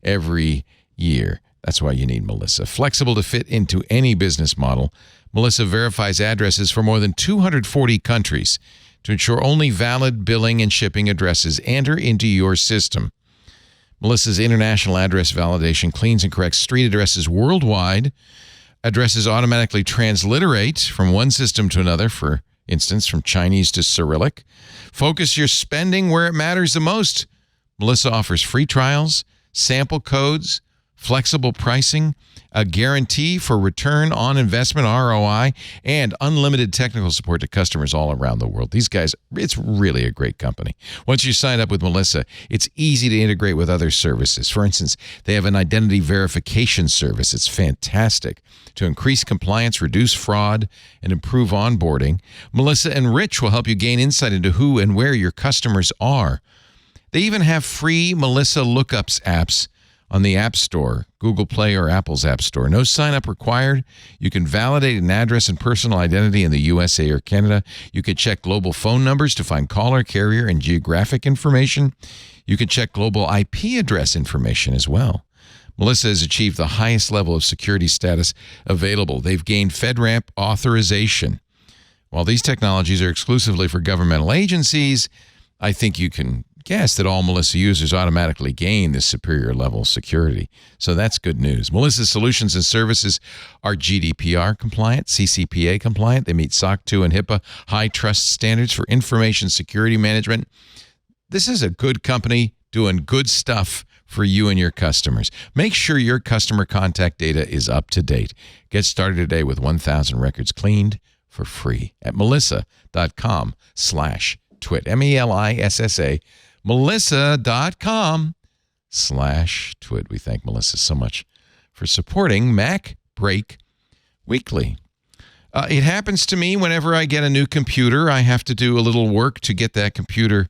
every year. That's why you need Melissa. Flexible to fit into any business model, Melissa verifies addresses for more than 240 countries to ensure only valid billing and shipping addresses enter into your system. Melissa's international address validation cleans and corrects street addresses worldwide. Addresses automatically transliterate from one system to another, for instance, from Chinese to Cyrillic. Focus your spending where it matters the most. Melissa offers free trials, sample codes, flexible pricing, a guarantee for return on investment, ROI, and unlimited technical support to customers all around the world. These guys, it's really a great company. Once you sign up with Melissa, it's easy to integrate with other services. For instance, they have an identity verification service. It's fantastic to increase compliance, reduce fraud, and improve onboarding. Melissa and Rich will help you gain insight into who and where your customers are. They even have free Melissa Lookups apps on the App Store, Google Play, or Apple's App Store. No sign-up required. You can validate an address and personal identity in the USA or Canada. You can check global phone numbers to find caller, carrier, and geographic information. You can check global IP address information as well. Melissa has achieved the highest level of security status available. They've gained FedRAMP authorization. While these technologies are exclusively for governmental agencies, I think you can guess that all Melissa users automatically gain this superior level of security. So that's good news. Melissa's solutions and services are GDPR compliant, CCPA compliant. They meet SOC 2 and HIPAA high trust standards for information security management. This is a good company doing good stuff for you and your customers. Make sure your customer contact data is up to date. Get started today with 1,000 records cleaned for free at melissa.com/twit. MELISSA. Melissa.com/twit. We thank Melissa so much for supporting MacBreak Weekly. It happens to me whenever I get a new computer. I have to do a little work to get that computer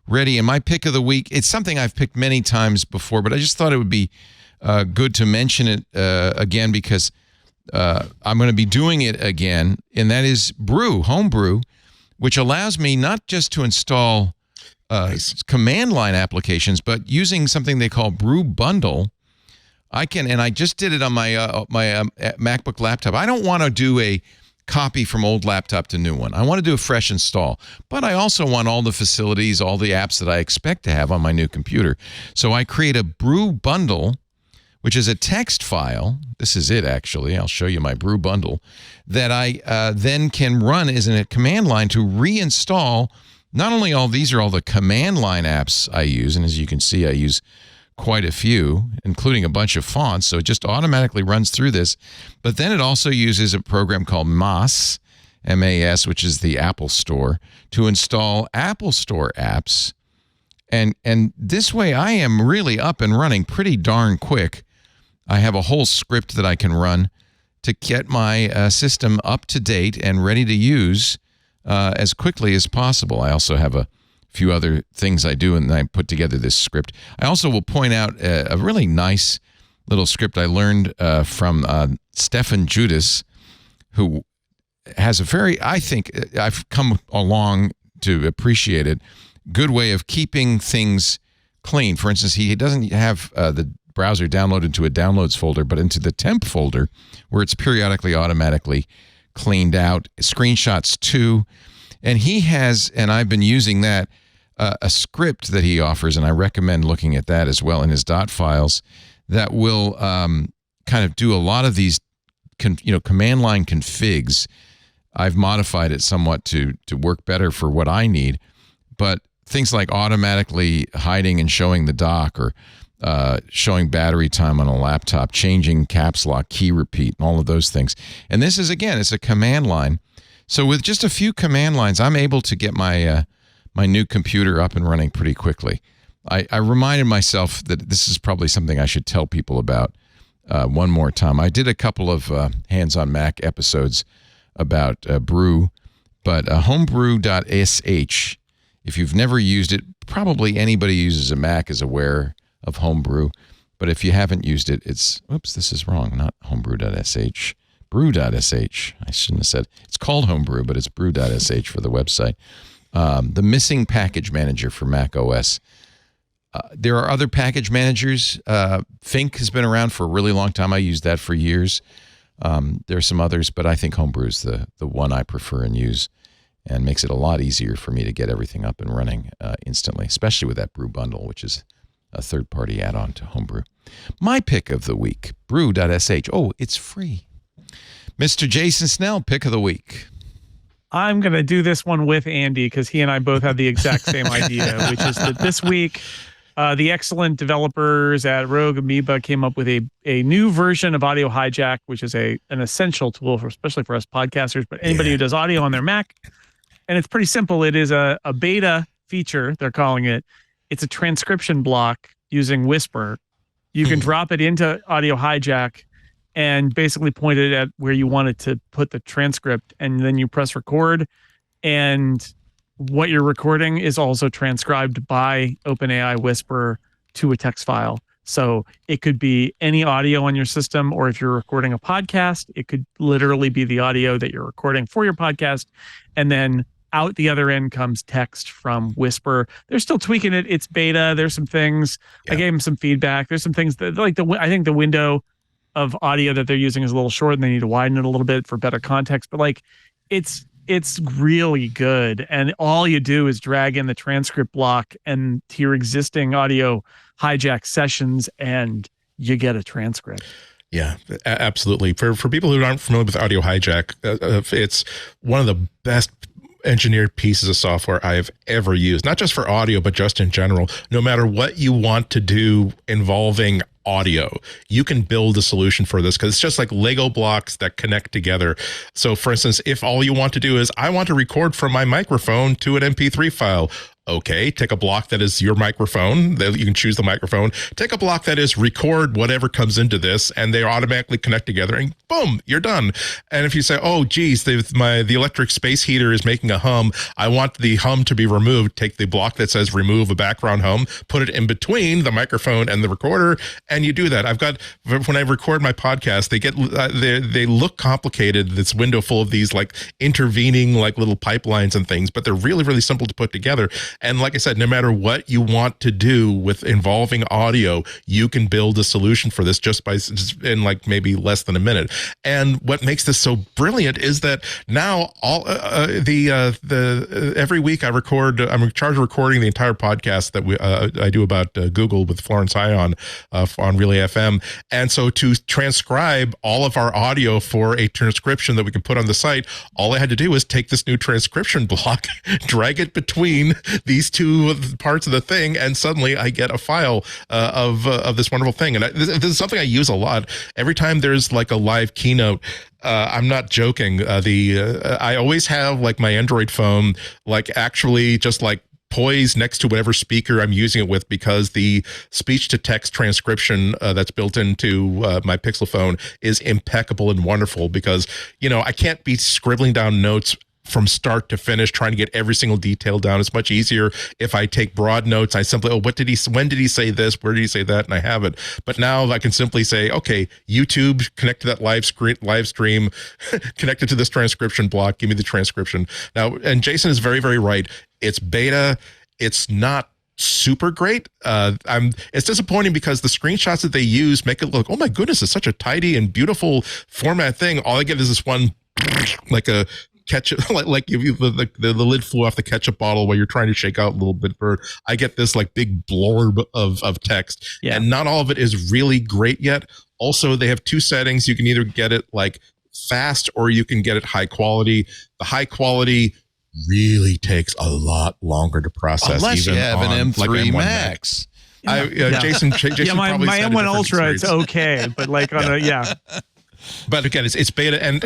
ready. And my pick of the week, it's something I've picked many times before, but I just thought it would be good to mention it again because I'm going to be doing it again, and that is Homebrew, which allows me not just to install command line applications, but using something they call Brew Bundle, I can, and I just did it on my MacBook laptop. I don't want to do a copy from old laptop to new one. I want to do a fresh install, but I also want all the facilities, all the apps that I expect to have on my new computer. So I create a Brew Bundle, which is a text file. This is it, actually. I'll show you my Brew Bundle that I then can run as a command line to reinstall. Not only these are all the command line apps I use, and as you can see, I use quite a few, including a bunch of fonts, so it just automatically runs through this. But then it also uses a program called MAS, M-A-S, which is the Apple Store, to install Apple Store apps. And this way, I am really up and running pretty darn quick. I have a whole script that I can run to get my system up to date and ready to use as quickly as possible. I also have a few other things I do, and I put together this script. I also will point out a really nice little script I learned from Stefan Judas, who has a very, I think, I've come along to appreciate it, good way of keeping things clean. For instance, he doesn't have the browser downloaded to a downloads folder, but into the temp folder where it's periodically automatically cleaned out, screenshots too. And he has, and I've been using that, a script that he offers, and I recommend looking at that as well in his .dot files, that will kind of do a lot of these command line configs. I've modified it somewhat to work better for what I need, but things like automatically hiding and showing the dock, or showing battery time on a laptop, changing caps lock, key repeat, and all of those things. And this is, again, it's a command line. So with just a few command lines, I'm able to get my my new computer up and running pretty quickly. I reminded myself that this is probably something I should tell people about one more time. I did a couple of Hands on Mac episodes about Brew, but homebrew.sh, if you've never used it, probably anybody who uses a Mac is aware of Homebrew. But if you haven't used it, it's, oops, this is wrong, not homebrew.sh, brew.sh. I shouldn't have said, it's called Homebrew, but it's brew.sh for the website. The missing package manager for Mac OS. There are other package managers. Think has been around for a really long time. I used that for years. There are some others, but I think Homebrew is the one I prefer and use, and makes it a lot easier for me to get everything up and running instantly, especially with that Brew bundle, which is a third-party add-on to Homebrew. My pick of the week, brew.sh. Oh, it's free. Mr. Jason Snell, pick of the week. I'm going to do this one with Andy because he and I both have the exact same idea, which is that this week, the excellent developers at Rogue Amoeba came up with a new version of Audio Hijack, which is an essential tool for, especially for us podcasters, but anybody who does audio on their Mac. And it's pretty simple. It is a beta feature, they're calling it. It's a transcription block using Whisper. You can drop it into Audio Hijack and basically point it at where you want it to put the transcript, and then you press record, and what you're recording is also transcribed by OpenAI Whisper to a text file. So it could be any audio on your system, or if you're recording a podcast, it could literally be the audio that you're recording for your podcast, and then out the other end comes text from Whisper. They're still tweaking it. It's beta. There's some things. I gave them some feedback. There's some things that, like, I think the window of audio that they're using is a little short, and they need to widen it a little bit for better context. But like, it's really good. And all you do is drag in the transcript block and to your existing Audio Hijack sessions, and you get a transcript. Yeah, absolutely. For people who aren't familiar with Audio Hijack, it's one of the best engineered pieces of software I have ever used, not just for audio, but just in general. No matter what you want to do involving audio, you can build a solution for this, because it's just like Lego blocks that connect together. So for instance, if all you want to do is, I want to record from my microphone to an MP3 file. Okay, take a block that is your microphone. You can choose the microphone. Take a block that is record whatever comes into this, and they automatically connect together, and boom, you're done. And if you say, oh, geez, the electric space heater is making a hum, I want the hum to be removed, take the block that says remove a background hum, put it in between the microphone and the recorder, and you do that. I've got, when I record my podcast, they look complicated, this window full of these like intervening like little pipelines and things, but they're really, really simple to put together. And like I said, no matter what you want to do with involving audio, you can build a solution for this just in like maybe less than a minute. And what makes this so brilliant is that now all every week I'm in charge of recording the entire podcast that I do about Google with Florence Ion on Relay FM. And so to transcribe all of our audio for a transcription that we can put on the site, all I had to do was take this new transcription block, drag it between these two parts of the thing, and suddenly I get a file of this wonderful thing. And this is something I use a lot. Every time there's like a live keynote, I'm not joking. I always have like my Android phone, like actually just like poised next to whatever speaker I'm using it with, because the speech to text transcription that's built into my Pixel phone is impeccable and wonderful, because, you know, I can't be scribbling down notes from start to finish, trying to get every single detail down. It's much easier if I take broad notes. I simply, when did he say this? Where did he say that? And I have it. But now I can simply say, okay, YouTube, connect to that live stream, connected to this transcription block. Give me the transcription. Now, and Jason is very, very right. It's beta. It's not super great. It's disappointing because the screenshots that they use make it look, oh my goodness, it's such a tidy and beautiful format thing. All I get is this one, like a ketchup, like the lid flew off the ketchup bottle while you're trying to shake out a little bit. I get this like big blurb of text, and not all of it is really great yet. Also, they have two settings. You can either get it like fast or you can get it high quality. The high quality really takes a lot longer to process. Unless even you have on, an M3 like, M1 Max. Jason my probably said M1 Ultra, it's okay, but like on But again, it's beta, and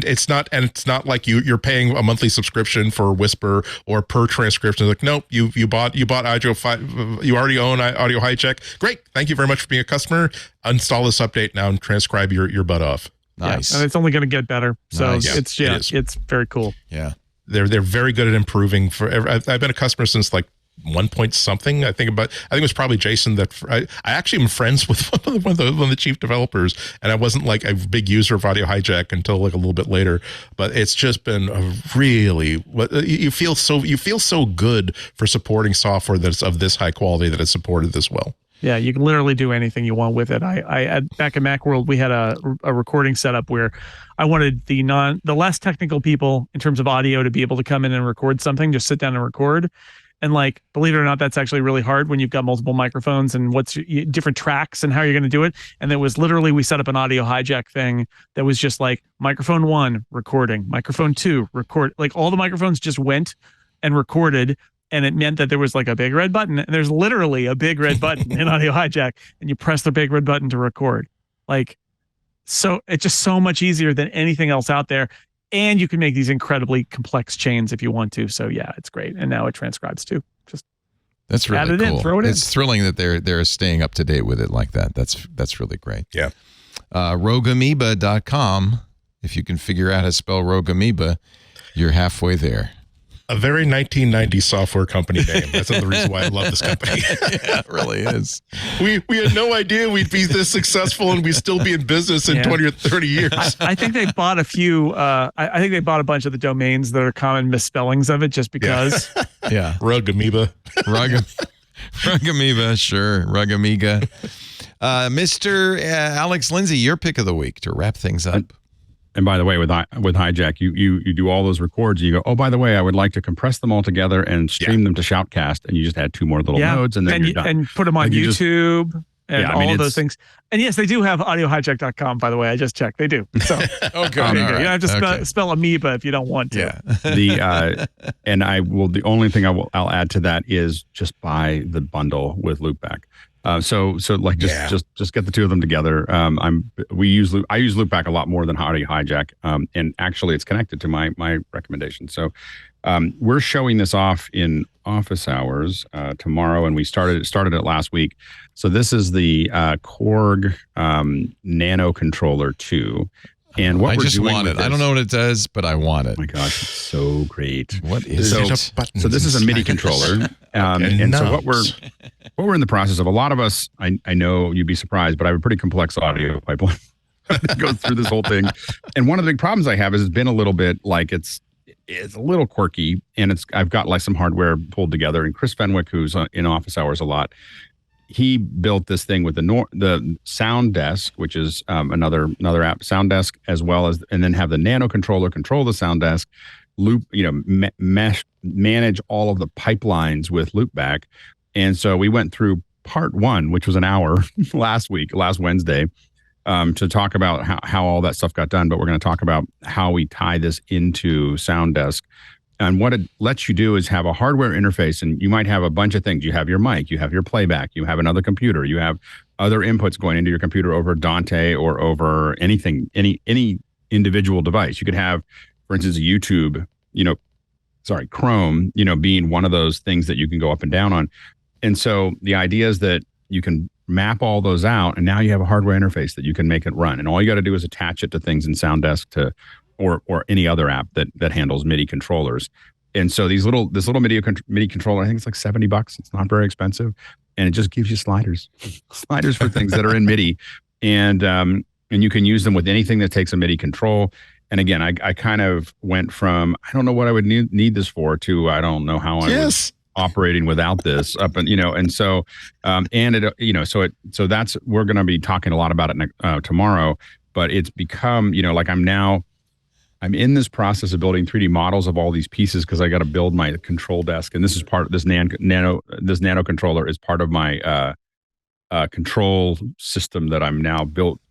it's not like you're paying a monthly subscription for Whisper or per transcription. Like, nope, you bought Audio 5, you already own Audio Hijack. Great, thank you very much for being a customer. Install this update now and transcribe your butt off. Nice, and it's only going to get better. So nice. It's very cool. Yeah, they're very good at improving. I've been a customer since like 1 point something. I think it was probably Jason that I actually am friends with one of the chief developers, and I wasn't like a big user of Audio Hijack until like a little bit later. But it's just been a really, you feel so good for supporting software that's of this high quality that is supported this well. Yeah, you can literally do anything you want with it. Back in Macworld, we had a recording setup where I wanted the less technical people in terms of audio to be able to come in and record something, just sit down and record. And like, believe it or not, that's actually really hard when you've got multiple microphones and what's different tracks and how you're going to do it. And it was literally, we set up an Audio Hijack thing that was just like microphone 1 recording, microphone 2 record, like all the microphones just went and recorded. And it meant that there was like a big red button, and there's literally a big red button in Audio Hijack, and you press the big red button to record. Like, so it's just so much easier than anything else out there. And you can make these incredibly complex chains if you want to. So yeah, it's great. And now it transcribes too. Just that's really add it cool. in, throw it in. It's thrilling that they're staying up to date with it like that. That's really great. Yeah. Rogueamoeba.com. If you can figure out how to spell Rogue Amoeba, you're halfway there. A very 1990s software company name. That's the reason why I love this company. Yeah, it really is. We had no idea we'd be this successful and we'd still be in business in 20 or 30 years. I think they bought a few. I think they bought a bunch of the domains that are common misspellings of it just because. Yeah. Rug Amoeba. Rug Amoeba, sure. Rug Amiga. Mr. Alex Lindsay, your pick of the week to wrap things up. And by the way, with Hijack, you do all those records. And you go, oh, by the way, I would like to compress them all together and stream them to Shoutcast, and you just add 2 more little nodes, and then you're done. And put them on YouTube and all of those things. And yes, they do have audiohijack.com. By the way, I just checked. They do. So okay, you don't have to spell amoeba if you don't want to. Yeah. The only thing I'll add to that is just buy the bundle with Loopback. So like just get the 2 of them together. I use Loopback a lot more than Audio Hijack. And actually it's connected to my recommendation. So we're showing this off in office hours tomorrow, and we started it last week. So this is the Korg Nano Controller 2. And what I just want it. I don't know what it does, but I want it. Oh my gosh, it's so great. What is it? So this is a MIDI controller. So what we're in the process of, a lot of us, I know you'd be surprised, but I have a pretty complex audio pipeline that goes through this whole thing. And one of the big problems I have is it's been a little bit like it's a little quirky, and I've got like some hardware pulled together. And Chris Fenwick, who's in office hours a lot, he built this thing with the Sound Desk, which is another app, Sound Desk, as well as, and then have the Nano controller control the Sound Desk, loop, manage all of the pipelines with Loopback. And so we went through part 1, which was an hour last Wednesday, to talk about how all that stuff got done. But we're going to talk about how we tie this into Sound Desk. And what it lets you do is have a hardware interface, and you might have a bunch of things. You have your mic, you have your playback, you have another computer, you have other inputs going into your computer over Dante or over anything, any individual device. You could have, for instance, YouTube, Chrome, being one of those things that you can go up and down on. And so the idea is that you can map all those out, and now you have a hardware interface that you can make it run. And all you got to do is attach it to things in Sound Desk or any other app that handles MIDI controllers. And so this little MIDI controller, I think it's like $70. It's not very expensive. And it just gives you sliders for things that are in MIDI. And you can use them with anything that takes a MIDI control. And again, I kind of went from, I don't know what I would need this for, to I don't know how I was operating without this up, and and so so that's, we're going to be talking a lot about it tomorrow. But it's become, I'm in this process of building 3D models of all these pieces, because I got to build my control desk, and this is part of this nano controller is part of my control system that I'm now built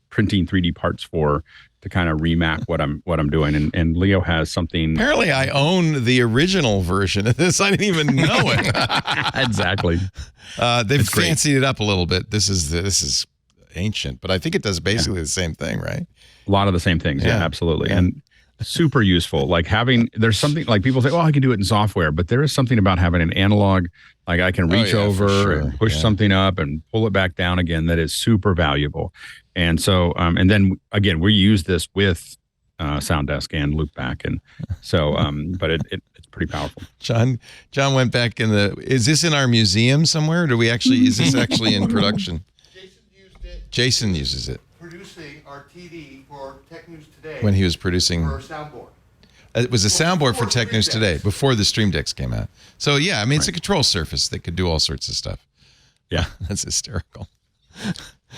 printing 3D parts for. kind of remap what I'm doing. And Leo has something. Apparently, I own the original version of this. I didn't even know it. Exactly. They've fancied it up a little bit. This is ancient, but I think it does basically the same thing, right? A lot of the same things. Yeah, absolutely. Yeah. And super useful. Like there's something like people say, oh, I can do it in software, but there is something about having an analog, like I can reach over and push something up and pull it back down again. That is super valuable. And so, and then again, we use this with SoundDesk and Loopback. And so, but it's pretty powerful. John went back is this in our museum somewhere? Or is this actually in production? Jason used it. Jason uses it. Producing our TD for Tech News Today. When he was producing. For a soundboard. It was a soundboard for Tech News Today before the Stream Decks came out. So yeah, I mean, it's a control surface that could do all sorts of stuff. Yeah, that's hysterical.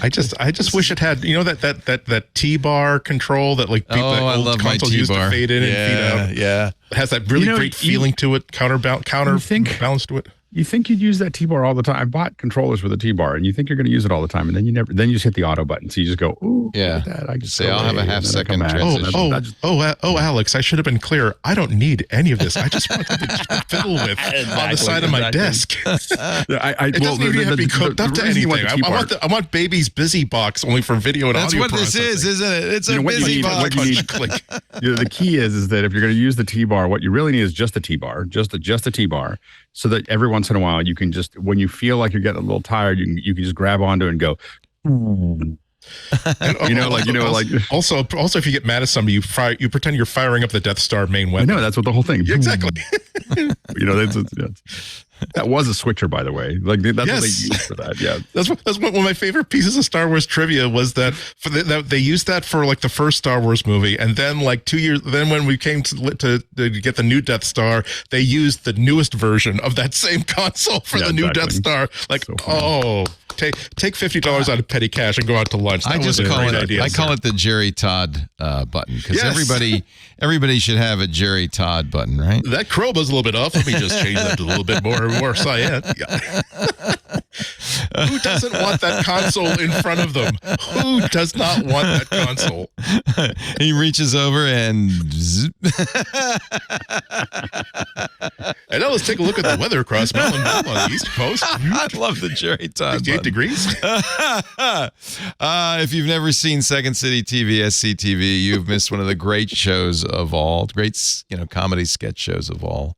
I just wish it had, that T-bar control that like people I love my consoles used to fade in and feed out. Yeah. It has that really great feeling to it, counterbalance to it. You think you'd use that T-bar all the time. I bought controllers with a T-bar, and you think you're going to use it all the time, and then then you just hit the auto button. So you just go, ooh, yeah. Look at that. I just say, I'll have a half second transition. Alex, I should have been clear. I don't need any of this. I just want something to fiddle with on the side of my desk. It doesn't even have to be hooked up to anything. I want Baby's Busy Box only for video and audio processing. That's what this is, isn't it? It's a busy box. The key is that if you're going to use the T-bar, what you really need is just a T-bar, just a T-bar. So that every once in a while you can just, when you feel like you're getting a little tired, you can just grab onto it and go. Also, if you get mad at somebody, you pretend you're firing up the Death Star main weapon. No, that's what the whole thing. Exactly. That was a switcher, by the way. Like that's what they used for that. Yeah, that's one of my favorite pieces of Star Wars trivia was that they used that for like the first Star Wars movie, and then like 2 years, then when we came to get the new Death Star, they used the newest version of that same console for the new Death Star. Like, take $50 out of petty cash and go out to lunch. I call it the Jerry Todd button because everybody should have a Jerry Todd button, right? That Chrome is a little bit off. Let me just change that to a little bit more cyan. Who doesn't want that console in front of them? Who does not want that console? He reaches over and and now let's take a look at the weather across Mountain View on the East Coast. I love the Jerry Todd 58 degrees. If you've never seen Second City TV, SCTV, you've missed one of the great shows of all, comedy sketch shows of all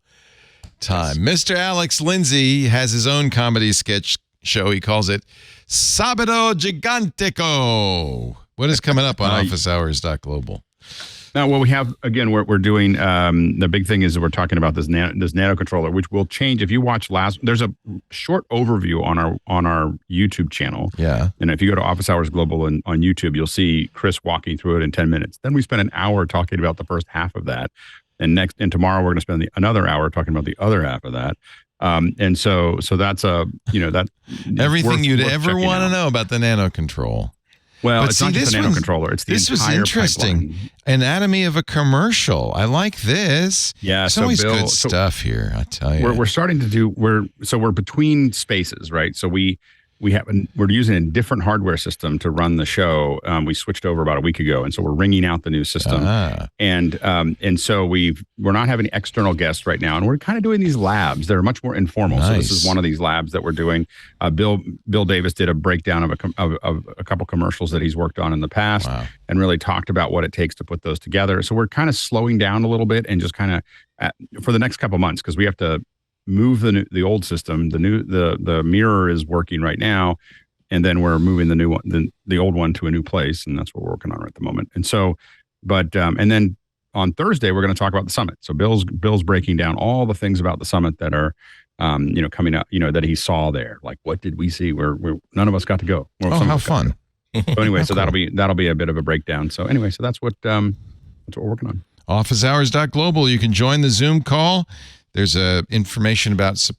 time. Mr. Alex Lindsay has his own comedy sketch show. He calls it Sabado Gigantico. What is coming up on officehours.global? Now, we have, again, we're doing, the big thing is that we're talking about this nano controller, which will change. If you watch there's a short overview on our YouTube channel. Yeah. And if you go to Office Hours Global on YouTube, you'll see Chris walking through it in 10 minutes. Then we spend an hour talking about the first half of that. And tomorrow we're going to spend another hour talking about the other half of that. And so that's that everything you'd ever want to know about the nano control. Well, it's not just a nano controller. It's the entire was interesting. Pipeline. Anatomy of a commercial. I like this. Yeah, there's always good stuff here. I tell you, we're starting to do. We're between spaces, right? So we're using a different hardware system to run the show. We switched over about a week ago, and so we're ringing out the new system. And so we're not having external guests right now, and we're kind of doing these labs. They're much more informal. Nice. So this is one of these labs that we're doing. Bill Davis did a breakdown of a couple commercials that he's worked on in the past, and really talked about what it takes to put those together. So we're kind of slowing down a little bit and just kind of for the next couple months, because we have to move the old system. The mirror is working right now, and then we're moving the new one, the old one, to a new place, and that's what we're working on at the moment. And so, and then on Thursday we're going to talk about the summit. So Bill's breaking down all the things about the summit that are, coming up, that he saw there. Like, what did we see? Where none of us got to go. How fun! So anyway, so that'll be a bit of a breakdown. So anyway, so that's what we're working on. Officehours.global. You can join the Zoom call. There's information about,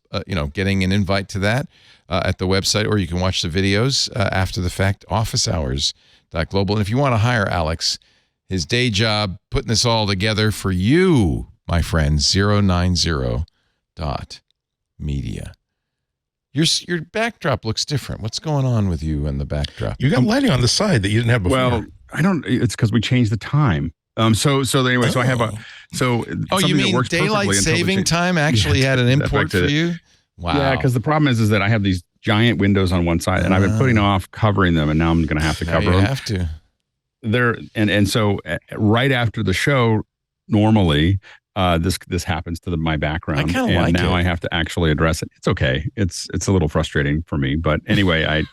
getting an invite to that at the website, or you can watch the videos after the fact, officehours.global. And if you want to hire Alex, his day job, putting this all together for you, my friend, 090.media. Your backdrop looks different. What's going on with you and the backdrop? You got lighting on the side that you didn't have before. Well, It's because we changed the time. So anyway, so I have you mean daylight saving time actually had an import for you? Wow. Yeah, because the problem is that I have these giant windows on one side, and I've been putting off covering them, and now I'm going to have to cover them. You have to. So right after the show, normally this happens to my background, I kind of like now it. I have to actually address it. It's okay. It's a little frustrating for me, but anyway, I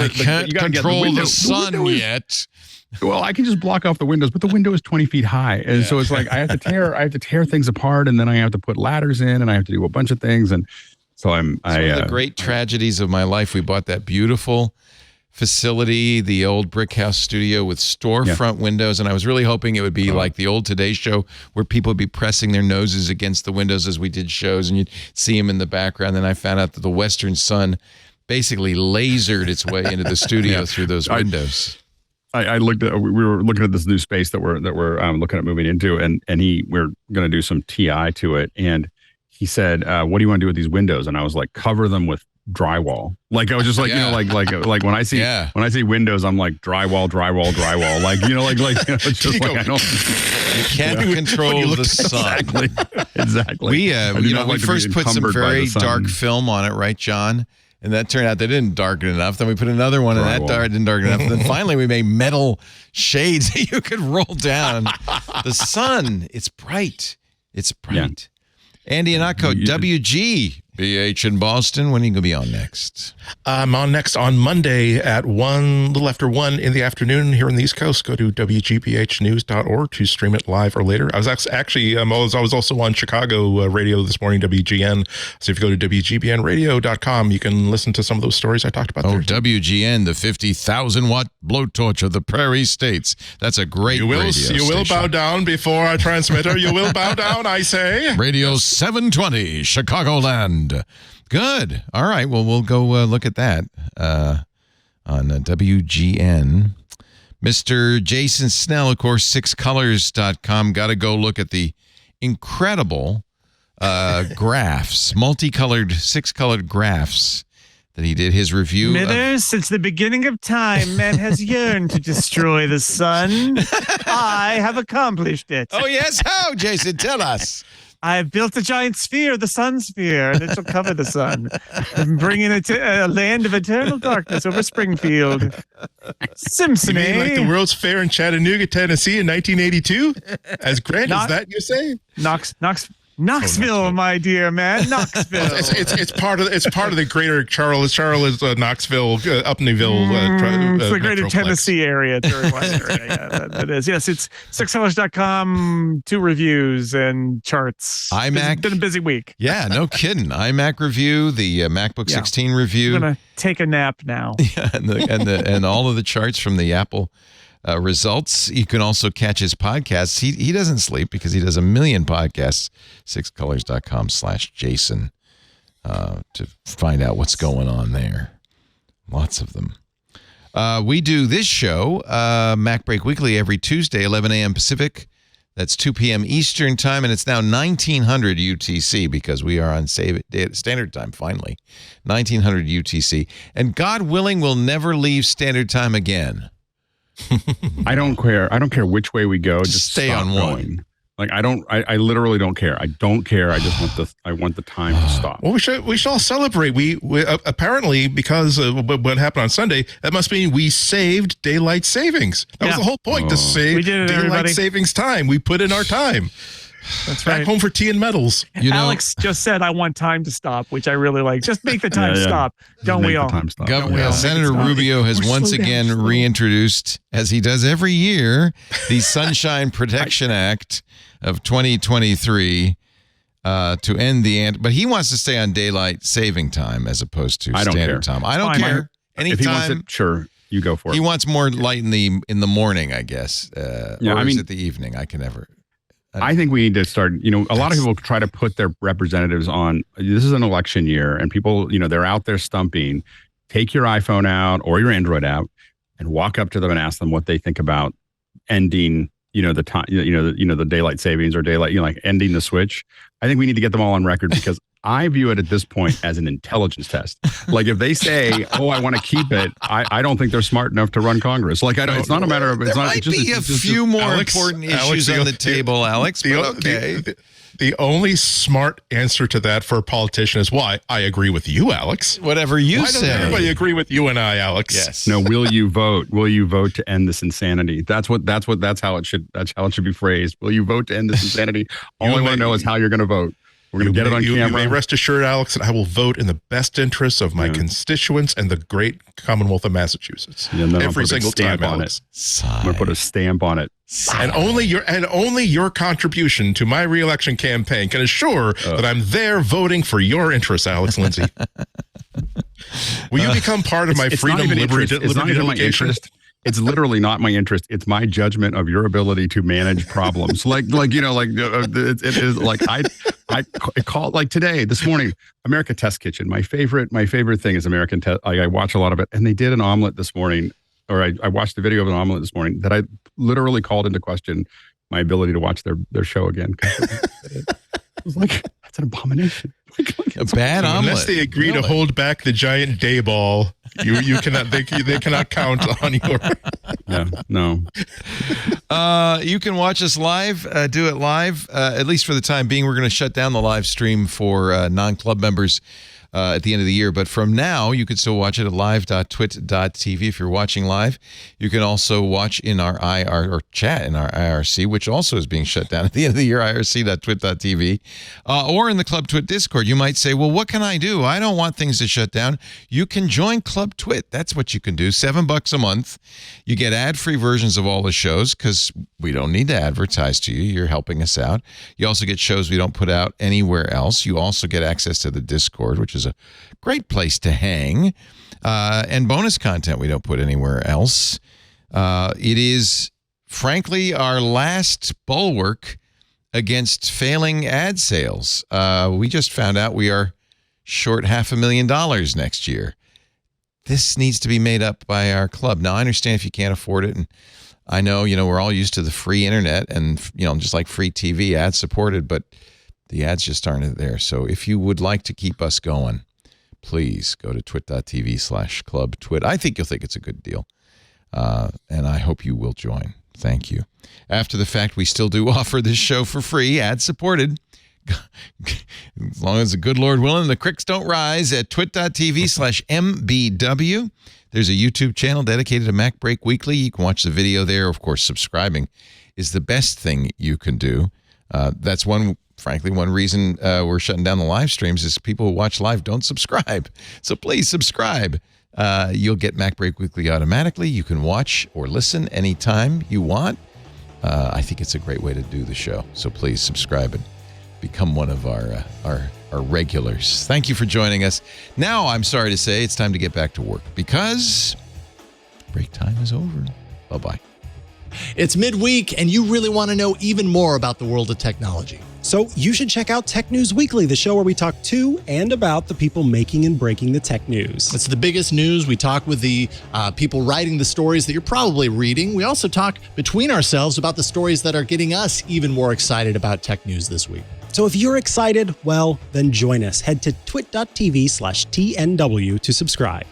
can't control the sun yet. Well, I can just block off the windows, but the window is 20 feet high. And so it's like I have to tear things apart, and then I have to put ladders in, and I have to do a bunch of things. And so one of the great tragedies of my life. We bought that beautiful facility, the old brick house studio with storefront windows, and I was really hoping it would be like the old Today Show where people would be pressing their noses against the windows as we did shows, and you'd see them in the background. Then I found out that the Western sun basically lasered its way into the studio through those windows. I looked at. We were looking at this new space that we're looking at moving into, and we're going to do some TI to it. And he said, "What do you want to do with these windows?" And I was like, "Cover them with drywall." Like I was just like, like when I see windows, I'm like drywall. It's just like I don't. You can't control the sun. Exactly. We first put some very dark film on it, right, John? And that turned out they didn't darken enough. Then we put another one, and that didn't darken enough. And then finally, we made metal shades that you could roll down. The sun, it's bright. It's bright. Yeah. Andy Anatko, WGBH in Boston. When are you going to be on next? I'm on next on Monday at little after 1 in the afternoon here on the East Coast. Go to WGBHnews.org to stream it live or later. I was actually, I was also on Chicago radio this morning, WGN. So if you go to WGBNradio.com, you can listen to some of those stories I talked about there. WGN, the 50,000-watt blowtorch of the prairie states. That's a great radio station. You will bow down before our transmitter. You will bow down, I say. Radio 720, Chicagoland. Good. All right. Well, we'll go look at that on WGN. Mr. Jason Snell, of course, sixcolors.com. Got to go look at the incredible graphs, multicolored, six-colored graphs that he did. His review. Smithers, since the beginning of time, man has yearned to destroy the sun. I have accomplished it. Oh, yes. How, Jason? Tell us. I've built a giant sphere, the sun sphere, and it shall cover the sun, bringing it to a land of eternal darkness over Springfield. Simpson, you mean like the World's Fair in Chattanooga, Tennessee in 1982? As grand as that, you say? Knoxville, my dear man, Knoxville. It's part of the greater Charlotte, Knoxville, Upneyville. It's the greater Tennessee area. That is. Yes, it's sixcolors.com. 2 reviews and charts. iMac. It's been a busy week. Yeah, no kidding. iMac review, the MacBook 16 review. I'm gonna take a nap now. Yeah, and all of the charts from the Apple results. You can also catch his podcasts. He doesn't sleep because he does a million podcasts. Sixcolors.com/Jason to find out what's going on there. Lots of them. We do this show, MacBreak Weekly, every Tuesday, 11 a.m. Pacific. That's 2 p.m. Eastern Time, and it's now 1900 UTC because we are on Standard Time, finally. 1900 UTC. And God willing, we'll never leave Standard Time again. I don't care. I don't care which way we go. Just stay on one. Like I literally don't care. I don't care. I just want the time to stop. Well, we should all celebrate. We apparently, because of what happened on Sunday, that must mean we saved daylight savings. That was the whole point, to save daylight savings time. We put in our time. That's right. Back home for tea and medals. Alex just said, I want time to stop, which I really like. Just make the time stop. Don't we all? Senator Rubio has once again reintroduced, as he does every year, the Sunshine Protection Act of 2023 to end but he wants to stay on daylight saving time as opposed to standard time. I don't care. If he wants it, sure, you go for it. He wants more light in the morning, I guess. Or is it the evening? I can never. I think we need to start, a lot of people try to put their representatives on. This is an election year and people, they're out there stumping. Take your iPhone out or your Android out and walk up to them and ask them what they think about ending the time, the daylight savings or daylight, like ending the switch. I think we need to get them all on record because I view it at this point as an intelligence test. Like if they say, "Oh, I want to keep it," I don't think they're smart enough to run Congress. Like it's not a matter of. There might be a few more important issues on the table, Alex. But okay. The only smart answer to that for a politician is why I agree with you, Alex. Whatever you say. Why doesn't everybody agree with you and I, Alex? Yes. No. Will you vote? Will you vote to end this insanity? That's how it should be phrased. Will you vote to end this insanity? All I want to know is how you're going to vote. We're going to get it on camera. You may rest assured, Alex, that I will vote in the best interests of my constituents and the great Commonwealth of Massachusetts. Every single time, Alex. I'm going to put a stamp on it. And only your contribution to my reelection campaign can assure that I'm there voting for your interests, Alex Lindsay. Will you become part of my freedom, liberty, it's not even my interest. It's literally not my interest. It's my judgment of your ability to manage problems. It is like I called like this morning, America Test Kitchen. My favorite thing is American Test. I watch a lot of it, and they did an omelet this morning, or I watched the video of an omelet this morning that I literally called into question my ability to watch their show again. It was like, that's an abomination. A bad omelet. Unless they agree to hold back the giant day ball, you cannot. They cannot count on your. Yeah, no. You can watch us live. Do it live. At least for the time being, we're going to shut down the live stream for non-club members at the end of the year. But from now, you can still watch it at live.twit.tv if you're watching live. You can also watch in our chat in our IRC, which also is being shut down at the end of the year, irc.twit.tv, or in the Club Twit Discord. You might say, well, what can I do? I don't want things to shut down. You can join Club Twit. That's what you can do. $7 a month. You get ad-free versions of all the shows because we don't need to advertise to you. You're helping us out. You also get shows we don't put out anywhere else. You also get access to the Discord, which is a great place to hang, and bonus content we don't put anywhere else. It is, frankly, our last bulwark against failing ad sales. We just found out we are short $500,000 next year. This needs to be made up by our club. Now, I understand if you can't afford it, and I know, we're all used to the free internet and, just like free TV, ad supported, but the ads just aren't there. So if you would like to keep us going, please go to twit.tv/clubtwit. I think you'll think it's a good deal. And I hope you will join. Thank you. After the fact, we still do offer this show for free, ad-supported. As long as the good Lord willing, the creeks don't rise, at twit.tv/MBW. There's a YouTube channel dedicated to MacBreak Weekly. You can watch the video there. Of course, subscribing is the best thing you can do. That's one reason we're shutting down the live streams is people who watch live don't subscribe. So please subscribe. You'll get MacBreak Weekly automatically. You can watch or listen anytime you want. I think it's a great way to do the show. So please subscribe and become one of our regulars. Thank you for joining us. Now, I'm sorry to say it's time to get back to work because break time is over. Bye-bye. It's midweek, and you really want to know even more about the world of technology. So you should check out Tech News Weekly, the show where we talk to and about the people making and breaking the tech news. It's the biggest news. We talk with the people writing the stories that you're probably reading. We also talk between ourselves about the stories that are getting us even more excited about tech news this week. So if you're excited, well, then join us. Head to twit.tv/TNW to subscribe.